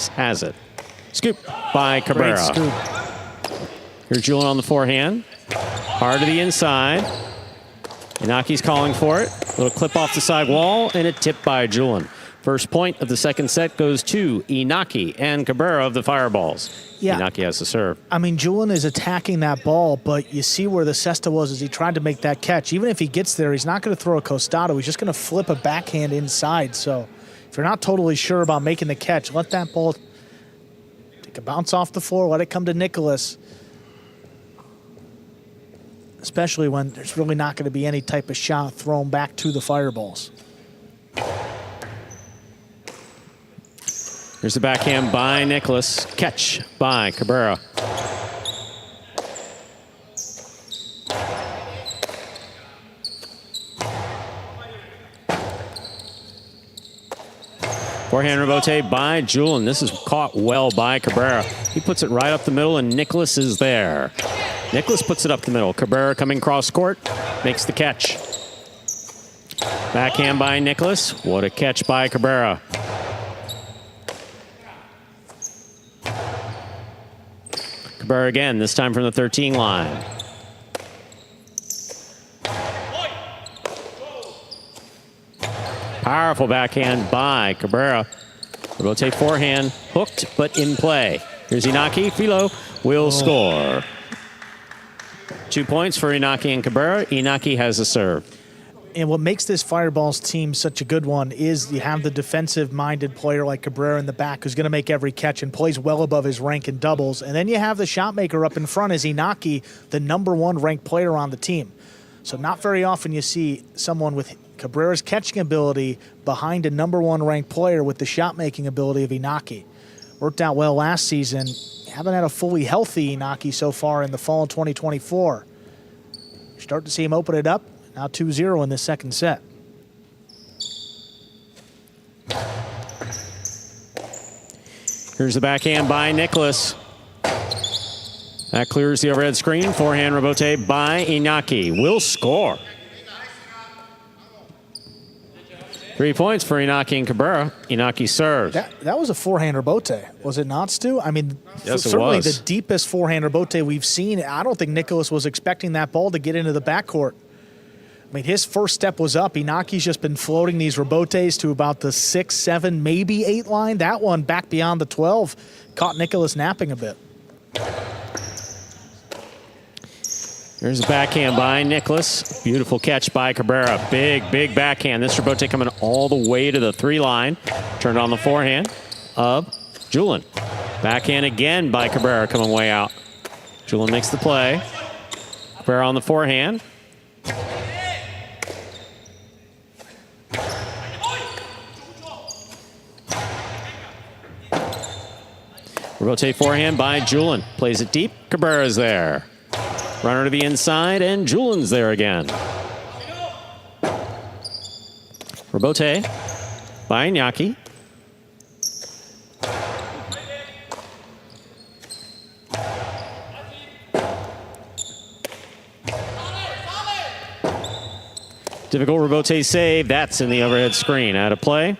has it. Scoop by Cabrera. Great scoop. Here's Julian on the forehand. Hard to the inside. Inaki's calling for it. Little clip off the side wall and a tip by Julian. First point of the second set goes to Inaki and Cabrera of the Fireballs. Yeah. Inaki has the serve. I mean, Julian is attacking that ball, but you see where the cesta was as he tried to make that catch. Even if he gets there, he's not going to throw a costado. He's just going to flip a backhand inside. So if you're not totally sure about making the catch, let that ball take a bounce off the floor, let it come to Nicholas. Especially when there's really not going to be any type of shot thrown back to the Fireballs. Here's the backhand by Nicholas. Catch by Cabrera. Forehand rebote by Julian. This is caught well by Cabrera. He puts it right up the middle, and Nicholas is there. Nicholas puts it up the middle. Cabrera coming cross court, makes the catch. Backhand by Nicholas. What a catch by Cabrera. Cabrera again, this time from the 13 line. Powerful backhand by Cabrera. Rotate forehand, hooked but in play. Here's Inaki. Filo will score. 2 points for Inaki and Cabrera. Inaki has a serve. And what makes this Fireballs team such a good one is you have the defensive-minded player like Cabrera in the back who's going to make every catch and plays well above his rank in doubles. And then you have the shot maker up in front as Inaki, the #1 ranked player on the team. So not very often you see someone with Cabrera's catching ability behind a #1 ranked player with the shot-making ability of Inaki. Worked out well last season. Haven't had a fully healthy Inaki so far in the fall of 2024. Start to see him open it up. Now 2-0 in the second set. Here's the backhand by Nicholas. That clears the overhead screen. Forehand rebote by Inaki. Will score. 3 points for Inaki and Cabrera. Inaki serves. That was a forehand rebote, was it not, Stu? I mean, yes, certainly it was. the deepest forehand rebote we've seen. I don't think Nicholas was expecting that ball to get into the backcourt. I mean, his first step was up. Inaki's just been floating these rebotes to about the 6, 7, maybe 8 line. That one back beyond the 12 caught Nicholas napping a bit. There's a backhand by Nicholas. Beautiful catch by Cabrera. Big backhand. This rebote coming all the way to the 3 line. Turned on the forehand of Julian. Backhand again by Cabrera coming way out. Julian makes the play. Cabrera on the forehand. Rotate forehand by Julian. Plays it deep. Cabrera's there. Runner to the inside, and Julian's there again. Rebote by Inaki. Difficult rebote save. That's in the overhead screen. Out of play.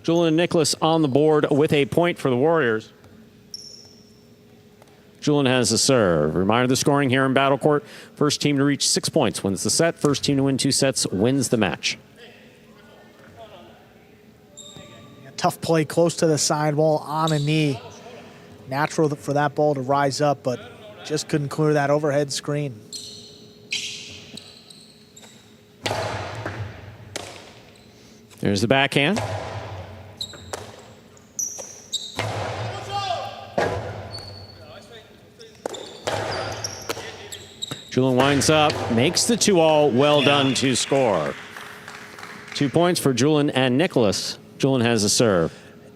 Julian and Nicholas on the board with a point for the Warriors. Julian has the serve. Reminder of the scoring here in Battle Court. First team to reach 6 points wins the set. First team to win 2 sets wins the match. Tough play close to the sidewall on a knee. Natural for that ball to rise up, but just couldn't clear that overhead screen. There's the backhand. Julian winds up, makes the 2-all. Well done to score. 2 points for Julian and Nicholas. Julian has a serve.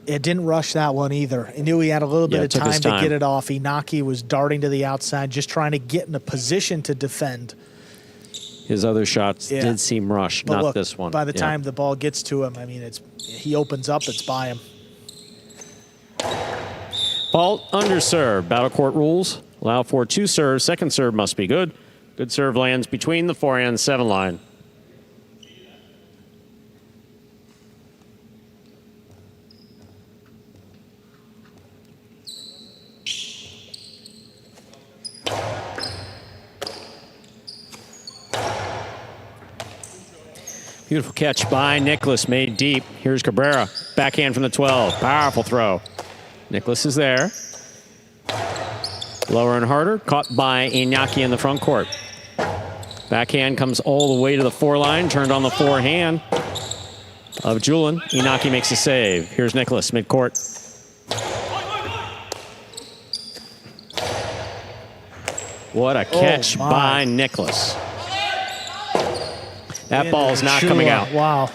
It didn't rush that one either. He knew he had a little bit of time to get it off. Inaki was darting to the outside, just trying to get in a position to defend. His other shots did seem rushed, but not look, this one. By the time the ball gets to him, I mean, he opens up, it's by him. Fault under serve. Battle Court rules allow for 2 serves. Second serve must be good. Good serve lands between the 4 and 7 line. Beautiful catch by Nicholas, made deep. Here's Cabrera, backhand from the 12. Powerful throw. Nicholas is there. Lower and harder, caught by Inaki in the front court. Backhand comes all the way to the 4 line, turned on the forehand of Julian. Inaki makes a save. Here's Nicholas, midcourt. What a catch by Nicholas. That ball's not coming out. Wow.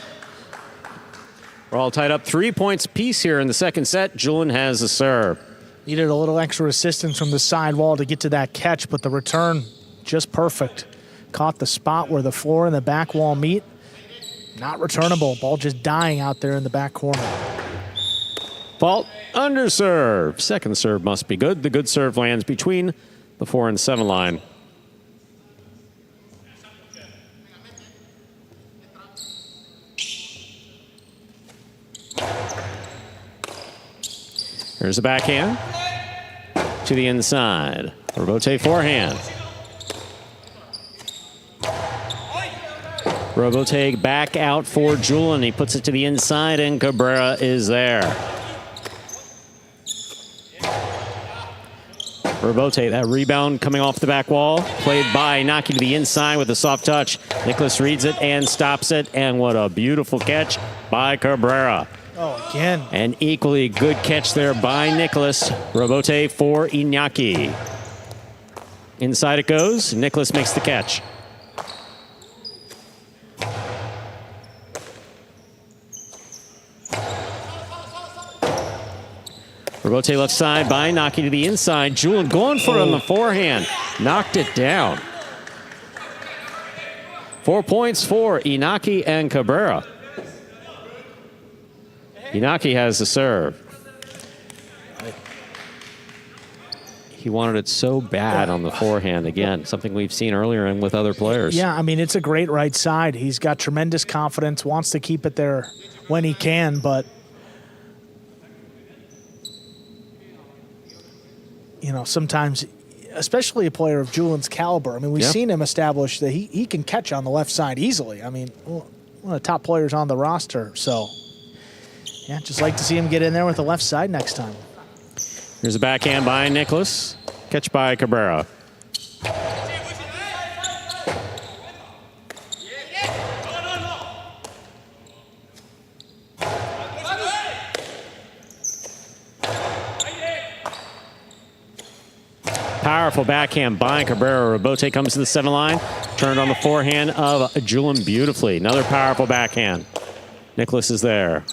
We're all tied up 3 points apiece here in the second set. Julian has the serve. Needed a little extra assistance from the sidewall to get to that catch, but the return just perfect. Caught the spot where the floor and the back wall meet. Not returnable. Ball just dying out there in the back corner. Fault under serve. Second serve must be good. The good serve lands between the 4 and 7 line. Here's a backhand to the inside. Robote forehand. Robote back out for Julian. He puts it to the inside, and Cabrera is there. Robote, that rebound coming off the back wall. Played by Inaki to the inside with a soft touch. Nicholas reads it and stops it, and what a beautiful catch by Cabrera. Oh, again. An equally good catch there by Nicholas. Robote for Inaki. Inside it goes. Nicholas makes the catch. Robote left side by Inaki to the inside. Julian going for it on the forehand. Knocked it down. 4 points for Inaki and Cabrera. Inaki has the serve. He wanted it so bad on the forehand again, something we've seen earlier and with other players. Yeah, I mean, it's a great right side. He's got tremendous confidence, wants to keep it there when he can, but you know, sometimes, especially a player of Julian's caliber, I mean, we've seen him establish that he can catch on the left side easily. I mean, one of the top players on the roster, so yeah, just like to see him get in there with the left side next time. Here's a backhand by Nicholas. Catch by Cabrera. Powerful backhand by Cabrera. Robote comes to the 7 line. Turned on the forehand of Julian beautifully. Another powerful backhand. Nicholas is there.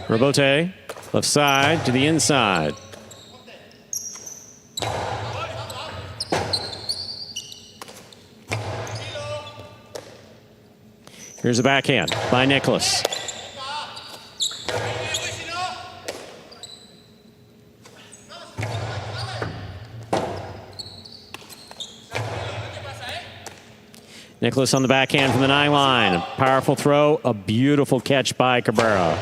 Robote, left side to the inside. Here's a backhand by Nicholas. Nicholas on the backhand from the 9 line. Powerful throw, a beautiful catch by Cabrera.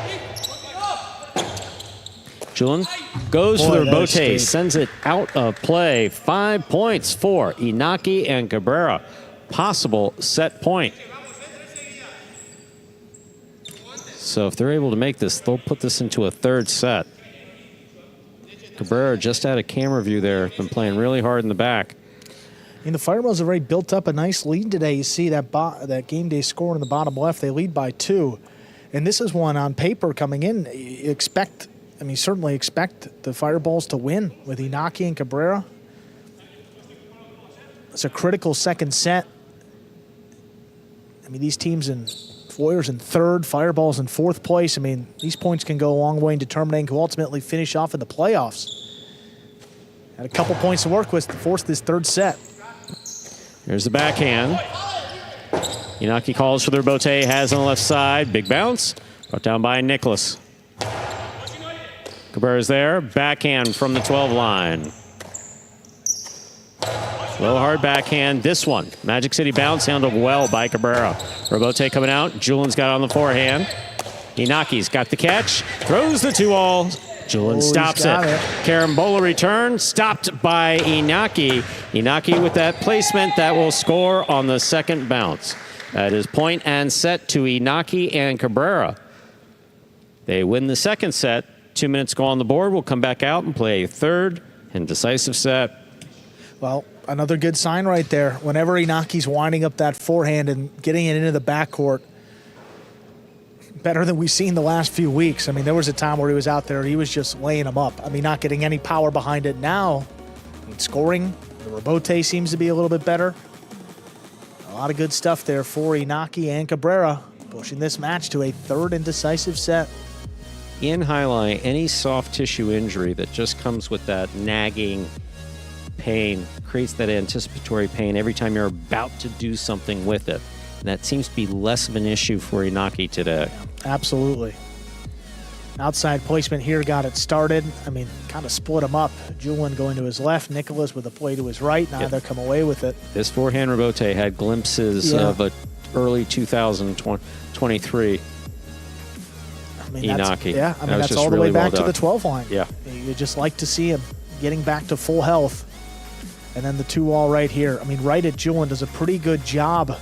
Julian goes for Boy, the that is rebote, straight. sends it out of play. 5 points for Inaki and Cabrera. Possible set point. So if they're able to make this, they'll put this into a third set. Cabrera just out of camera view there, been playing really hard in the back. And the Fireballs have already built up a nice lead today. You see that game day score in the bottom left. They lead by 2. And this is one on paper coming in. You certainly expect the Fireballs to win with Inaki and Cabrera. It's a critical second set. I mean, these teams Warriors in 3rd, Fireballs in 4th place. I mean, these points can go a long way in determining who ultimately finish off in the playoffs. Had a couple points to work with to force this 3rd set. Here's the backhand. Inaki calls for the rebote, has on the left side. Big bounce. Brought down by Nicholas. Cabrera's there. Backhand from the 12 line. Low hard backhand. This one. Magic City bounce handled well by Cabrera. Rebote coming out. Julian's got on the forehand. Inaki's got the catch. Throws the 2-all. Julian stops it. Carambola return. Stopped by Inaki. Inaki with that placement that will score on the second bounce. That is point and set to Inaki and Cabrera. They win the second set. 2 minutes go on the board. We'll come back out and play a third and decisive set. Well, another good sign right there. Whenever Inaki's winding up that forehand and getting it into the backcourt, better than we've seen the last few weeks. I mean, there was a time where he was out there, he was just laying them up. I mean, not getting any power behind it. Now, I mean, scoring, the rebote seems to be a little bit better. A lot of good stuff there for Inaki and Cabrera, pushing this match to a third and decisive set. In highlight, any soft tissue injury that just comes with that nagging pain creates that anticipatory pain every time you're about to do something with it. And that seems to be less of an issue for Inaki today. Absolutely. Outside placement here got it started. I mean, kind of split them up. Julian going to his left, Nicholas with a play to his right. Neither come away with it. This forehand rebote had glimpses of a early 2023 Inaki. That's all the way back to the 12 line. Yeah. You just like to see him getting back to full health. And then the 2-all right here. I mean, right at Julian does a pretty good job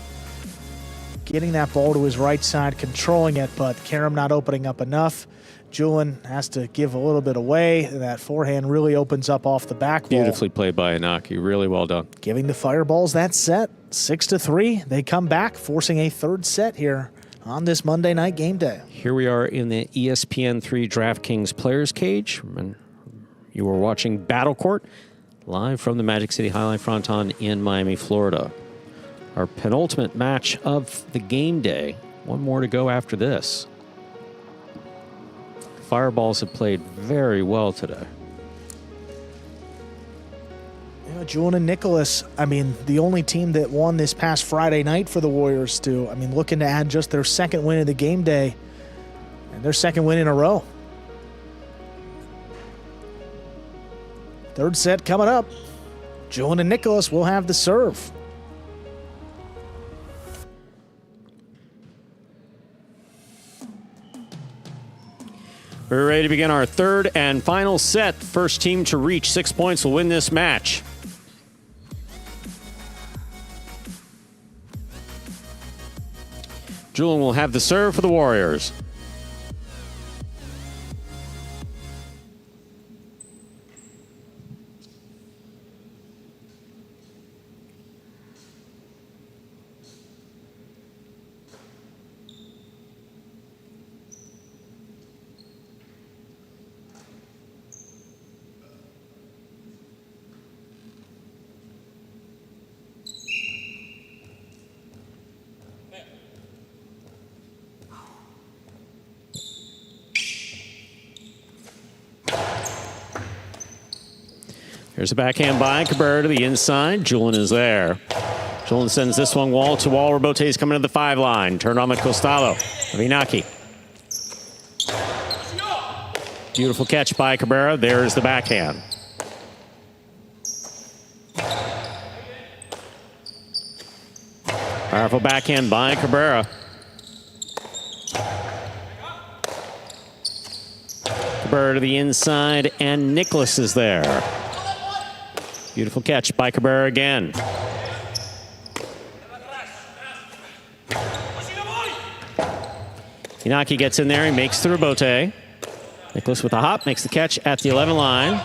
getting that ball to his right side, controlling it, but Karam not opening up enough. Julian has to give a little bit away. That forehand really opens up off the back wall. Beautifully played by Inaki. Really well done. Giving the Fireballs that set. 6-3. They come back, forcing a third set here on this Monday night game day. Here we are in the ESPN3 DraftKings Players Cage. And you are watching Battle Court live from the Magic City Fronton in Miami, Florida. Our penultimate match of the game day. One more to go after this. Fireballs have played very well today. Yeah, Julian and Nicholas, I mean, the only team that won this past Friday night for the Warriors too. I mean, looking to add just their second win of the game day and their second win in a row. Third set coming up. Julian and Nicholas will have the serve. We're ready to begin our third and final set. First team to reach 6 points will win this match. Julian will have the serve for the Warriors. Here's a backhand by Cabrera to the inside. Julian is there. Julian sends this one wall to wall. Rebote's coming to the 5 line. Turned on the Costalo of Inaki. Beautiful catch by Cabrera. There's the backhand. Powerful backhand by Cabrera. Cabrera to the inside, and Nicholas is there. Beautiful catch by Cabrera again. Inaki gets in there. He makes the rebote. Nicholas with a hop makes the catch at the 11 line.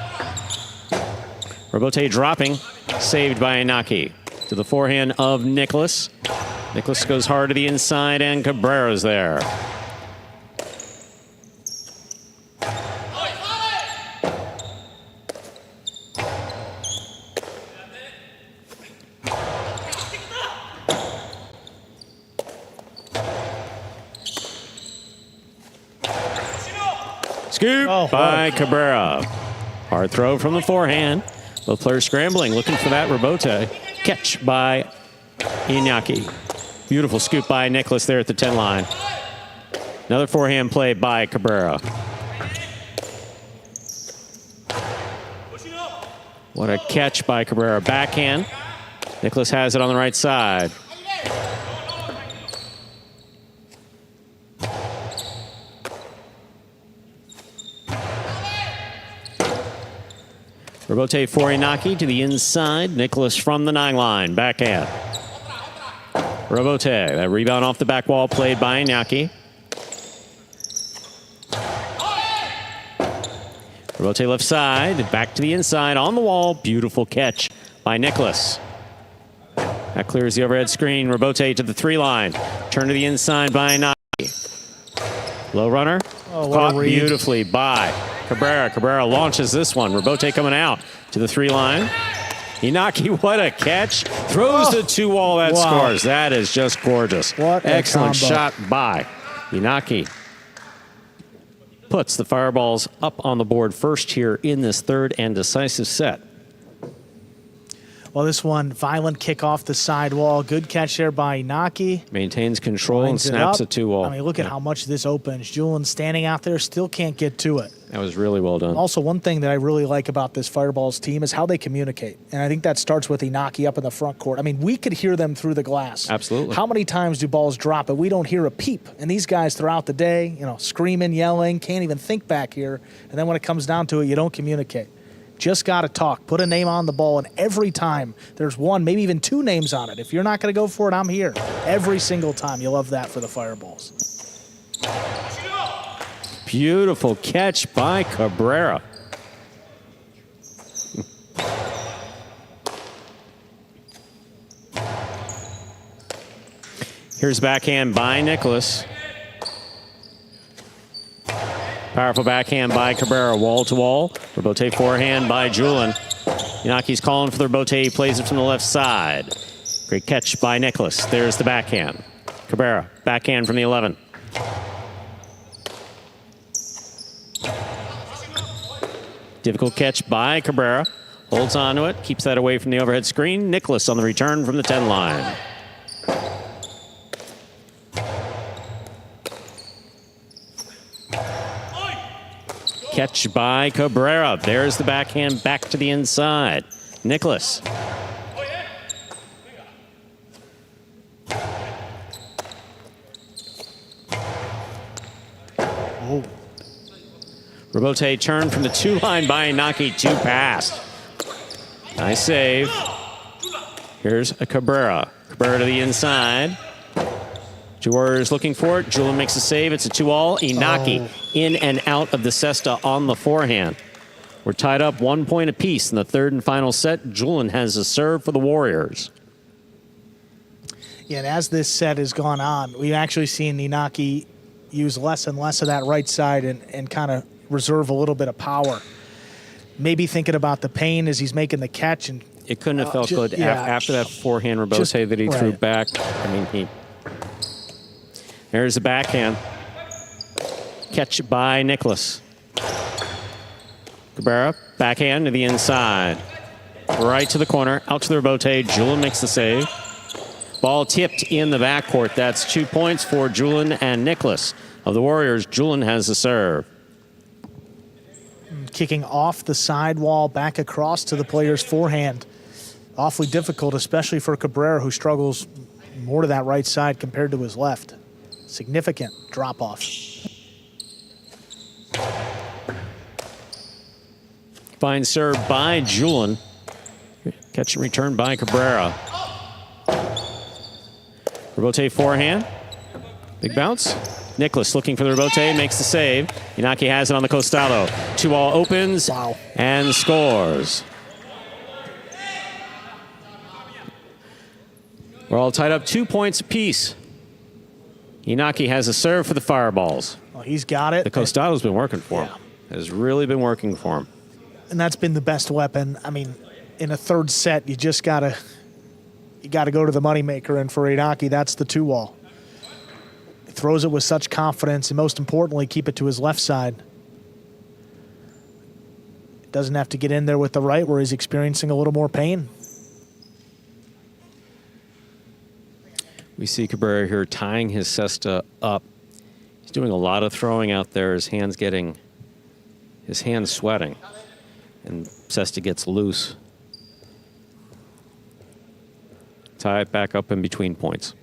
Rebote dropping, saved by Inaki. To the forehand of Nicholas. Nicholas goes hard to the inside, and Cabrera's there. Scoop by Cabrera. Hard throw from the forehand. Both players scrambling, looking for that rebote. Catch by Inaki. Beautiful scoop by Nicholas there at the 10 line. Another forehand play by Cabrera. What a catch by Cabrera. Backhand. Nicholas has it on the right side. Rebote for Inaki to the inside. Nicholas from the 9 line. Backhand. Rebote. That rebound off the back wall played by Inaki. Rebote left side. Back to the inside on the wall. Beautiful catch by Nicholas. That clears the overhead screen. Rebote to the 3 line. Turn to the inside by Inaki. Low runner. Caught beautifully by Cabrera. Cabrera launches this one. Rebote coming out to the 3 line. Inaki, what a catch. Throws the 2-wall that scores. That is just gorgeous. What excellent shot by Inaki. Puts the Fireballs up on the board first here in this third and decisive set. Well, this one, violent kick off the sidewall. Good catch there by Inaki. Maintains control and snaps a 2-wall. I mean, look at how much this opens. Julian standing out there, still can't get to it. That was really well done. Also, one thing that I really like about this Fireballs team is how they communicate. And I think that starts with Inaki up in the front court. I mean, we could hear them through the glass. Absolutely. How many times do balls drop and we don't hear a peep? And these guys throughout the day, screaming, yelling, can't even think back here. And then when it comes down to it, you don't communicate. Just got to talk. Put a name on the ball, and every time there's one, maybe even 2 names on it. If you're not going to go for it, I'm here. Every single time. You love that for the Fireballs. Beautiful catch by Cabrera. Here's backhand by Nicholas. Powerful backhand by Cabrera, wall to wall. Rebote forehand by Julian. Inaki's calling for the rebote. He plays it from the left side. Great catch by Nicholas. There's the backhand. Cabrera, backhand from the 11. Difficult catch by Cabrera. Holds on to it, keeps that away from the overhead screen. Nicholas on the return from the 10 line. Catch by Cabrera. There's the backhand back to the inside. Nicholas. Rebote turn from the 2 line by Inaki, 2 pass. Nice save. Here's a Cabrera. Cabrera to the inside. 2 Warriors looking for it. Julian makes a save. It's a 2-all. Inaki in and out of the cesta on the forehand. We're tied up 1 point apiece in the third and final set. Julian has a serve for the Warriors. Yeah, and as this set has gone on, we've actually seen Inaki use less and less of that right side and kind of reserve a little bit of power. Maybe thinking about the pain as he's making the catch. And it couldn't have felt good after that forehand rebote that he threw back. I mean, there's the backhand. Catch by Nicholas. Cabrera, backhand to the inside. Right to the corner, out to the rebote. Julian makes the save. Ball tipped in the backcourt. That's 2 points for Julian and Nicholas. Of the Warriors, Julian has the serve. Kicking off the sidewall, back across to the player's forehand. Awfully difficult, especially for Cabrera, who struggles more to that right side compared to his left. Significant drop-off. Fine serve by Julian. Catch and return by Cabrera. Rebote forehand. Big bounce. Nicholas looking for the rebote, makes the save. Inaki has it on the costado. 2-all opens and scores. We're all tied up 2 points apiece. Inaki has a serve for the Fireballs. Well, he's got it. The costado's been working for him. Has really been working for him. And that's been the best weapon. I mean, in a third set, you just gotta go to the moneymaker, and for Inaki, that's the 2-wall. He throws it with such confidence, and most importantly, keep it to his left side. Doesn't have to get in there with the right, where he's experiencing a little more pain. We see Cabrera here tying his cesta up. He's doing a lot of throwing out there. His hands sweating, and cesta gets loose. Tie it back up in between points.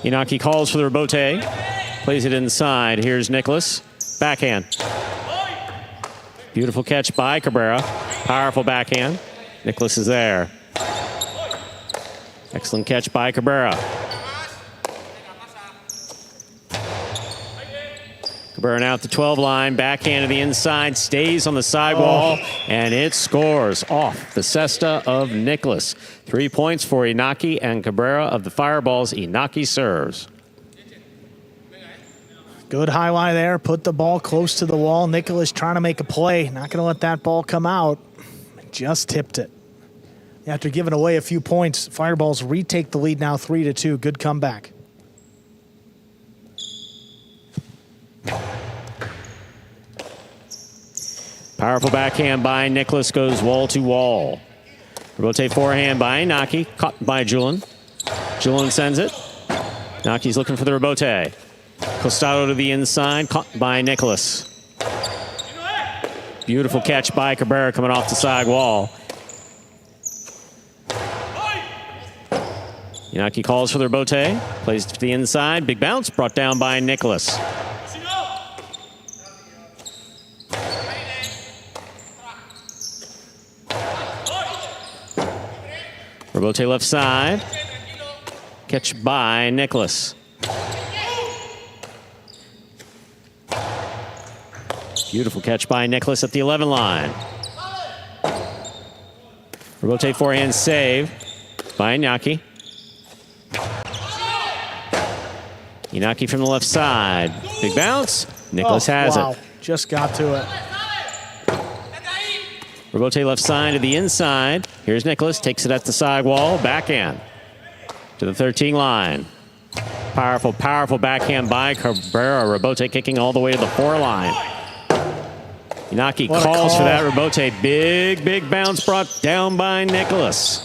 Inaki calls for the rebote, plays it inside. Here's Nicholas, backhand. Beautiful catch by Cabrera, powerful backhand. Nicholas is there. Excellent catch by Cabrera. Cabrera now at the 12 line, backhand to the inside, stays on the sidewall, and it scores off the cesta of Nicholas. 3 points for Inaki and Cabrera of the Fireballs. Inaki serves. Good highlight there, put the ball close to the wall. Nicholas trying to make a play, not going to let that ball come out. Just tipped it. After giving away a few points, Fireballs retake the lead now 3-2. Good comeback. Powerful backhand by Nicholas, goes wall to wall. Rebote forehand by Inaki, caught by Julian. Julian sends it. Naki's looking for the rebote. Costado to the inside, caught by Nicholas. Beautiful catch by Cabrera coming off the side wall. Inaki calls for the rebote, plays to the inside, big bounce, brought down by Nicholas. Rebote left side. Catch by Nicholas. Beautiful catch by Nicholas at the 11 line. Rebote forehand save by Inaki. Inaki from the left side. Big bounce. Nicholas has it. Just got to it. Rebote left side to the inside. Here's Nicholas, takes it at the side wall, backhand to the 13 line. Powerful, powerful backhand by Cabrera. Rebote kicking all the way to the 4 line. Inaki calls for that rebote. Big, big bounce brought down by Nicholas.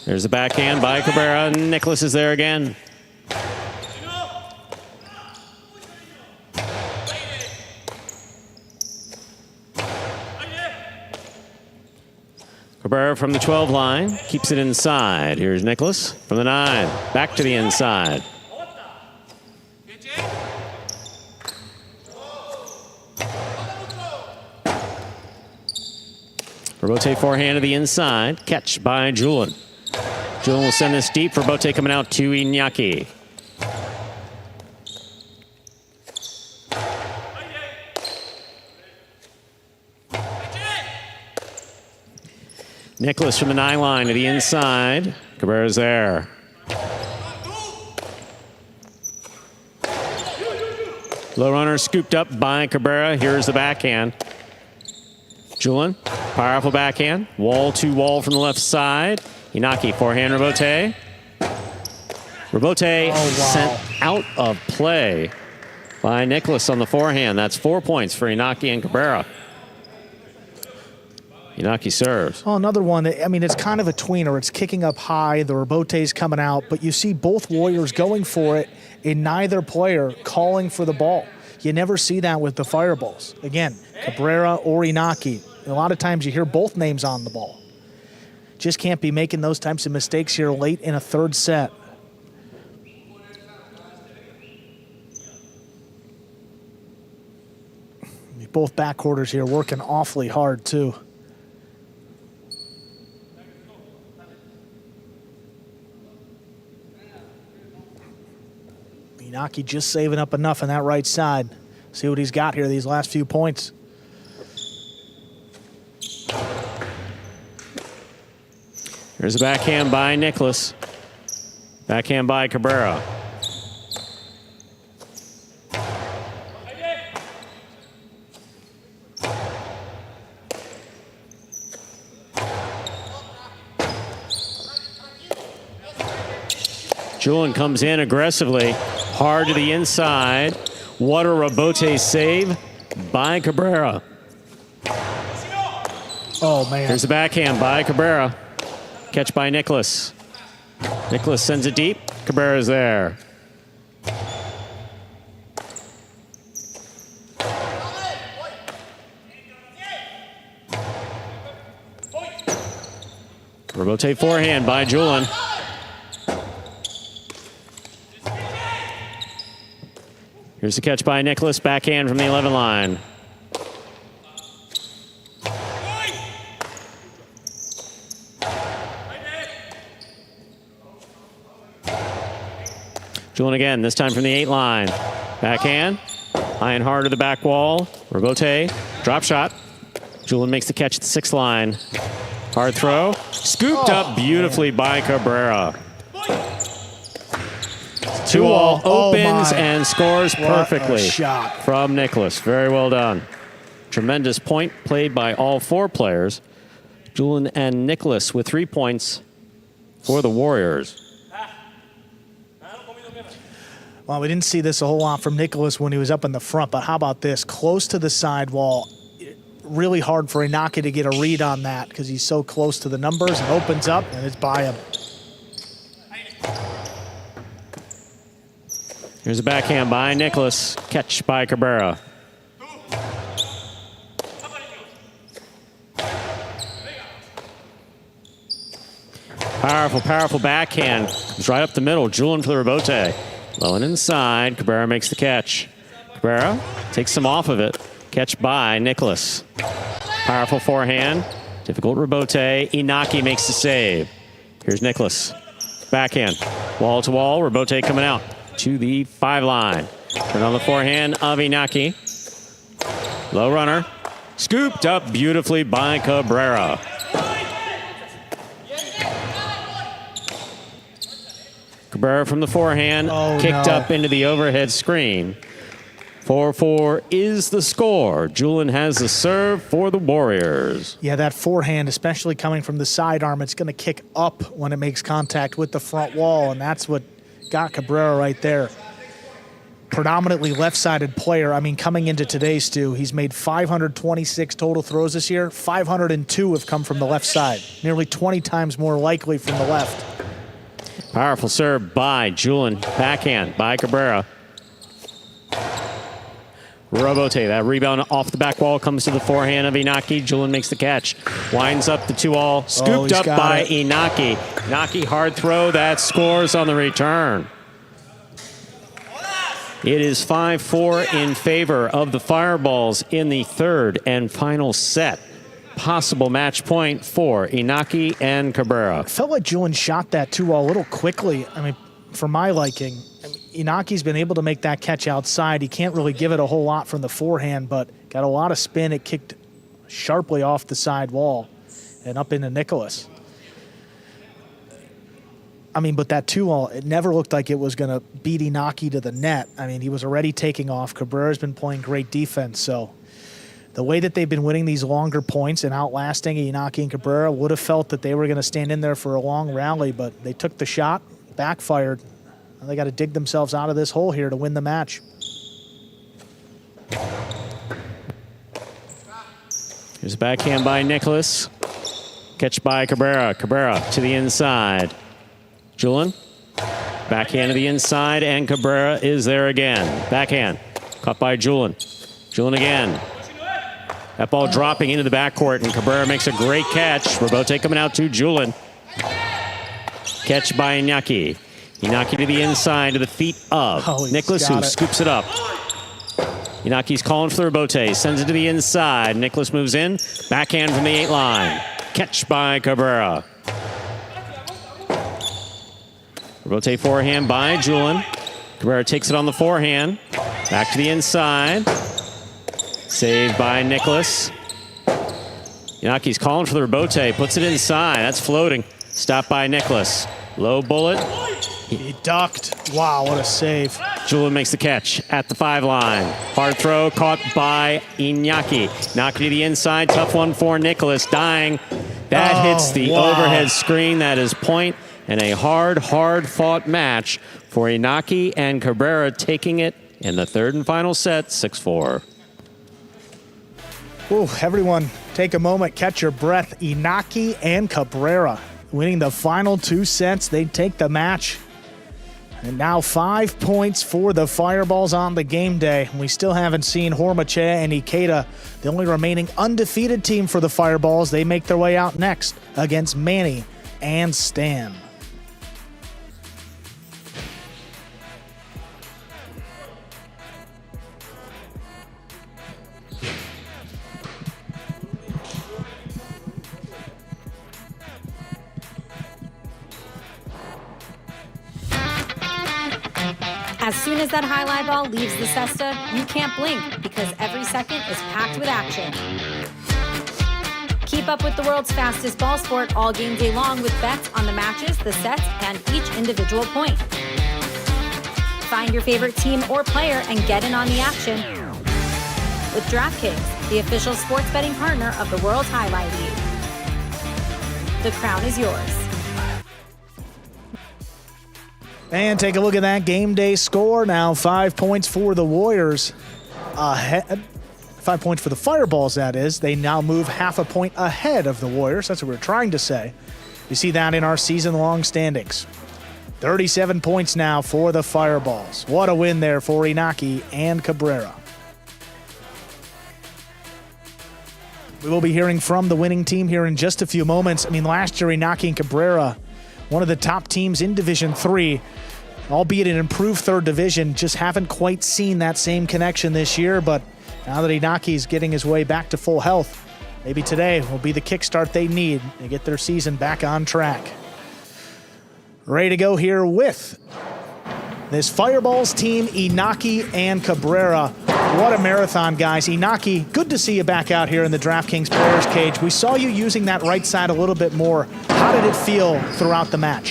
There's the backhand by Cabrera. Nicholas is there again. Cabrera from the 12 line, keeps it inside. Here's Nicholas from the 9, back to the inside. Rebote forehand to the inside, catch by Julian. Julian will send this deep for Rebote coming out to Inaki. Nicholas from the 9 line to the inside. Cabrera's there. Low runner scooped up by Cabrera. Here's the backhand. Julian, powerful backhand. Wall to wall from the left side. Inaki, forehand Rebote. Rebote sent out of play by Nicholas on the forehand. That's 4 points for Inaki and Cabrera. Inaki serves. Oh, another one. I mean, it's kind of a tweener. It's kicking up high. The rebote's coming out, but you see both Warriors going for it and neither player calling for the ball. You never see that with the Fireballs. Again, Cabrera or Inaki. A lot of times you hear both names on the ball. Just can't be making those types of mistakes here late in a third set. Both backcourters here working awfully hard, too. Inaki just saving up enough on that right side. See what he's got here these last few points. Here's a backhand by Nicholas. Backhand by Cabrera. Julian comes in aggressively, hard to the inside. What a rebote save by Cabrera. Oh, man. Here's the backhand by Cabrera. Catch by Nicholas. Nicholas sends it deep. Cabrera's there. Rebote forehand by Julian. Here's the catch by Nicholas. Backhand from the 11 line. Julian again, this time from the 8 line. Backhand. High and hard to the back wall. Rebote. Drop shot. Julian makes the catch at the 6 line. Hard throw. Scooped up beautifully by Cabrera. 2-all opens and scores perfectly from Nicholas. Very well done. Tremendous point played by all 4 players. Julian and Nicholas with 3 points for the Warriors. Well, we didn't see this a whole lot from Nicholas when he was up in the front, but how about this? Close to the sidewall. Really hard for Inaki to get a read on that because he's so close to the numbers and opens up, and it's by him. Here's a backhand by Nicholas. Catch by Cabrera. Powerful, powerful backhand. It's right up the middle. Julian for the rebote. Low and inside. Cabrera makes the catch. Cabrera takes some off of it. Catch by Nicholas. Powerful forehand. Difficult rebote. Inaki makes the save. Here's Nicholas. Backhand. Wall to wall. Rebote coming out to the 5 line. Turn on the forehand of Inaki. Low runner. Scooped up beautifully by Cabrera. Cabrera from the forehand. Kicked up into the overhead screen. 4-4 is the score. Julian has the serve for the Warriors. Yeah, that forehand, especially coming from the sidearm, it's going to kick up when it makes contact with the front wall, and that's what got Cabrera right there. Predominantly left-sided player. I mean, coming into today, Stu, he's made 526 total throws this year. 502 have come from the left side. Nearly 20 times more likely from the left. Powerful serve by Julian. Backhand by Cabrera. Rebote, that rebound off the back wall comes to the forehand of Inaki. Julian makes the catch. Winds up the 2-all. Scooped up by Inaki. Inaki hard throw. That scores on the return. It is 5-4 in favor of the Fireballs in the 3rd and final set. Possible match point for Inaki and Cabrera. I felt like Julian shot that 2-all a little quickly. I mean, for my liking. Inaki's been able to make that catch outside. He can't really give it a whole lot from the forehand, but got a lot of spin. It kicked sharply off the side wall and up into Nicholas. I mean, but that 2-all, it never looked like it was going to beat Inaki to the net. I mean, he was already taking off. Cabrera's been playing great defense, so the way that they've been winning these longer points and outlasting Inaki and Cabrera, would have felt that they were going to stand in there for a long rally, but they took the shot, backfired. They got to dig themselves out of this hole here to win the match. Here's a backhand by Nicholas. Catch by Cabrera. Cabrera to the inside. Julian. Backhand to the inside, and Cabrera is there again. Backhand. Caught by Julian. Julian again. That ball dropping into the backcourt, and Cabrera makes a great catch. Rebote coming out to Julian. Catch by Inaki. Inaki to the inside, to the feet of Nicholas, who scoops it up. Inaki's calling for the rebote. Sends it to the inside. Nicholas moves in. Backhand from the 8 line. Catch by Cabrera. Rebote forehand by Julian. Cabrera takes it on the forehand. Back to the inside. Saved by Nicholas. Inaki's calling for the rebote. Puts it inside. That's floating. Stopped by Nicholas. Low bullet. He ducked. Wow, what a save. Julian makes the catch at the 5 line. Hard throw caught by Inaki. Inaki to the inside. Tough one for Nicholas. Dying. That hits the overhead screen. That is point. And a hard fought match for Inaki and Cabrera, taking it in the 3rd and final set, 6-4. Ooh, everyone take a moment, catch your breath. Inaki and Cabrera winning the final 2 sets. They take the match. And now 5 points for the Fireballs on the game day. We still haven't seen Hormachea and Ikeda, the only remaining undefeated team for the Fireballs. They make their way out next against Manny and Stan. As soon as that highlight ball leaves the cesta, you can't blink because every second is packed with action. Keep up with the world's fastest ball sport all game day long with bets on the matches, the sets, and each individual point. Find your favorite team or player and get in on the action with DraftKings, the official sports betting partner of the World Jai-Alai League. The crown is yours. And take a look at that game day score. Now 5 points for the Warriors. 5 points for the Fireballs, that is. They now move half a point ahead of the Warriors. That's what we're trying to say. You see that in our season-long standings. 37 points now for the Fireballs. What a win there for Inaki and Cabrera. We will be hearing from the winning team here in just a few moments. I mean, last year, Inaki and Cabrera, one of the top teams in Division 3, albeit an improved 3rd division, just haven't quite seen that same connection this year. But now that Inaki's getting his way back to full health, maybe today will be the kickstart they need to get their season back on track. Ready to go here with this Fireballs team, Inaki and Cabrera. What a marathon, guys. Inaki, good to see you back out here in the DraftKings Players Cage. We saw you using that right side a little bit more. How did it feel throughout the match?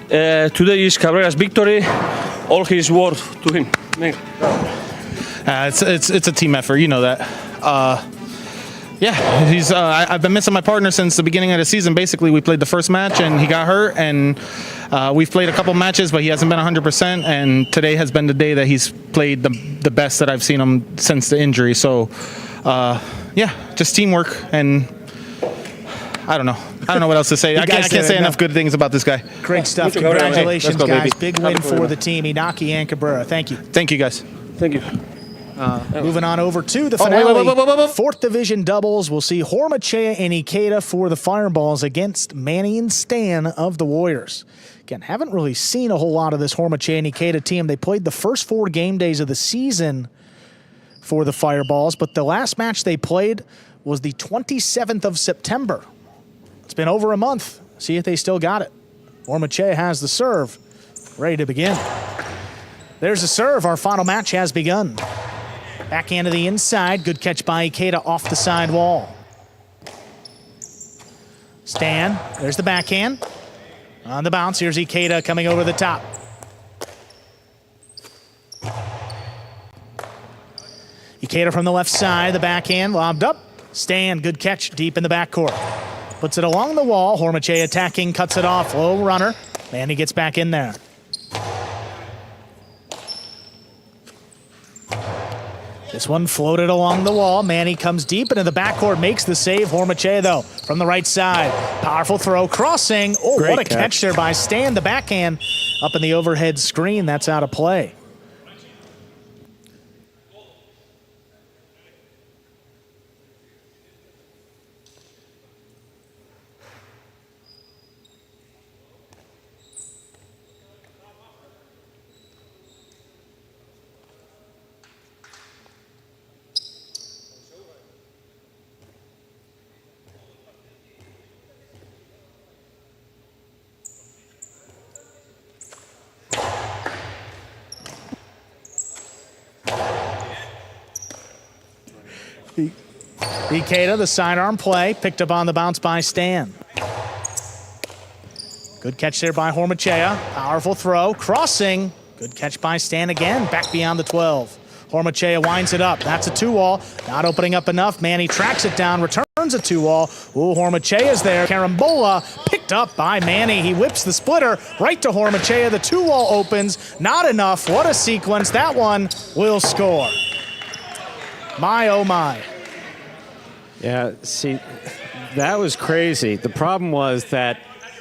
Today is Cabrera's victory. All his worth to him. It's a team effort, you know that. Yeah, I've been missing my partner since the beginning of the season. Basically, we played the first match and he got hurt, and we've played a couple matches, but he hasn't been 100%. And today has been the day that he's played the best that I've seen him since the injury. So, yeah, just teamwork, and I don't know what else to say. I can't say enough good things about this guy. Great stuff. Congratulations, guys. Big win for the team, Inaki and Cabrera. Thank you. Thank you, guys. Thank you. Moving on over to the finale. Wait. 4th division doubles. We'll see Hormachea and Ikeda for the Fireballs against Manny and Stan of the Warriors. Again, haven't really seen a whole lot of this Hormachea and Ikeda team. They played the first 4 game days of the season for the Fireballs, but the last match they played was the 27th of September. It's been over a month. See if they still got it. Hormachea has the serve. Ready to begin. There's the serve. Our final match has begun. Backhand to the inside. Good catch by Ikeda off the side wall. Stan, there's the backhand. On the bounce, here's Ikeda coming over the top. Ikeda from the left side, the backhand, lobbed up. Stan, good catch deep in the backcourt. Puts it along the wall. Hormachea attacking, cuts it off. Low runner. Manny gets back in there. This one floated along the wall. Manny comes deep into the backcourt, makes the save. Hormachea, though, from the right side. Powerful throw, crossing. Oh, Great what a catch there by Stan. The backhand up in the overhead screen. That's out of play. Ikeda, the sidearm play, picked up on the bounce by Stan. Good catch there by Hormachea. Powerful throw, crossing. Good catch by Stan again, back beyond the 12. Hormachea winds it up. That's a 2-wall. Not opening up enough. Manny tracks it down, returns a 2-wall. Ooh, Hormachea's there. Carambola picked up by Manny. He whips the splitter right to Hormachea. The 2-wall opens. Not enough. What a sequence. That one will score. My, oh my. Yeah, see, that was crazy. The problem was that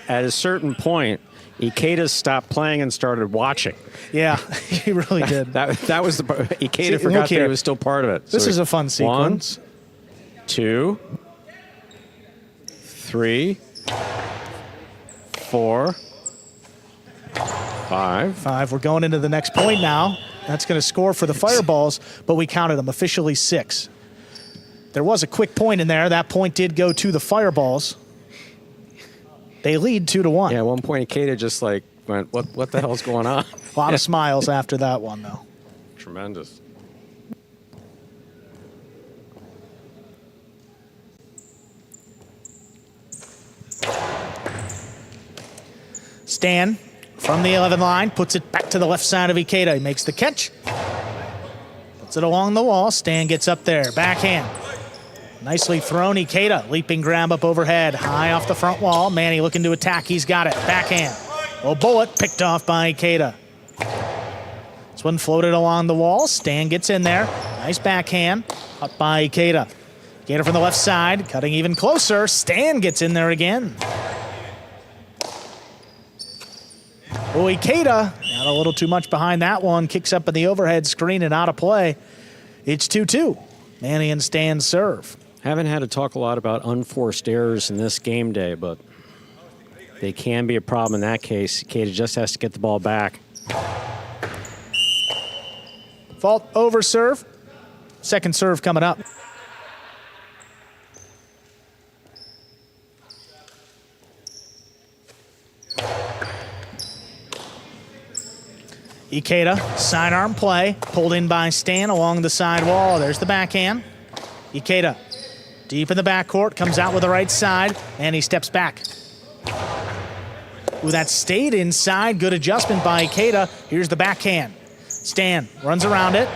at a certain point, Ikeda stopped playing and started watching. Yeah, he really did. that was the part. Ikeda forgot that he was still part of it. This is a fun sequence. 1, 2, 3, 4, 5. 5. We're going into the next point now. That's going to score for the Fireballs, but we counted them officially 6. There was a quick point in there. That point did go to the Fireballs. They lead 2-1. Yeah, at one point Ikeda just like went, what the hell's going on? A lot of smiles after that one, though. Tremendous. Stan from the 11 line puts it back to the left side of Ikeda. He makes the catch. Puts it along the wall. Stan gets up there. Backhand. Nicely thrown. Ikeda leaping grab up overhead. High off the front wall. Manny looking to attack. He's got it. Backhand. Oh, bullet picked off by Ikeda. This one floated along the wall. Stan gets in there. Nice backhand. Up by Ikeda. Ikeda from the left side. Cutting even closer. Stan gets in there again. Oh, Ikeda got a little too much behind that one. Kicks up in the overhead screen and out of play. It's 2-2. Manny and Stan serve. Haven't had to talk a lot about unforced errors in this game day, but they can be a problem in that case. Ikeda just has to get the ball back. Fault over serve. Second serve coming up. Ikeda, sidearm play, pulled in by Stan along the side wall. There's the backhand. Ikeda, deep in the backcourt, comes out with the right side, and he steps back. Ooh, that stayed inside. Good adjustment by Ikeda. Here's the backhand. Stan runs around it.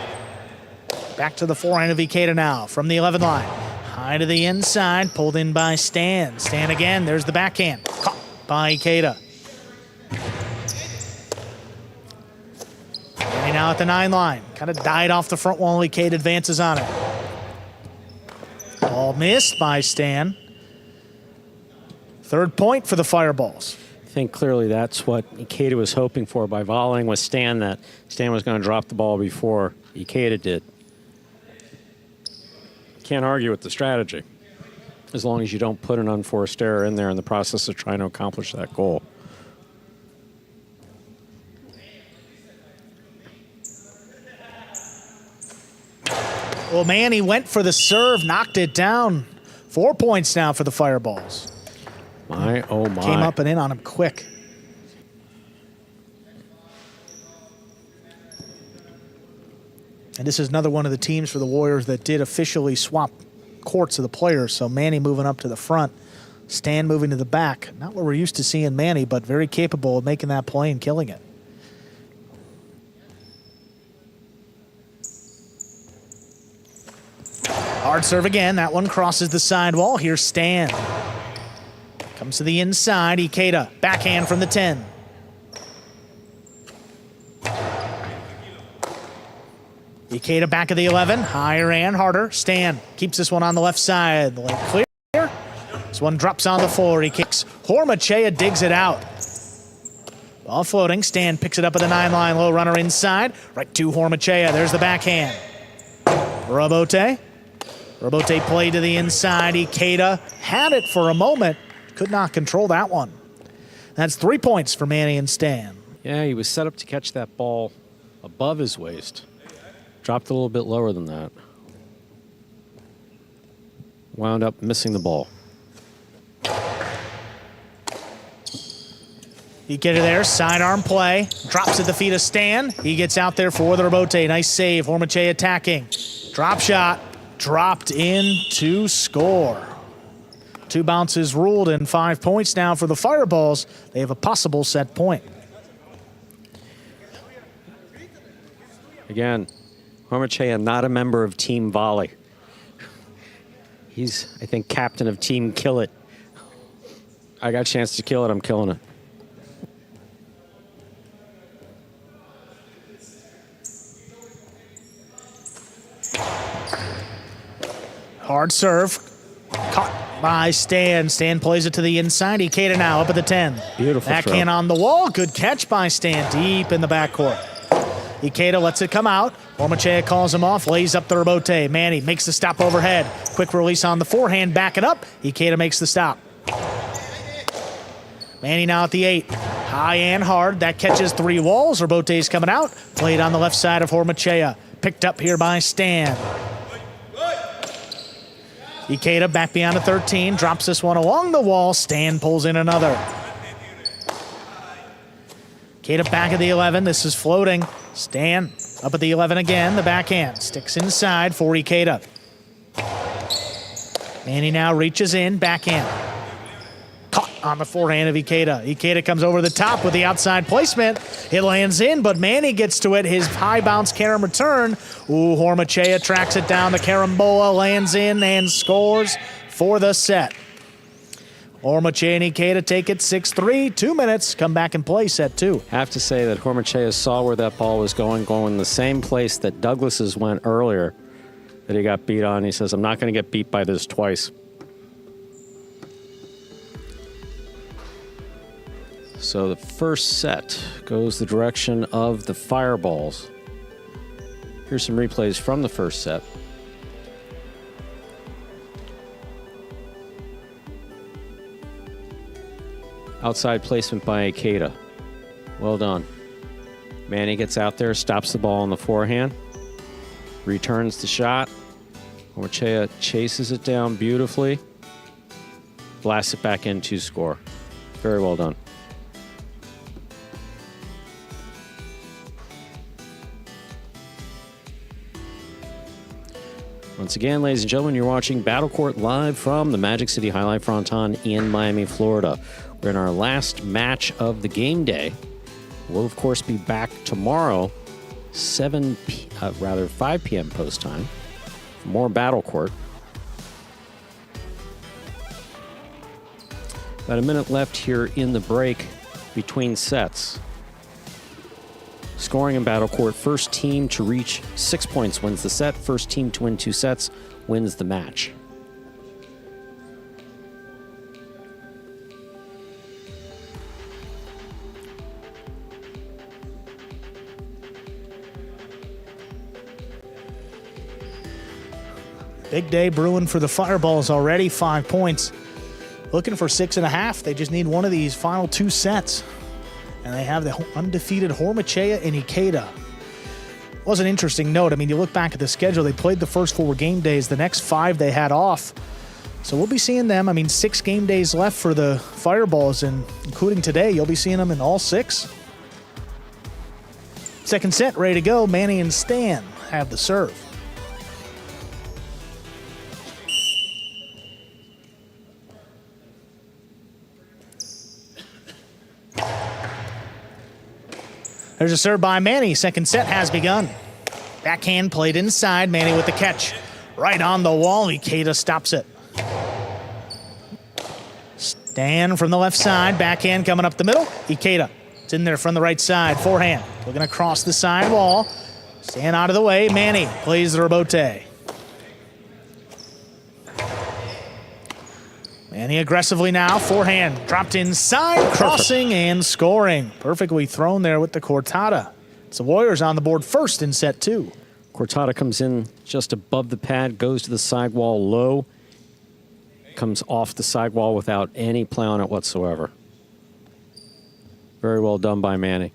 Back to the forehand of Ikeda now from the 11 line. High to the inside, pulled in by Stan. Stan again, there's the backhand. Caught by Ikeda. Now at the 9 line. Kind of died off the front wall. Ikeda advances on it. Ball missed by Stan. Third point for the Fireballs. I think clearly that's what Ikeda was hoping for by volleying with Stan, that Stan was going to drop the ball before Ikeda did. Can't argue with the strategy, as long as you don't put an unforced error in there in the process of trying to accomplish that goal. Well, Manny went for the serve, knocked it down. 4 points now for the Fireballs. My, oh my. Came up and in on him quick. And this is another one of the teams for the Warriors that did officially swap courts of the players. So Manny moving up to the front, Stan moving to the back. Not what we're used to seeing Manny, but very capable of making that play and killing it. Hard serve again. That one crosses the sidewall. Here's Stan. Comes to the inside. Ikeda. Backhand from the 10. Ikeda back of the 11. Higher and harder. Stan keeps this one on the left side. The lane clear. This one drops on the floor. He kicks. Hormachea digs it out. Ball floating. Stan picks it up at the 9 line. Low runner inside. Right to Hormachea. There's the backhand. Robote. Robote played to the inside. Ikeda had it for a moment. Could not control that one. That's 3 points for Manny and Stan. Yeah, he was set up to catch that ball above his waist. Dropped a little bit lower than that. Wound up missing the ball. Ikeda there, sidearm play. Drops at the feet of Stan. He gets out there for the Robote. Nice save. Hormachea attacking. Drop shot. dropped in to score. 2 bounces ruled and 5 points now for the Fireballs. They have a possible set point. Again, Hormachea not a member of Team Volley. He's, I think, captain of Team Kill It. I got a chance to kill it, I'm killing it. Hard serve. Caught by Stan. Stan plays it to the inside. Ikeda now up at the 10. Beautiful Backhand throw. on the wall. Good catch by Stan. Deep in the backcourt. Ikeda lets it come out. Hormachea calls him off. Lays up the rebote. Manny makes the stop overhead. Quick release on the forehand. Back it up. Ikeda makes the stop. Manny now at the 8. High and hard. That catches 3 walls. Rebote's coming out. Played on the left side of Hormachea. Picked up here by Stan. Ikeda back beyond the 13, drops this one along the wall. Stan pulls in another. Ikeda back at the 11. This is floating. Stan up at the 11 again. The backhand sticks inside for Ikeda. Manny now reaches in. Backhand. Caught on the forehand of Ikeda. Ikeda comes over the top with the outside placement. It lands in, but Manny gets to it. His high bounce carom return. Ooh, Hormachea tracks it down. The carambola lands in and scores for the set. Hormachea and Ikeda take it 6-3. 2 minutes. Come back and play set 2. Have to say that Hormachea saw where that ball was going the same place that Douglas's went earlier that he got beat on. He says, I'm not going to get beat by this twice. So the first set goes the direction of the Fireballs. Here's some replays from the first set. Outside placement by Ikeda. Well done. Manny gets out there, stops the ball on the forehand, returns the shot. Hormachea chases it down beautifully, blasts it back in to score. Very well done. Once again, ladies and gentlemen, you're watching Battle Court live from the Magic City Jai-Alai Fronton in Miami, Florida. We're in our last match of the game day. We'll, of course, be back tomorrow, 5 p.m. post time, for more Battle Court. About a minute left here in the break between sets. Scoring in Battle Court, first team to reach 6 points wins the set. First team to win 2 sets wins the match. Big day brewing for the Fireballs already. 5 points. Looking for 6.5. They just need one of these final 2 sets. And they have the undefeated Hormachea and Ikeda. Was an interesting note. I mean, you look back at the schedule, they played the first 4 game days. The next 5 they had off. So we'll be seeing them. I mean, 6 game days left for the Fireballs, and including today, you'll be seeing them in all 6. Second set ready to go. Manny and Stan have the serve. There's a serve by Manny. Second set has begun. Backhand played inside. Manny with the catch. Right on the wall. Ikeda stops it. Stan from the left side. Backhand coming up the middle. Ikeda. It's in there from the right side. Forehand. Looking across the side wall. Stan out of the way. Manny plays the rebote. Manny aggressively now. Forehand dropped inside, crossing and scoring. Perfectly thrown there with the cortada. It's the Warriors on the board first in set 2. Cortada comes in just above the pad, goes to the sidewall low, comes off the sidewall without any play on it whatsoever. Very well done by Manny.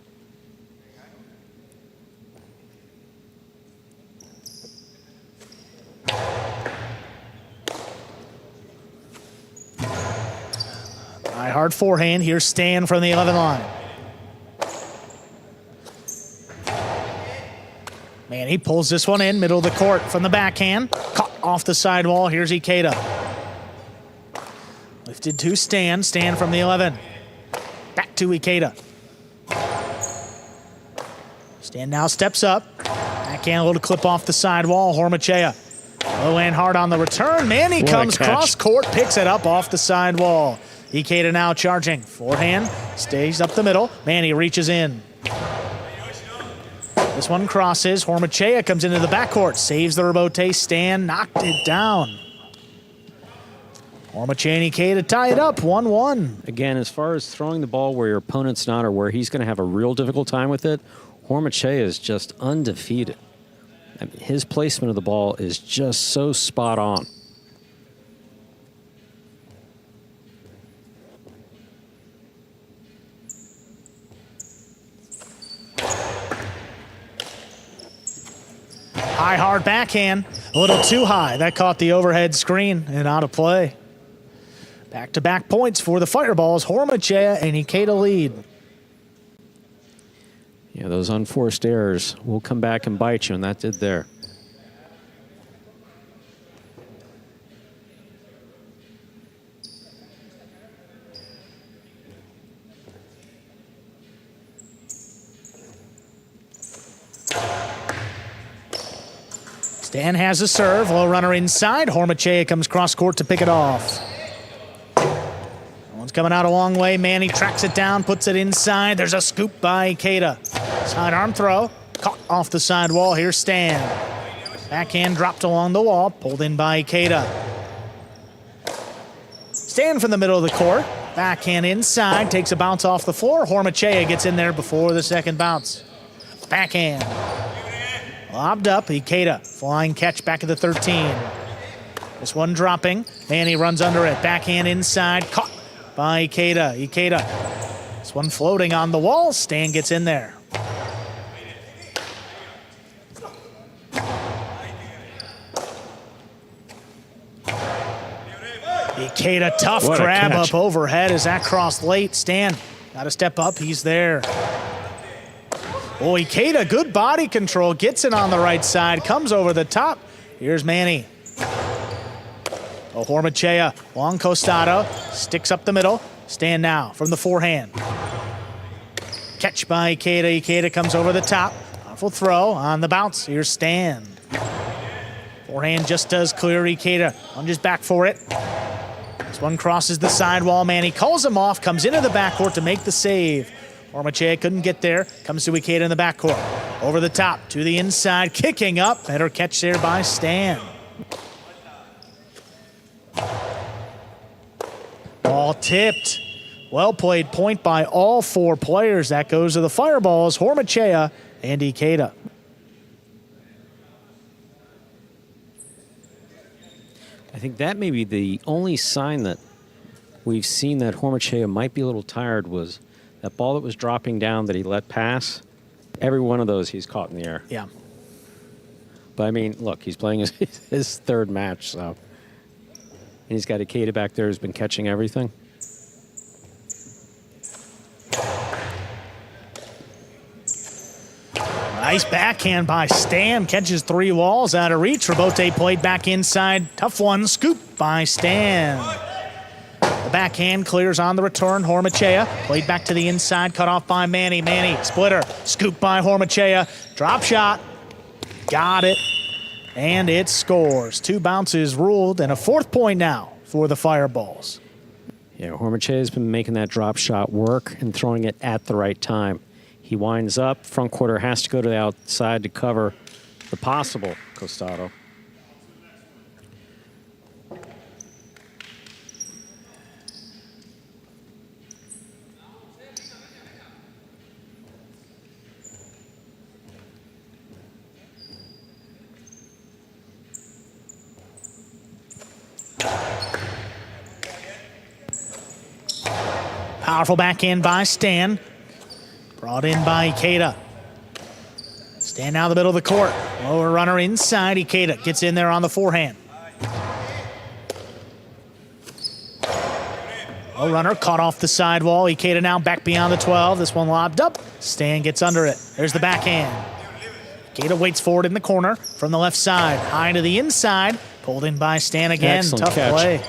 Hard forehand. Here's Stan from the 11 line. Man, he pulls this one in, middle of the court from the backhand. Caught off the sidewall. Here's Ikeda. Lifted to Stan. Stan from the 11. Back to Ikeda. Stan now steps up. Backhand, a little clip off the sidewall. Hormachea. Low and hard on the return. Manny comes cross court, picks it up off the sidewall. Ikeda now charging. Forehand, stays up the middle. Manny reaches in. This one crosses. Hormachea comes into the backcourt. Saves the rebote. Stan knocked it down. Hormachea and Ikeda tie it up 1-1. Again, as far as throwing the ball where your opponent's not or where he's going to have a real difficult time with it, Hormachea is just undefeated. I mean, his placement of the ball is just so spot on. High, hard backhand. A little too high. That caught the overhead screen and out of play. Back-to-back points for the Fireballs. Hormachea and Ikeda lead. Yeah, those unforced errors will come back and bite you, and that did there. Stan has a serve. Low runner inside. Hormachea comes cross court to pick it off. One's coming out a long way. Manny tracks it down, puts it inside. There's a scoop by Ikeda. Sidearm throw. Caught off the sidewall. Here's Stan. Backhand dropped along the wall. Pulled in by Ikeda. Stan from the middle of the court. Backhand inside. Takes a bounce off the floor. Hormachea gets in there before the second bounce. Backhand. Lobbed up. Ikeda. Flying catch back at the 13. This one dropping. Manny runs under it. Backhand inside. Caught by Ikeda. Ikeda. This one floating on the wall. Stan gets in there. Ikeda, tough grab up overhead as that crossed late. Stan got to step up. He's there. Oh, Ikeda, good body control. Gets it on the right side. Comes over the top. Here's Manny. Oh, Hormachea, long costado. Sticks up the middle. Stan now from the forehand. Catch by Ikeda. Ikeda comes over the top. Powerful throw on the bounce. Here's Stan. Forehand just does clear. Ikeda lunges back for it. This one crosses the sidewall. Manny calls him off. Comes into the backcourt to make the save. Hormachea couldn't get there. Comes to Ikeda in the backcourt. Over the top to the inside. Kicking up. Better catch there by Stan. Ball tipped. Well played point by all four players. That goes to the Fireballs, Hormachea and Ikeda. I think that may be the only sign that we've seen that Hormachea might be a little tired was that ball that was dropping down that he let pass. Every one of those he's caught in the air. Yeah. But, I mean, look, he's playing his third match, so. And he's got Ikeda back there who's been catching everything. Nice backhand by Stan. Catches three walls out of reach. Rebote played back inside. Tough one. Scoop by Stan. The backhand clears on the return. Hormachea played back to the inside. Cut off by Manny. Manny, splitter. Scoop by Hormachea. Drop shot. Got it. And it scores. Two bounces ruled and a fourth point now for the Fireballs. Yeah, Hormachea has been making that drop shot work and throwing it at the right time. He winds up. Front quarter has to go to the outside to cover the possible costado. Powerful backhand by Stan. Brought in by Ikeda. Stan now the middle of the court. Lower runner inside. Ikeda gets in there on the forehand. Low runner caught off the sidewall. Ikeda now back beyond the 12. This one lobbed up. Stan gets under it. There's the backhand. Ikeda waits forward in the corner from the left side. High to the inside. Pulled in by Stan again. Excellent Tough catch. play.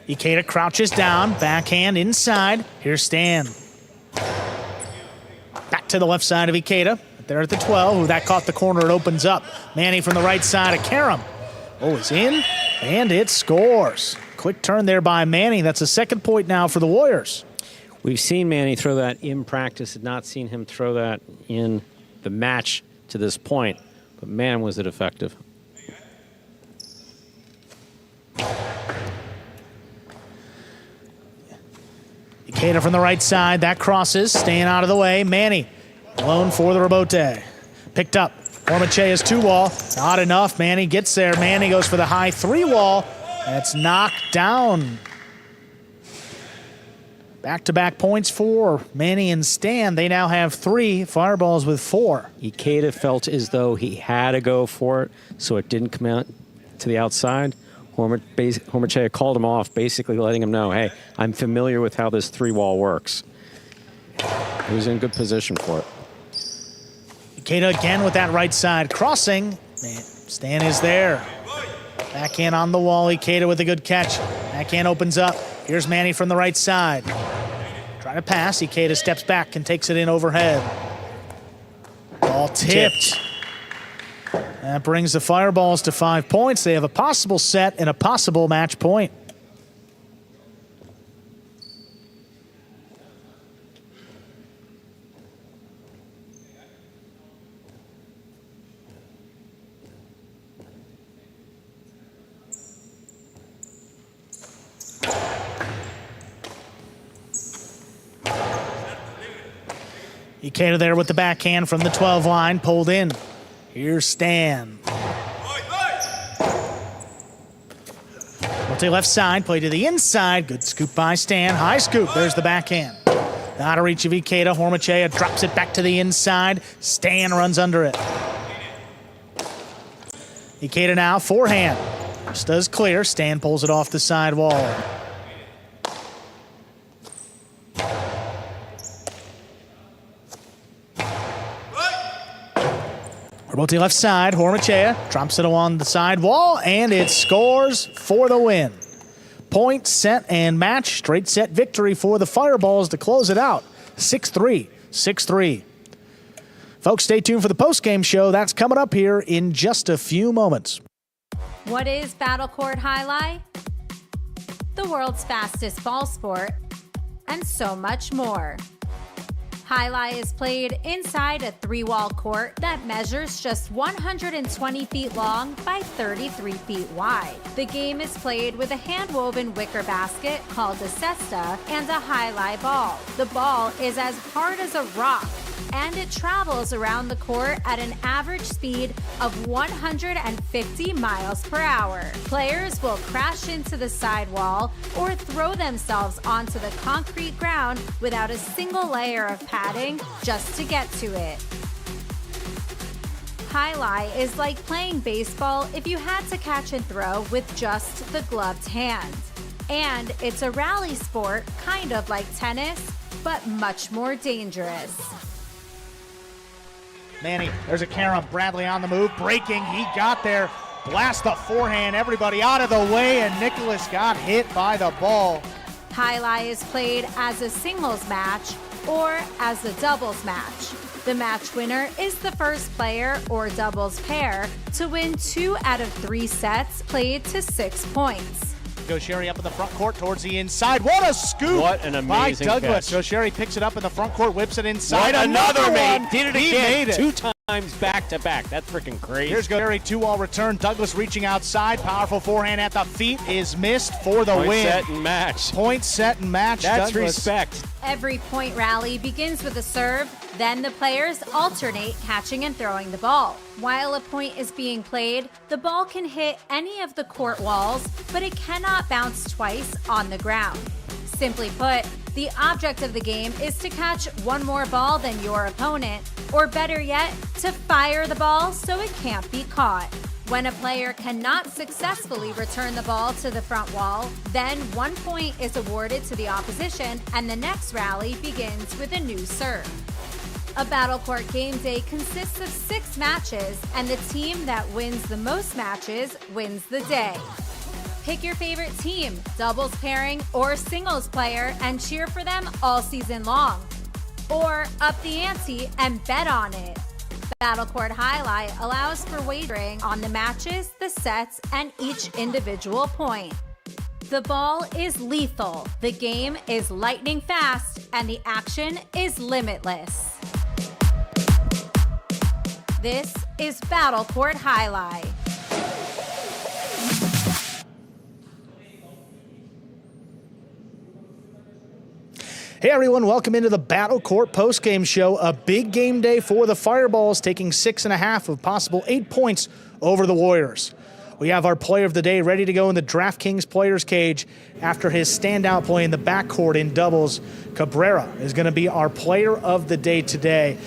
Ikeda crouches down, backhand inside. Here's Stan. Back to the left side of Ikeda. There at the 12. Ooh, that caught the corner. It opens up. Manny from the right side of Karam. Oh, it's in, and it scores. Quick turn there by Manny. That's a second point now for the Warriors. We've seen Manny throw that in practice, had not seen him throw that in the match to this point. But man, was it effective. Ikeda from the right side. That crosses, staying out of the way. Manny alone for the rebote. Picked up. Hormachea's 2-wall. Not enough. Manny gets there. Manny goes for the high 3-wall. That's knocked down. Back-to-back points for Manny and Stan. They now have 3 fireballs with 4. Ikeda felt as though he had to go for it, so it didn't come out to the outside. Hormachea called him off, basically letting him know, hey, I'm familiar with how this 3-wall works. He was in good position for it. Ikeda again with that right side crossing. Man, Stan is there. Backhand on the wall. Ikeda with a good catch. Backhand opens up. Here's Manny from the right side. Trying to pass. Ikeda steps back and takes it in overhead. Ball tipped. That brings the Fireballs to 5 points. They have a possible set and a possible match point. Ikeda there with the backhand from the 12 line, pulled in. Here's Stan. Rotate left side, play to the inside. Good scoop by Stan. High scoop, there's the backhand. Out of reach of Ikeda. Hormachea drops it back to the inside. Stan runs under it. Ikeda now, forehand. Just does clear. Stan pulls it off the side wall. Robote left side, Hormachea drops it along the side wall, and it scores for the win. Point, set, and match. Straight set victory for the Fireballs to close it out. 6-3, 6-3. Folks, stay tuned for the post-game show. That's coming up here in just a few moments. What is Battle Court Jai-Alai? The world's fastest ball sport, and so much more. Jai-Alai is played inside a 3-wall court that measures just 120 feet long by 33 feet wide. The game is played with a hand-woven wicker basket called a cesta and a Jai-Alai ball. The ball is as hard as a rock, and it travels around the court at an average speed of 150 miles per hour. Players will crash into the sidewall or throw themselves onto the concrete ground without a single layer of padding just to get to it. Jai-Alai is like playing baseball if you had to catch and throw with just the gloved hand. And it's a rally sport, kind of like tennis, but much more dangerous. Manny, there's a Karam. Bradley on the move, breaking. He got there. Blast the forehand. Everybody out of the way, and Nicholas got hit by the ball. Jai-Alai is played as a singles match or as a doubles match. The match winner is the first player or doubles pair to win 2 out of 3 sets played to 6 points. Gaucheri up in the front court towards the inside. What a scoop! What an amazing by Douglas. catch. Gaucheri picks it up in the front court, whips it inside. What another one. mate. Did it He again. made it. 2 times back to back. That's freaking crazy. Here's Gaucheri, 2-wall return. Douglas reaching outside. Powerful forehand at the feet is missed for the Point, win. set, and match. Point, set, and match. That's Douglas. respect. Every point rally begins with a serve, then the players alternate catching and throwing the ball. While a point is being played, the ball can hit any of the court walls, but it cannot bounce twice on the ground. Simply put, the object of the game is to catch one more ball than your opponent, or better yet, to fire the ball so it can't be caught. When a player cannot successfully return the ball to the front wall, then 1 point is awarded to the opposition and the next rally begins with a new serve. A Battle Court Game Day consists of 6 matches, and the team that wins the most matches wins the day. Pick your favorite team, doubles pairing, or singles player, and cheer for them all season long. Or up the ante and bet on it. Battle Court Jai-Alai allows for wagering on the matches, the sets, and each individual point. The ball is lethal, the game is lightning fast, and the action is limitless. This is Battle Court Jai-Alai. Hey everyone, welcome into the Battle Court postgame show. A big game day for the Fireballs, taking 6.5 of possible 8 points over the Warriors. We have our player of the day ready to go in the DraftKings player's cage after his standout play in the backcourt in doubles. Cabrera is going to be our player of the day today.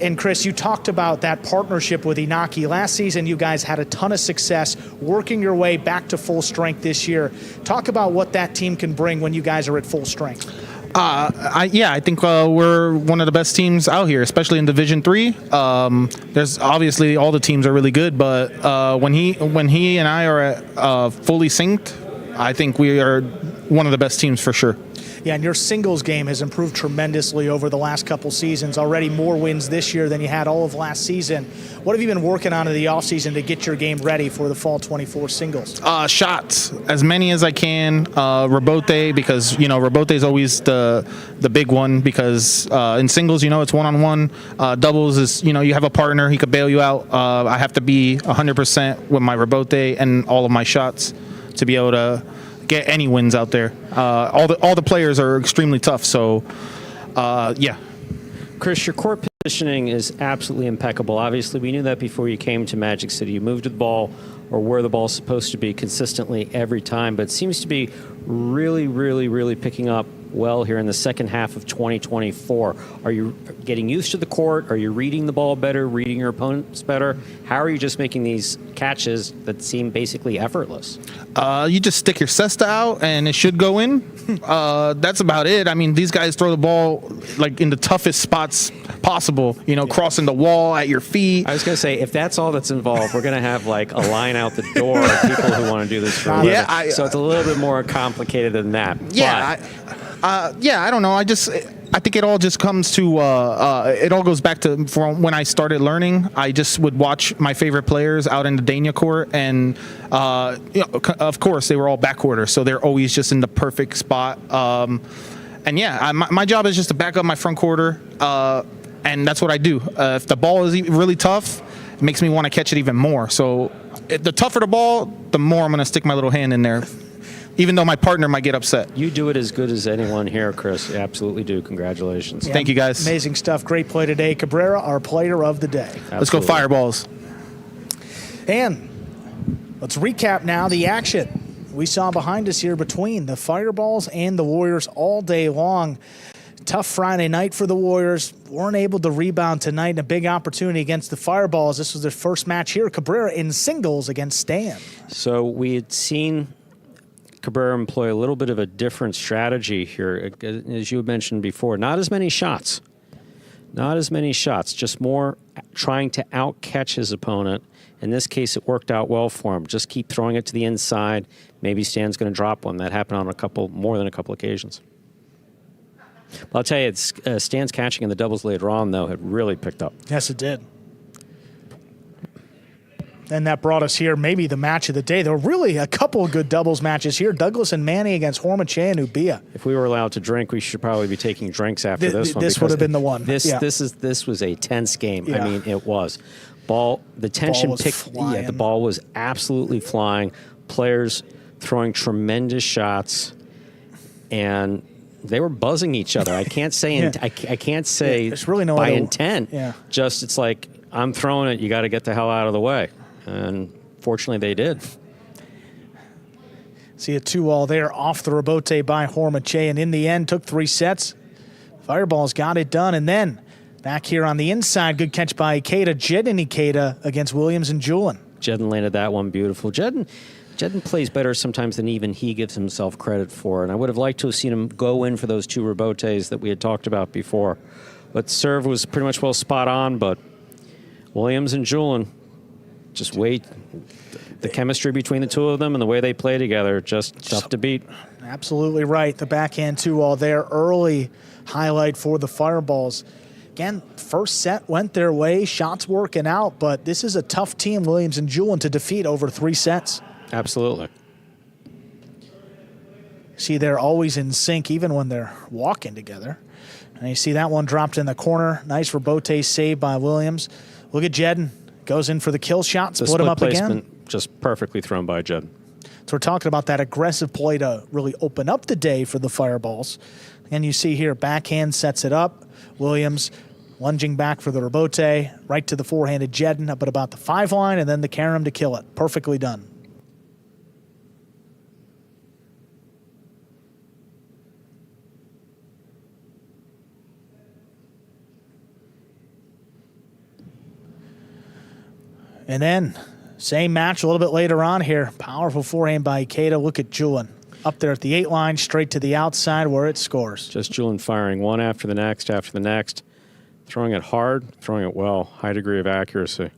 And Chris, you talked about that partnership with Inaki. Last season, you guys had a ton of success working your way back to full strength this year. Talk about what that team can bring when you guys are at full strength. I think we're one of the best teams out here, especially in Division III. There's obviously all the teams are really good, but when he and I are at, fully synced, I think we are one of the best teams for sure. Yeah, and your singles game has improved tremendously over the last couple seasons. Already more wins this year than you had all of last season. What have you been working on in the offseason to get your game ready for the Fall 24 singles? Shots, as many as I can. Rebote, because, Rebote is always the big one because in singles, it's one-on-one. Doubles is, you have a partner, he could bail you out. I have to be 100% with my Rebote and all of my shots to be able to get any wins out there. All the players are extremely tough, so yeah. Chris, your court positioning is absolutely impeccable. Obviously, we knew that before you came to Magic City. You moved the ball or where the ball's supposed to be consistently every time, but it seems to be really, really, really picking up well here in the second half of 2024. Are you getting used to the court? Are you reading the ball better, reading your opponents better? How are you just making these catches that seem basically effortless? You just stick your cesta out and it should go in. That's about it. I mean, these guys throw the ball like in the toughest spots possible, crossing the wall at your feet. I was going to say, if that's all that's involved, we're going to have like a line out the door of people who want to do this for a living. So it's a little bit more complicated than that. Yeah, I don't know. I think it all just comes to, it all goes back to from when I started learning. I just would watch my favorite players out in the Dania court, and of course they were all backcourters, so they're always just in the perfect spot. And yeah, my job is just to back up my front quarter, and that's what I do. If the ball is really tough, it makes me want to catch it even more. So the tougher the ball, the more I'm going to stick my little hand in there, even though my partner might get upset. You do it as good as anyone here, Chris. You absolutely do. Congratulations. Yeah, thank you, guys. Amazing stuff. Great play today. Cabrera, our player of the day. Absolutely. Let's go Fireballs. And let's recap now the action we saw behind us here between the Fireballs and the Warriors all day long. Tough Friday night for the Warriors. Weren't able to rebound tonight, and a big opportunity against the Fireballs. This was their first match here. Cabrera in singles against Stan. So we had seen Cabrera employ a little bit of a different strategy here. As you had mentioned before, not as many shots. Just more trying to out-catch his opponent. In this case, it worked out well for him. Just keep throwing it to the inside. Maybe Stan's going to drop one. That happened on more than a couple occasions. But I'll tell you, Stan's catching in the doubles later on, though, had really picked up. Yes, it did. And that brought us here, maybe the match of the day. There were really a couple of good doubles matches here. Douglas and Manny against Hormache and Ubia. If we were allowed to drink, we should probably be taking drinks after this one. This would have been the one. This was a tense game. Yeah. I mean, it was. The tension picked. Yeah, the ball was absolutely flying. Players throwing tremendous shots, and they were buzzing each other. I can't say. I can't say. There's really no by other, intent. Yeah. Just it's like I'm throwing it. You got to get the hell out of the way. And fortunately, they did. See a 2-all there off the rebote by Hormache, and in the end took 3 sets. Fireballs got it done, and then back here on the inside, good catch by Ikeda, Jedin Ikeda against Williams and Julin. Jedden landed that one beautiful. Jedden plays better sometimes than even he gives himself credit for, and I would have liked to have seen him go in for those 2 rebotes that we had talked about before. But serve was pretty much well spot on, but Williams and Julian, just wait. The chemistry between the two of them and the way they play together, just tough to beat. Absolutely right. The backhand 2-all there. Early highlight for the Fireballs. Again, first set went their way, shots working out, but this is a tough team, Williams and Julian, to defeat over 3 sets. Absolutely. See, they're always in sync, even when they're walking together. And you see that one dropped in the corner. Nice rebote save by Williams. Look at Jedden. Goes in for the kill shot, split him up again. Just perfectly thrown by Jedden. So we're talking about that aggressive play to really open up the day for the Fireballs. And you see here, backhand sets it up. Williams lunging back for the rebote, right to the forehanded Jedden up at about the 5 line, and then the carom to kill it. Perfectly done. And then, same match a little bit later on here. Powerful forehand by Ikeda. Look at Julian. Up there at the 8 line, straight to the outside where it scores. Just Julian firing one after the next, throwing it hard, throwing it well, high degree of accuracy.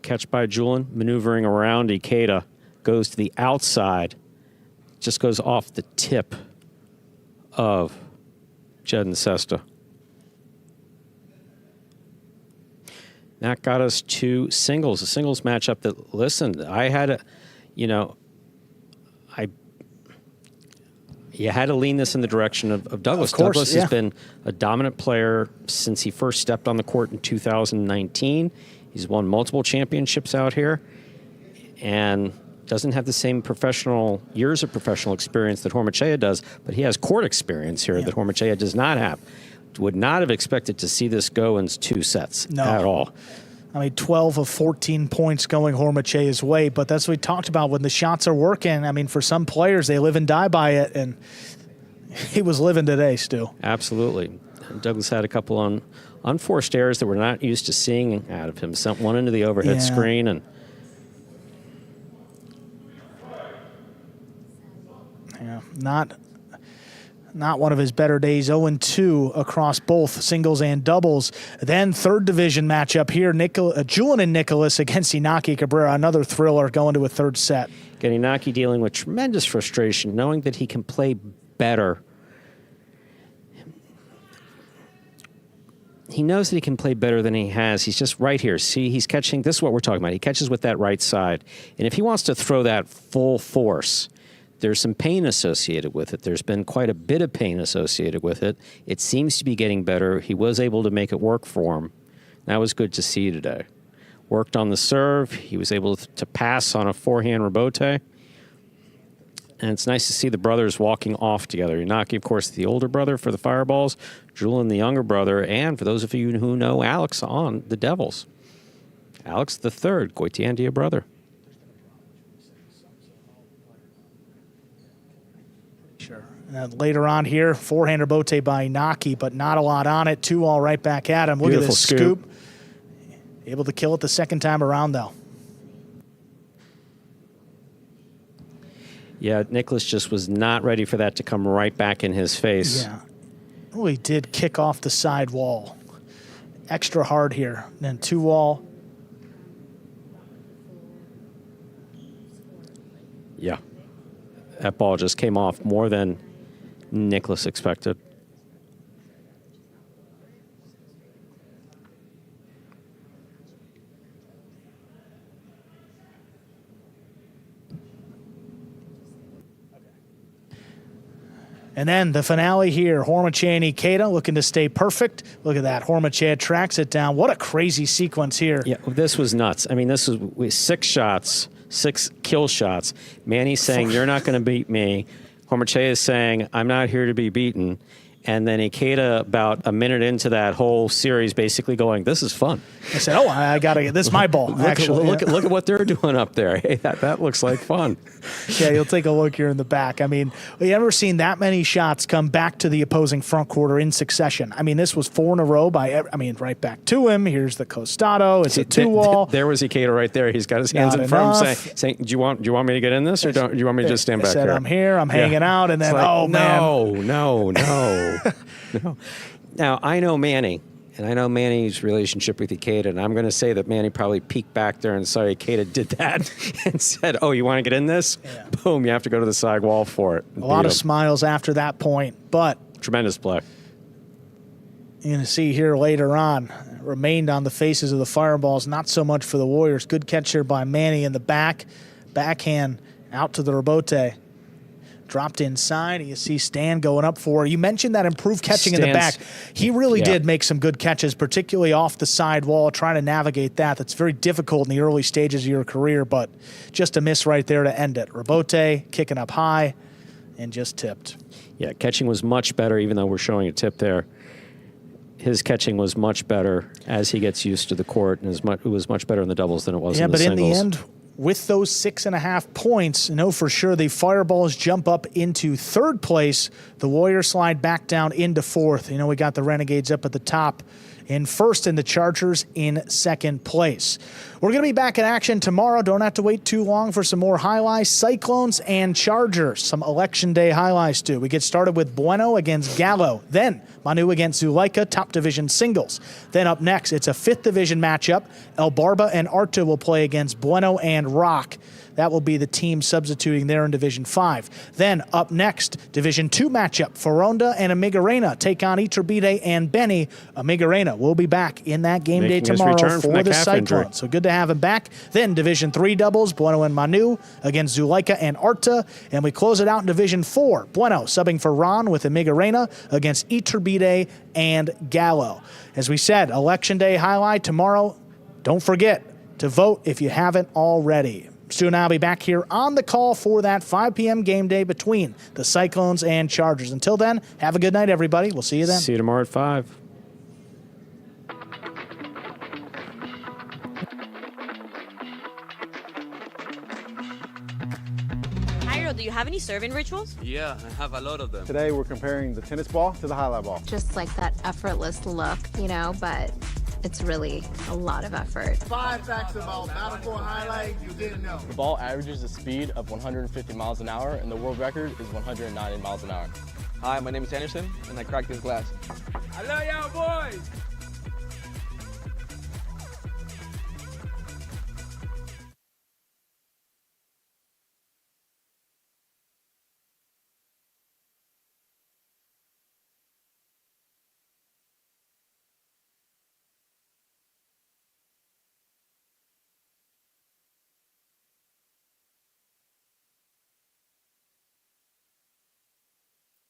Catch by Julian, maneuvering around Ikeda, goes to the outside, just goes off the tip of Jedden Sesta. That got us 2 singles, a singles matchup that, listen, I had a, you had to lean this in the direction of Douglas. Of course, Douglas yeah. has been a dominant player since he first stepped on the court in 2019. He's won multiple championships out here and doesn't have the same years of professional experience that Hormachea does, but he has court experience here that Hormachea does not have. Would not have expected to see this go in 2 sets at all. I mean, 12 of 14 points going Hormachea's way, but that's what we talked about when the shots are working. I mean, for some players, they live and die by it, and he was living today, Stu. Absolutely. Douglas had a couple on unforced errors that we're not used to seeing out of him. Sent one into the overhead screen, and not one of his better days. 0-2 across both singles and doubles. Then 3rd division matchup here, Julian and Nicholas against Inaki Cabrera. Another thriller going to a 3rd set. Getting Inaki dealing with tremendous frustration, knowing that he can play better. He knows that he can play better than he has. He's just right here. See, he's catching. This is what we're talking about. He catches with that right side. And if he wants to throw that full force, there's some pain associated with it. There's been quite a bit of pain associated with it. It seems to be getting better. He was able to make it work for him. That was good to see today. Worked on the serve. He was able to pass on a forehand rebote. And it's nice to see the brothers walking off together. Inaki, of course, the older brother for the Fireballs. Julian, the younger brother. And for those of you who know Alex on the Devils. Alex the third, Goitiandia brother. Sure. And later on here, forehand rebote by Inaki, but not a lot on it. 2-all right back at him. Look Beautiful at this scoop. Able to kill it the second time around, though. Yeah, Nicholas just was not ready for that to come right back in his face. Yeah. Really did kick off the side wall. Extra hard here. And then 2-all. Yeah. That ball just came off more than Nicholas expected. And then the finale here, Hormachea and Ikeda looking to stay perfect. Look at that. Hormachea tracks it down. What a crazy sequence here. Yeah, this was nuts. I mean, this was 6 shots, 6 kill shots. Manny's saying, you're not going to beat me. Hormachea is saying, I'm not here to be beaten. And then Ikeda, about a minute into that whole series, basically going, "This is fun." I said, "Oh, I got to get this. Is my ball." Actually, look at what they're doing up there. Hey, that looks like fun. Yeah, you'll take a look here in the back. I mean, we never seen that many shots come back to the opposing front quarter in succession. I mean, this was 4 in a row right back to him. Here's the Costado. It's a 2-wall. There was Ikeda right there. He's got his hands in front of him saying, "Do you want me to get in this, or do you want me to just stand back here?" I'm here. I'm hanging out, and then man, no. No. Now, I know Manny, and I know Manny's relationship with Ikeda, and I'm going to say that Manny probably peeked back there and saw Ikeda did that and said, "Oh, you want to get in this? Yeah. Boom, you have to go to the side wall for it." A lot of smiles after that point, but tremendous play. You're going to see here later on, remained on the faces of the Fireballs, not so much for the Warriors. Good catch here by Manny in the back. Backhand out to the Rebote. Dropped inside. You see Stan going up for it. You mentioned that improved catching in the back. He really did make some good catches, particularly off the side wall, trying to navigate that. That's very difficult in the early stages of your career, but just a miss right there to end it. Rebote kicking up high and just tipped. Yeah, catching was much better, even though we're showing a tip there. His catching was much better as he gets used to the court, and it was much better in the doubles than it was in the singles. Yeah, but in the end, with those 6.5 points, know for sure the Fireballs jump up into 3rd place. The Warriors slide back down into 4th. You know, we got the Renegades up at the top in 1st and the Chargers in 2nd place. We're going to be back in action tomorrow. Don't have to wait too long for some more highlights. Cyclones and Chargers, some Election Day highlights too. We get started with Bueno against Gallo. Then Manu against Zuleika, top division singles. Then up next, it's a 5th division matchup. El Barba and Arta will play against Bueno and Rock. That will be the team substituting there in Division 5. Then up next, Division 2 matchup. Foronda and Amigarena take on Iturbide and Benny. Amigarena will be back in that game day tomorrow for the Cyclones. So good to have him back. Then Division 3 doubles, Bueno and Manu against Zuleika and Arta. And we close it out in Division 4. Bueno subbing for Ron with Amigarena against Iturbide and Gallo. As we said, Election Day highlight tomorrow. Don't forget to vote if you haven't already. Stu and I will be back here on the call for that 5 p.m. game day between the Cyclones and Chargers. Until then, have a good night, everybody. We'll see you then. See you tomorrow at 5. Jairo, do you have any serving rituals? Yeah, I have a lot of them. Today we're comparing the tennis ball to the highlight ball. Just like that effortless look, but it's really a lot of effort. 5 facts about Battle Court Highlight you didn't know. The ball averages a speed of 150 miles an hour, and the world record is 190 miles an hour. Hi, my name is Anderson, and I cracked this glass. I love y'all boys!